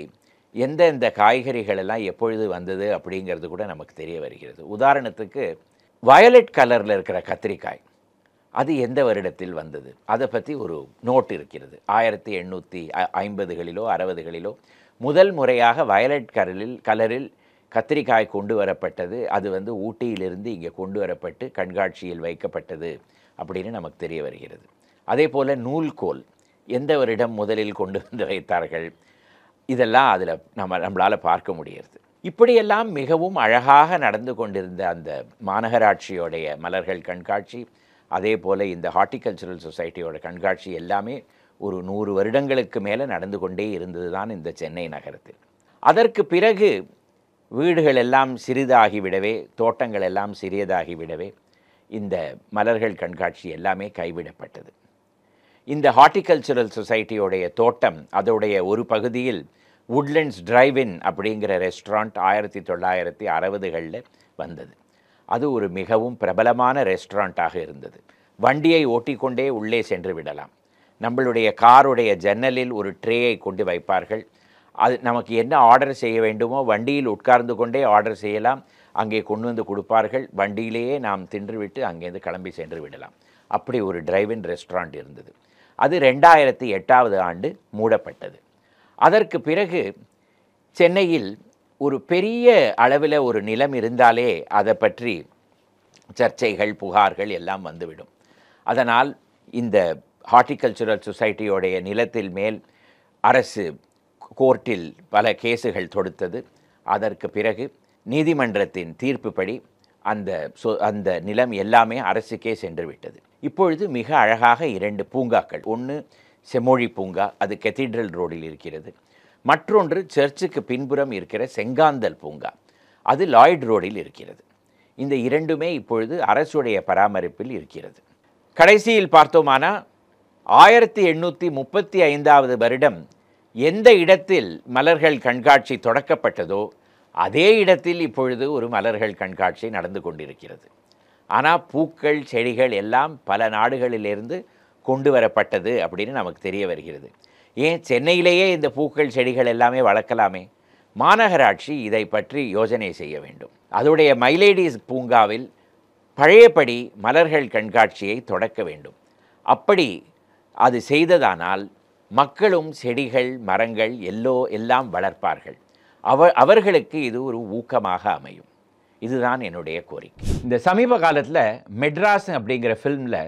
எந்தெந்த காய்கறிகள் எல்லாம் எப்பொழுது வந்தது அப்படிங்கிறது கூட நமக்கு தெரிய வருகிறது. உதாரணத்துக்கு வயலட் கலரில் இருக்கிற கத்திரிக்காய், அது எந்த வருடத்தில் வந்தது அதை பற்றி ஒரு நோட் இருக்கிறது. 1850களிலோ 60களிலோ முதல் முறையாக வயலட் கலரில் கத்திரிக்காய் கொண்டு வரப்பட்டது. அது ஊட்டியிலிருந்து இங்கே கொண்டு வரப்பட்டு கண்காட்சியில் வைக்கப்பட்டது அப்படின்னு நமக்கு தெரிய வருகிறது. அதே போல் நூல்கோல் எந்த வருடம் முதலில் கொண்டு வந்து வைத்தார்கள், இதெல்லாம் அதில் நம்மளால் பார்க்க முடிகிறது. இப்படியெல்லாம் மிகவும் அழகாக நடந்து கொண்டிருந்த அந்த மாநகராட்சியோடைய மலர்கள் கண்காட்சி, அதே போல் இந்த ஹார்டிகல்ச்சரல் சொசைட்டியோட கண்காட்சி எல்லாமே ஒரு 100 வருடங்களுக்கு மேலே நடந்து கொண்டே இருந்தது தான் இந்த சென்னை நகரத்தில். அதற்கு பிறகு வீடுகள் எல்லாம் சிறிதாகிவிடவே, தோட்டங்கள் எல்லாம் சிறியதாகிவிடவே இந்த மலர்கள் கண்காட்சி எல்லாமே கைவிடப்பட்டது. இந்த ஹார்டிகல்ச்சரல் சொசைட்டியோடைய தோட்டம், அதோடைய ஒரு பகுதியில் வுட்லண்ட்ஸ் டிரைவ்-இன் அப்படிங்கிற ரெஸ்டாரண்ட் 1960களில் வந்தது. அது ஒரு மிகவும் பிரபலமான ரெஸ்டாரண்ட்டாக இருந்தது. வண்டியை ஓட்டிக்கொண்டே உள்ளே சென்று விடலாம். நம்மளுடைய காருடைய ஜன்னலில் ஒரு ட்ரேயை கொண்டு வைப்பார்கள். அது நமக்கு என்ன ஆர்டர் செய்ய வேண்டுமோ வண்டியில் உட்கார்ந்து கொண்டே ஆர்டர் செய்யலாம். அங்கே கொண்டு வந்து கொடுப்பார்கள். வண்டியிலேயே நாம் தின்றுவிட்டு அங்கேருந்து கிளம்பி சென்று விடலாம். அப்படி ஒரு டிரைவ்-இன் ரெஸ்டாரண்ட் இருந்தது. அது 2008 மூடப்பட்டது. அதற்கு பிறகு சென்னையில் ஒரு பெரிய அளவில் ஒரு நிலம் இருந்தாலே அதை பற்றி சர்ச்சைகள் புகார்கள் எல்லாம் வந்துவிடும். அதனால் இந்த ஹார்டிகல்ச்சுரல் சொசைட்டியோடைய நிலத்தில் மேல் அரசு கோர்ட்டில் பல கேஸுகள் தொடுத்தது. அதற்கு பிறகு நீதிமன்றத்தின் தீர்ப்புப்படி அந்த நிலம் எல்லாமே அரசுக்கே சென்று விட்டது. இப்பொழுது மிக அழகாக 2 பூங்காக்கள், ஒன்று செம்மொழி பூங்கா, அது கெத்தீட்ரல் ரோடில் இருக்கிறது. மற்றொன்று சர்ச்சுக்கு பின்புறம் இருக்கிற செங்காந்தல் பூங்கா, அது லாய்ட் ரோடில் இருக்கிறது. இந்த 2மே இப்பொழுது அரசுடைய பராமரிப்பில் இருக்கிறது. கடைசியில் பார்த்தோமானா 1835வது வருடம் எந்த இடத்தில் மலர்கள் கண்காட்சி தொடக்கப்பட்டதோ அதே இடத்தில் இப்பொழுது ஒரு மலர்கள் கண்காட்சி நடந்து கொண்டிருக்கிறது. ஆனால் பூக்கள் செடிகள் எல்லாம் பல நாடுகளிலிருந்து கொண்டு வரப்பட்டது அப்படின்னு நமக்கு தெரிய வருகிறது. ஏன் சென்னையிலேயே இந்த பூக்கள் செடிகள் எல்லாமே வளர்க்கலாமே? மாநகராட்சி இதை பற்றி யோசனை செய்ய வேண்டும். அதோடைய மைலேடிஸ் பூங்காவில் பழையபடி மலர்கள் கண்காட்சியை தொடக்க வேண்டும். அப்படி அது செய்ததானால் மக்களும் செடிகள் மரங்கள் எல்லாம் வளர்ப்பார்கள். அவர்களுக்கு இது ஒரு ஊக்கமாக அமையும். இதுதான் என்னுடைய கோரிக்கை. இந்த சமீப காலத்தில் மெட்ராஸ் அப்படிங்கிற ஃபில்மில்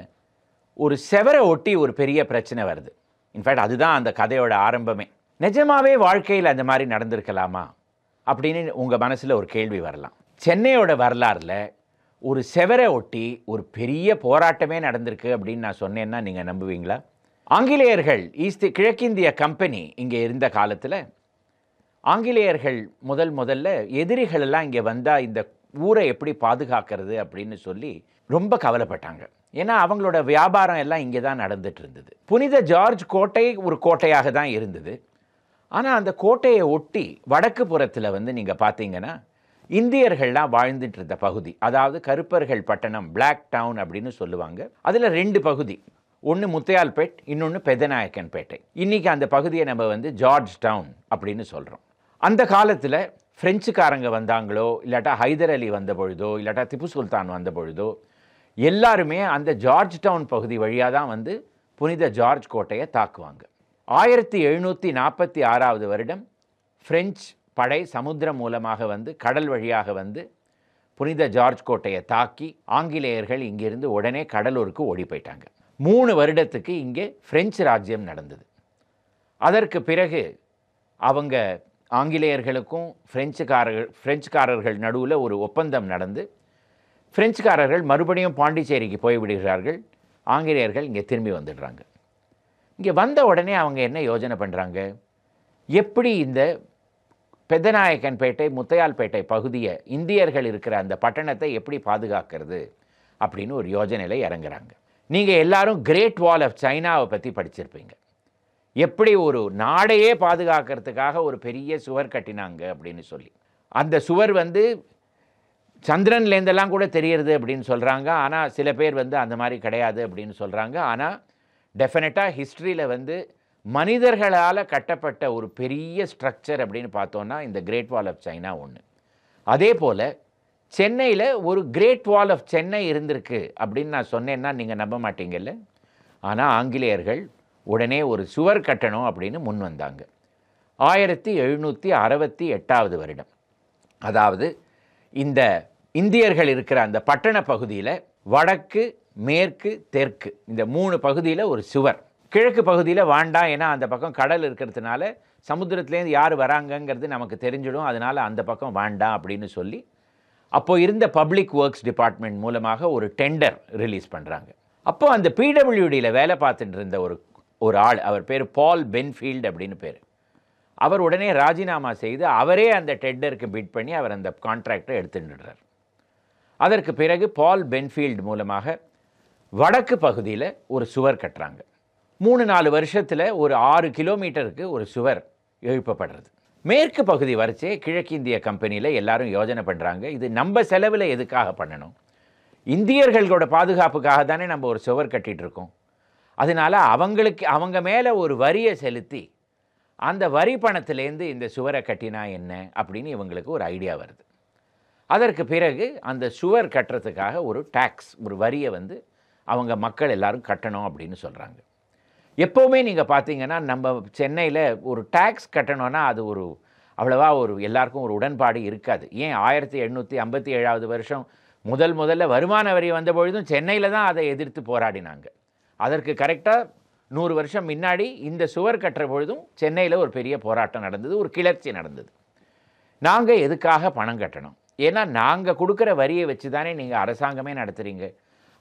ஒரு செவரை ஒட்டி ஒரு பெரிய பிரச்சனை வருது. இன்ஃபேக்ட் அதுதான் அந்த கதையோட ஆரம்பமே. நிஜமாவே வாழ்க்கையில் அந்த மாதிரி நடந்திருக்கலாமா அப்படின்னு உங்கள் மனசில் ஒரு கேள்வி வரலாம். சென்னையோட வரலாறில் ஒரு செவரை ஒட்டி ஒரு பெரிய போராட்டமே நடந்திருக்கு அப்படின்னு நான் சொன்னேன்னா நீங்கள் நம்புவீங்களா? ஆங்கிலேயர்கள் கிழக்கிந்திய கம்பெனி இங்கே இருந்த காலத்தில் ஆங்கிலேயர்கள் முதல்ல எதிரிகளெல்லாம் இங்கே வந்தால் இந்த ஊரை எப்படி பாதுகாக்கிறது அப்படின்னு சொல்லி ரொம்ப கவலைப்பட்டாங்க. ஏன்னா அவங்களோட வியாபாரம் எல்லாம் இங்கே தான் நடந்துட்டு இருந்தது. புனித ஜார்ஜ் கோட்டை ஒரு கோட்டையாக தான் இருந்தது. ஆனால் அந்த கோட்டையை ஒட்டி வடக்கு புறத்தில் நீங்கள் பார்த்தீங்கன்னா இந்தியர்கள்லாம் வாழ்ந்துட்டு இருந்த பகுதி, அதாவது கருப்பர்கள் பட்டணம், பிளாக் டவுன் அப்படின்னு சொல்லுவாங்க. அதில் 2 பகுதி, ஒன்று முத்தையால்பேட், இன்னொன்று பெதநாயக்கன்பேட்டை. இன்றைக்கி அந்த பகுதியை நம்ம ஜார்ஜ் டவுன் அப்படின்னு சொல்கிறோம். அந்த காலத்தில் ஃப்ரெஞ்சுக்காரங்க வந்தாங்களோ, இல்லாட்டா ஹைதர் அலி வந்த பொழுதோ, இல்லாட்டா திப்பு சுல்தான் வந்த பொழுதோ எல்லாருமே அந்த ஜார்ஜ் டவுன் பகுதி வழியாக தான் புனித ஜார்ஜ் கோட்டையை தாக்குவாங்க. 1746வது வருடம் பிரெஞ்சு படை சமுத்திரம் மூலமாக கடல் வழியாக புனித ஜார்ஜ் கோட்டையை தாக்கி ஆங்கிலேயர்கள் இங்கிருந்து உடனே கடலூருக்கு ஓடி போயிட்டாங்க. 3 வருடத்துக்கு இங்கே பிரெஞ்சு ராஜ்யம் நடந்தது. அதற்கு பிறகு அவங்க ஆங்கிலேயர்களுக்கும் பிரெஞ்சுக்காரர்கள் நடுவில் ஒரு ஒப்பந்தம் நடந்து பிரெஞ்சுக்காரர்கள் மறுபடியும் பாண்டிச்சேரிக்கு போய்விடுகிறார்கள். ஆங்கிலேயர்கள் இங்கே திரும்பி வந்துடுறாங்க. இங்கே வந்த உடனே அவங்க என்ன யோஜனை பண்ணுறாங்க, எப்படி இந்த பெதநாயக்கன்பேட்டை முத்தையால்பேட்டை பகுதியை, இந்தியர்கள் இருக்கிற அந்த பட்டணத்தை எப்படி பாதுகாக்கிறது அப்படின்னு ஒரு யோஜனையில் இறங்குறாங்க. நீங்கள் எல்லாரும் கிரேட் வால் ஆஃப் சைனாவை பற்றி படிச்சிருப்பீங்க. எப்படி ஒரு நாடையே பாதுகாக்கிறதுக்காக ஒரு பெரிய சுவர் கட்டினாங்க அப்படின்னு சொல்லி. அந்த சுவர் சந்திரன்லேருந்தெல்லாம் கூட தெரியுறது அப்படின்னு சொல்கிறாங்க. ஆனால் சில பேர் அந்த மாதிரி கிடையாது அப்படின்னு சொல்கிறாங்க. ஆனால் டெஃபினட்டாக ஹிஸ்ட்ரியில் மனிதர்களால் கட்டப்பட்ட ஒரு பெரிய ஸ்ட்ரக்சர் அப்படின்னு பார்த்தோன்னா இந்த கிரேட் வால் ஆஃப் சைனா ஒன்று. அதே போல் சென்னையில் ஒரு கிரேட் வால் ஆஃப் சென்னை இருந்திருக்கு அப்படின்னு நான் சொன்னேன்னா நீங்கள் நம்ப மாட்டீங்கல்ல. ஆனால் ஆங்கிலேயர்கள் உடனே ஒரு சுவர் கட்டணும் அப்படின்னு முன் வந்தாங்க. 1768வது வருடம், அதாவது இந்த இந்தியர்கள் இருக்கிற அந்த பட்டண பகுதியில் வடக்கு மேற்கு தெற்கு இந்த 3 பகுதியில் ஒரு சுவர். கிழக்கு பகுதியில் வேண்டாம், ஏன்னா அந்த பக்கம் கடல் இருக்கிறதுனால சமுத்திரத்துலேருந்து யார் வராங்கங்கிறது நமக்கு தெரிஞ்சிடும், அதனால் அந்த பக்கம் வேண்டாம் அப்படின்னு சொல்லி அப்போது இருந்த பப்ளிக் ஒர்க்ஸ் டிபார்ட்மெண்ட் மூலமாக ஒரு டெண்டர் ரிலீஸ் பண்ணுறாங்க. அப்போது அந்த பிடபிள்யூடியில் வேலை பார்த்துட்டு இருந்த ஒரு ஆள், அவர் பேர் பால் பென்ஃபீல்டு அப்படின்னு பேர். அவர் உடனே ராஜினாமா செய்து அவரே அந்த டெண்டருக்கு பிட் பண்ணி அவர் அந்த கான்ட்ராக்டை எடுத்துட்டுறார். அதற்கு பிறகு பால் பென்ஃபீல்டு மூலமாக வடக்கு பகுதியில் ஒரு சுவர் கட்டுறாங்க. 3-4 வருஷத்தில் ஒரு 6 கிலோமீட்டருக்கு ஒரு சுவர் எழுப்பப்படுறது. மேற்கு பகுதி வரைச்சே கிழக்கிந்திய கம்பெனியில் எல்லாரும் யோஜனை பண்ணுறாங்க, இது நம்ம செலவில் எதுக்காக பண்ணணும், இந்தியர்களோட பாதுகாப்புக்காக தானே நம்ம ஒரு சுவர் கட்டிகிட்டு இருக்கோம். அதனால் அவங்க மேலே ஒரு வரியை செலுத்தி அந்த வரி பணத்திலேருந்து இந்த சுவரை கட்டினா என்ன அப்படின்னு இவங்களுக்கு ஒரு ஐடியா வருது. அதற்கு பிறகு அந்த சுவர் கட்டுறதுக்காக ஒரு டாக்ஸ், ஒரு வரியை அவங்க மக்கள் எல்லாரும் கட்டணும் அப்படின்னு சொல்கிறாங்க. எப்போவுமே நீங்கள் பார்த்தீங்கன்னா நம்ம சென்னையில் ஒரு டாக்ஸ் கட்டணும்னா அது ஒரு அவ்வளவா எல்லாருக்கும் ஒரு உடன்பாடு இருக்காது. ஏன் 1857 வருஷம் முதல்ல வருமான வரி வந்த பொழுதும் சென்னையில் தான் அதை எதிர்த்து போராடினாங்க. அதற்கு கரெக்டாக 100 வருஷம் முன்னாடி இந்த சுவர் கட்டுற பொழுதும் சென்னையில் ஒரு பெரிய போராட்டம் நடந்தது, ஒரு கிளர்ச்சி நடந்தது. நாங்கள் எதுக்காக பணம் கட்டணும்? ஏன்னா நாங்கள் கொடுக்குற வரியை வச்சு தானே நீங்கள் அரசாங்கமே நடத்துகிறீங்க,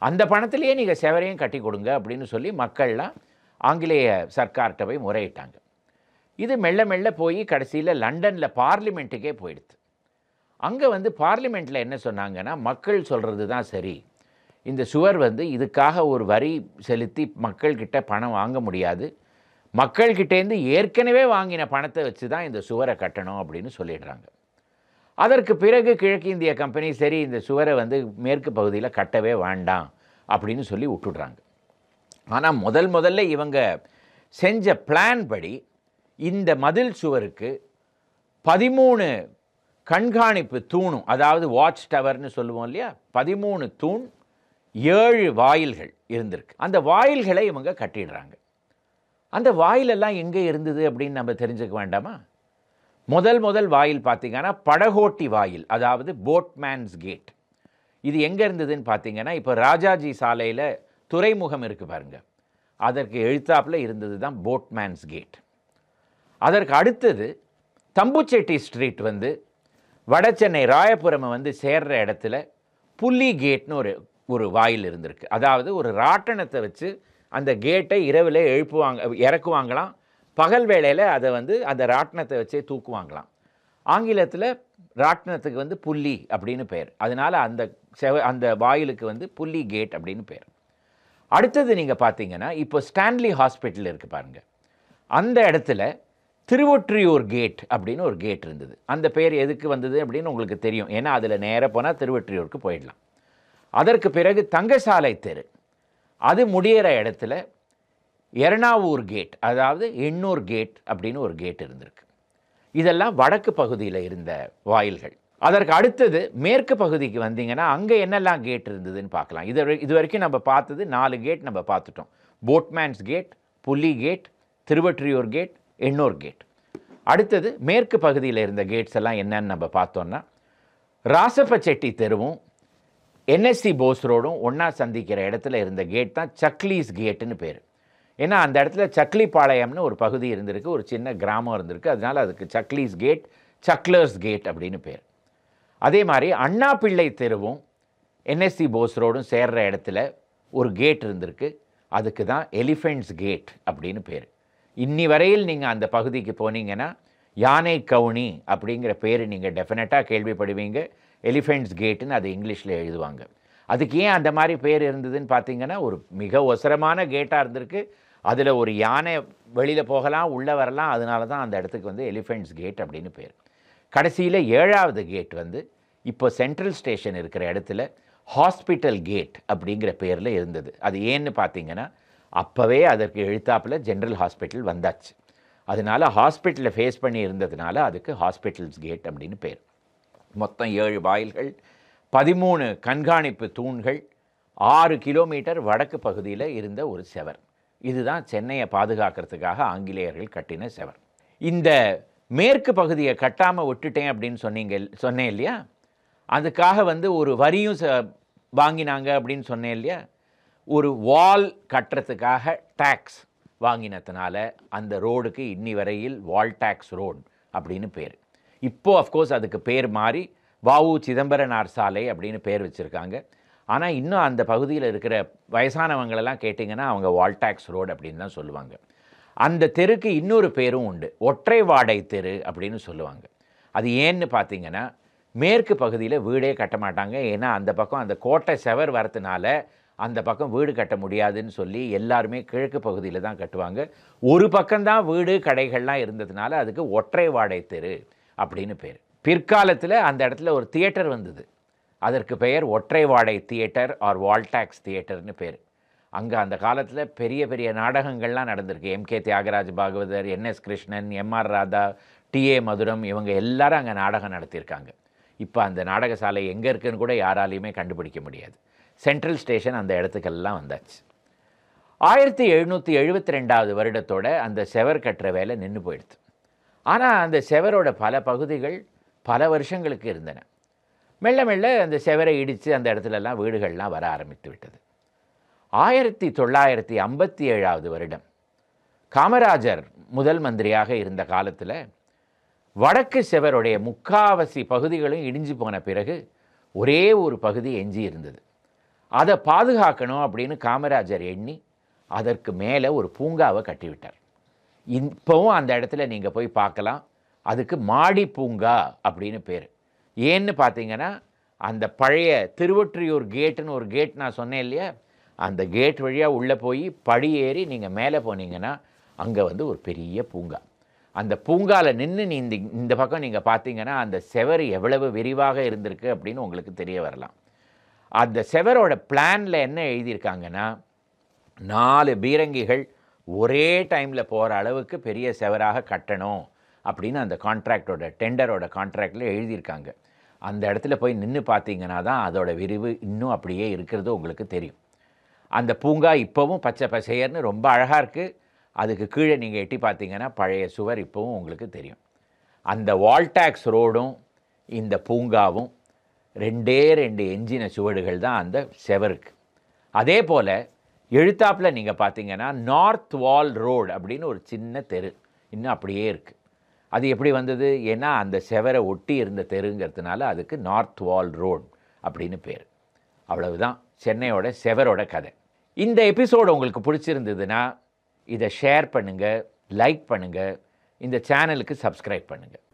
அந்த பணத்திலேயே நீங்கள் செவரையும் கட்டி கொடுங்க அப்படின்னு சொல்லி மக்கள்லாம் ஆங்கிலேய சர்க்கார்கிட்ட போய் முறையிட்டாங்க. இது மெல்ல மெல்ல போய் கடைசியில் லண்டனில் பார்லிமெண்ட்டுக்கே போயிடுது. அங்கே பார்லிமெண்ட்டில் என்ன சொன்னாங்கன்னா, மக்கள் சொல்கிறது தான் சரி, இந்த சுவர் இதுக்காக ஒரு வரி செலுத்தி மக்கள்கிட்ட பணம் வாங்க முடியாது, மக்கள்கிட்டேருந்து ஏற்கனவே வாங்கின பணத்தை வச்சு தான் இந்த சுவரை கட்டணும் அப்படின்னு சொல்லிடுறாங்க. அதற்கு பிறகு கிழக்கிந்திய கம்பெனி சரி இந்த சுவரை மேற்கு பகுதியில் கட்டவே வேண்டாம் அப்படின்னு சொல்லி விட்டுடுறாங்க. ஆனால் முதல்ல இவங்க செஞ்ச பிளான் படி இந்த மதில் சுவருக்கு 13 கண்காணிப்பு தூணும், அதாவது வாட்ச் டவர்னு சொல்லுவோம் இல்லையா, 13 தூண், 7 வாயில்கள் இருந்திருக்கு. அந்த வாயில்களை இவங்க கட்டிடுறாங்க. அந்த வாயிலெல்லாம் எங்கே இருந்தது அப்படின்னு நம்ம தெரிஞ்சுக்க வேண்டாமா? முதல் வாயில் பார்த்தீங்கன்னா படகோட்டி வாயில், அதாவது போட்மேன்ஸ் கேட். இது எங்கே இருந்ததுன்னு பார்த்தீங்கன்னா, இப்போ ராஜாஜி சாலையில் துறைமுகம் இருக்குது பாருங்க, அதற்கு எழுத்தாப்பில் இருந்தது தான் போட்மேன்ஸ் கேட். அதற்கு அடுத்தது தம்புச்செட்டி ஸ்ட்ரீட் வட சென்னை ராயபுரம் சேர்ற இடத்துல புள்ளி கேட்னு ஒரு வாயில் இருந்திருக்கு. அதாவது ஒரு ராட்டனத்தை வச்சு அந்த கேட்டை இரவில் இறக்குவாங்களாம், பகல் வேளையில் அதை அந்த ராட்டனத்தை வச்சே தூக்குவாங்களாம். ஆங்கிலத்தில் ராட்டனத்துக்கு புள்ளி அப்படின்னு பேர். அதனால் அந்த வாயிலுக்கு புள்ளி கேட் அப்படின்னு பேர். அடுத்தது நீங்கள் பார்த்தீங்கன்னா, இப்போ ஸ்டான்லி ஹாஸ்பிட்டல் இருக்குது பாருங்கள், அந்த இடத்துல திருவொற்றியூர் கேட் அப்படின்னு ஒரு கேட் இருந்தது. அந்த பேர் எதுக்கு வந்தது அப்படின்னு உங்களுக்கு தெரியும், ஏன்னா அதில் நேராக போனால் திருவொற்றியூருக்கு போயிடலாம். அதற்கு பிறகு தங்கசாலை தெரு, அது முடிகிற இடத்துல எர்ணாவூர் கேட், அதாவது எண்ணூர் கேட் அப்படின்னு ஒரு கேட் இருந்திருக்கு. இதெல்லாம் வடக்கு பகுதியில் இருந்த வாயில்கள். அதற்கு அடுத்தது மேற்கு பகுதிக்கு வந்தீங்கன்னா அங்கே என்னெல்லாம் கேட் இருந்ததுன்னு பார்க்கலாம். இது வரைக்கும் நம்ம பார்த்தது 4 கேட் நம்ம பார்த்துட்டோம். போட்மேன்ஸ் கேட், புள்ளி gate, Thiruvottiyur gate, Ennore gate. அடுத்தது மேற்கு பகுதியில் இருந்த கேட்ஸ் எல்லாம் என்னன்னு நம்ம பார்த்தோம்னா, ராசப்பச்செட்டி தெருவும் என்எஸ்சி போஸ் ரோடும் ஒன்றா சந்திக்கிற இடத்துல இருந்த கேட் தான் சக்லீஸ் கேட்டுன்னு பேர். ஏன்னா அந்த இடத்துல சக்லிபாளையம்னு ஒரு பகுதி இருந்திருக்கு, ஒரு சின்ன கிராமம் இருந்திருக்கு, அதனால் அதுக்கு சக்லீஸ் கேட், சக்லர்ஸ் கேட் அப்படின்னு பேர். அதே மாதிரி அண்ணா பிள்ளை தெருவும் என்எஸ்சி போஸ் ரோடும் சேர்ற இடத்துல ஒரு கேட் இருந்திருக்கு, அதுக்கு தான் எலிஃபெண்ட்ஸ் கேட் அப்படின்னு பேர். இன்னி வரையில் நீங்கள் அந்த பகுதிக்கு போனீங்கன்னா யானை கவுனி அப்படிங்கிற பேர் நீங்கள் டெஃபினட்டாக கேள்விப்படுவீங்க. எலிஃபெண்ட்ஸ் கேட்டுன்னு அது இங்கிலீஷில் எழுதுவாங்க. அதுக்கு ஏன் அந்த மாதிரி பேர் இருந்ததுன்னு பார்த்தீங்கன்னா, ஒரு மிக ஒசரமான கேட்டாக இருந்திருக்கு, அதில் ஒரு யானை வெளியில் போகலாம் உள்ளே வரலாம், அதனால தான் அந்த இடத்துக்கு எலிஃபெண்ட்ஸ் கேட் அப்படின்னு பேர். கடைசியில் 7வது கேட் இப்போ சென்ட்ரல் ஸ்டேஷன் இருக்கிற இடத்துல ஹாஸ்பிட்டல் கேட் அப்படிங்கிற பேரில் இருந்தது. அது ஏன்னு பார்த்தீங்கன்னா, அப்போவே அதற்கு எழுத்தாப்பில் ஜென்ரல் ஹாஸ்பிட்டல் வந்தாச்சு, அதனால் ஹாஸ்பிட்டலை ஃபேஸ் பண்ணி இருந்ததுனால அதுக்கு ஹாஸ்பிட்டல்ஸ் கேட் அப்படின்னு பேர். மொத்தம் 7 வாயில்கள், 13 கண்காணிப்பு தூண்கள், 6 கிலோமீட்டர் வடக்கு பகுதியில் இருந்த ஒரு செவர். இதுதான் சென்னையை பாதுகாக்கிறதுக்காக ஆங்கிலேயர்கள் கட்டின செவர். இந்த மேற்கு பகுதியை கட்டாமல் விட்டுட்டேன் அப்படின்னு சொன்னேன் இல்லையா, அதுக்காக ஒரு வரியும் வாங்கினாங்க அப்படின்னு சொன்னேன் இல்லையா, ஒரு வால் கட்டுறதுக்காக டேக்ஸ் வாங்கினதுனால அந்த ரோடுக்கு இன்னி வரையில் வால் டேக்ஸ் ரோடு அப்படின்னு பேர். இப்போது அஃப்கோர்ஸ் அதுக்கு பேர் மாறி வாவு சிதம்பரனார் சாலை அப்படின்னு பேர் வச்சுருக்காங்க. ஆனால் இன்னும் அந்த பகுதியில் இருக்கிற வயசானவங்களெல்லாம் கேட்டிங்கன்னா அவங்க வால் டேக்ஸ் ரோடு அப்படின்னு தான் சொல்லுவாங்க. அந்த தெருக்கு இன்னொரு பேரும் உண்டு, ஒற்றை வாடை தெரு அப்படின்னு சொல்லுவாங்க. அது ஏன்னு பார்த்தீங்கன்னா, மேற்கு பகுதியில் வீடே கட்ட மாட்டாங்க, ஏன்னா அந்த பக்கம் அந்த கோட்டை செவர் வரதுனால அந்த பக்கம் வீடு கட்ட முடியாதுன்னு சொல்லி எல்லாருமே கிழக்கு பகுதியில் தான் கட்டுவாங்க. ஒரு பக்கம்தான் வீடு கடைகள்லாம் இருந்ததுனால அதுக்கு ஒற்றை வாடை தெரு அப்படின்னு பேர். பிற்காலத்தில் அந்த இடத்துல ஒரு தியேட்டர் வந்தது, அதற்கு பெயர் ஒற்றை வாடை தியேட்டர் ஆர் வால்டாக்ஸ் தியேட்டர்னு பேர். அங்கே அந்த காலத்தில் பெரிய பெரிய நாடகங்கள்லாம் நடந்திருக்கு. MK Thyagaraja Bhagavathar, NS Krishnan, MR Radha, TA Mathuram, இவங்க எல்லாரும் அங்கே நாடகம் நடத்தியிருக்காங்க. இப்போ அந்த நாடக சாலை எங்கே இருக்குன்னு கூட யாராலையுமே கண்டுபிடிக்க முடியாது. சென்ட்ரல் ஸ்டேஷன் அந்த இடத்துக்கெல்லாம் வந்தாச்சு. 1772 வருடத்தோட அந்த செவர் கட்டுற வேலை நின்று போயிடுது. ஆனால் அந்த செவரோட பல பகுதிகள் பல வருஷங்களுக்கு இருந்தன. மெல்ல மெல்ல அந்த செவரை இடித்து அந்த இடத்துலலாம் வீடுகள்லாம் வர ஆரம்பித்து விட்டது. 1957 வருடம் காமராஜர் முதல் மந்திரியாக இருந்த காலத்தில் வடக்கு செவருடைய முக்காவாசி பகுதிகளும் இடிஞ்சு போன பிறகு ஒரே ஒரு பகுதி எஞ்சி இருந்தது. அதை பாதுகாக்கணும் அப்படின்னு காமராஜர் எண்ணி அதற்கு மேலே ஒரு பூங்காவை கட்டிவிட்டார். இப்போவும் அந்த இடத்துல நீங்கள் போய் பார்க்கலாம். அதுக்கு மாடி பூங்கா அப்படின்னு பேர். ஏன்னு பார்த்தீங்கன்னா, அந்த பழைய திருவொற்றியூர் கேட்டுன்னு ஒரு கேட் நான் சொன்னேன் இல்லையா, அந்த கேட் வழியாக உள்ளே போய் படி ஏறி நீங்கள் மேலே போனீங்கன்னா அங்கே வந்து ஒரு பெரிய பூங்கா. அந்த பூங்காவில் நின்று இந்த பக்கம் நீங்கள் பார்த்தீங்கன்னா அந்த செவர் எவ்வளவு விரிவாக இருந்திருக்கு அப்படின்னு உங்களுக்கு தெரிய வரலாம். அந்த செவரோட பிளானில் என்ன எழுதியிருக்காங்கன்னா, 4 பீரங்கிகள் ஒரே டைமில் போகிற அளவுக்கு பெரிய செவராக கட்டணும் அப்படின்னு அந்த கான்ட்ராக்டோட டெண்டரோட கான்ட்ராக்டில் எழுதியிருக்காங்க. அந்த இடத்துல போய் நின்று பார்த்தீங்கன்னா தான் அதோட விரிவு இன்னும் அப்படியே இருக்கிறது உங்களுக்கு தெரியும். அந்த பூங்கா இப்போவும் பச்சை பசையர்னு ரொம்ப அழகாக இருக்குது. அதுக்கு கீழே நீங்கள் எட்டி பார்த்தீங்கன்னா பழைய சுவர் இப்போவும் உங்களுக்கு தெரியும். அந்த வால்டாக்ஸ் ரோடும் இந்த பூங்காவும் 2 எஞ்சின சுவடுகள் தான் அந்த செவருக்கு. அதே போல் எழுத்தாப்பில் நீங்கள் பார்த்தீங்கன்னா நார்த் வால் ரோடு அப்படின்னு ஒரு சின்ன தெரு இன்னும் அப்படியே இருக்குது. அது எப்படி வந்தது? ஏன்னா அந்த செவரை ஒட்டி இருந்த தெருங்கிறதுனால அதுக்கு நார்த் வால் ரோடு அப்படின்னு பேர். அவ்வளவுதான் சென்னையோட செவரோட கதை. இந்த எபிசோடு உங்களுக்கு பிடிச்சிருந்ததுன்னா இதை ஷேர் பண்ணுங்கள், லைக் பண்ணுங்கள், இந்த சேனலுக்கு சப்ஸ்கிரைப் பண்ணுங்கள்.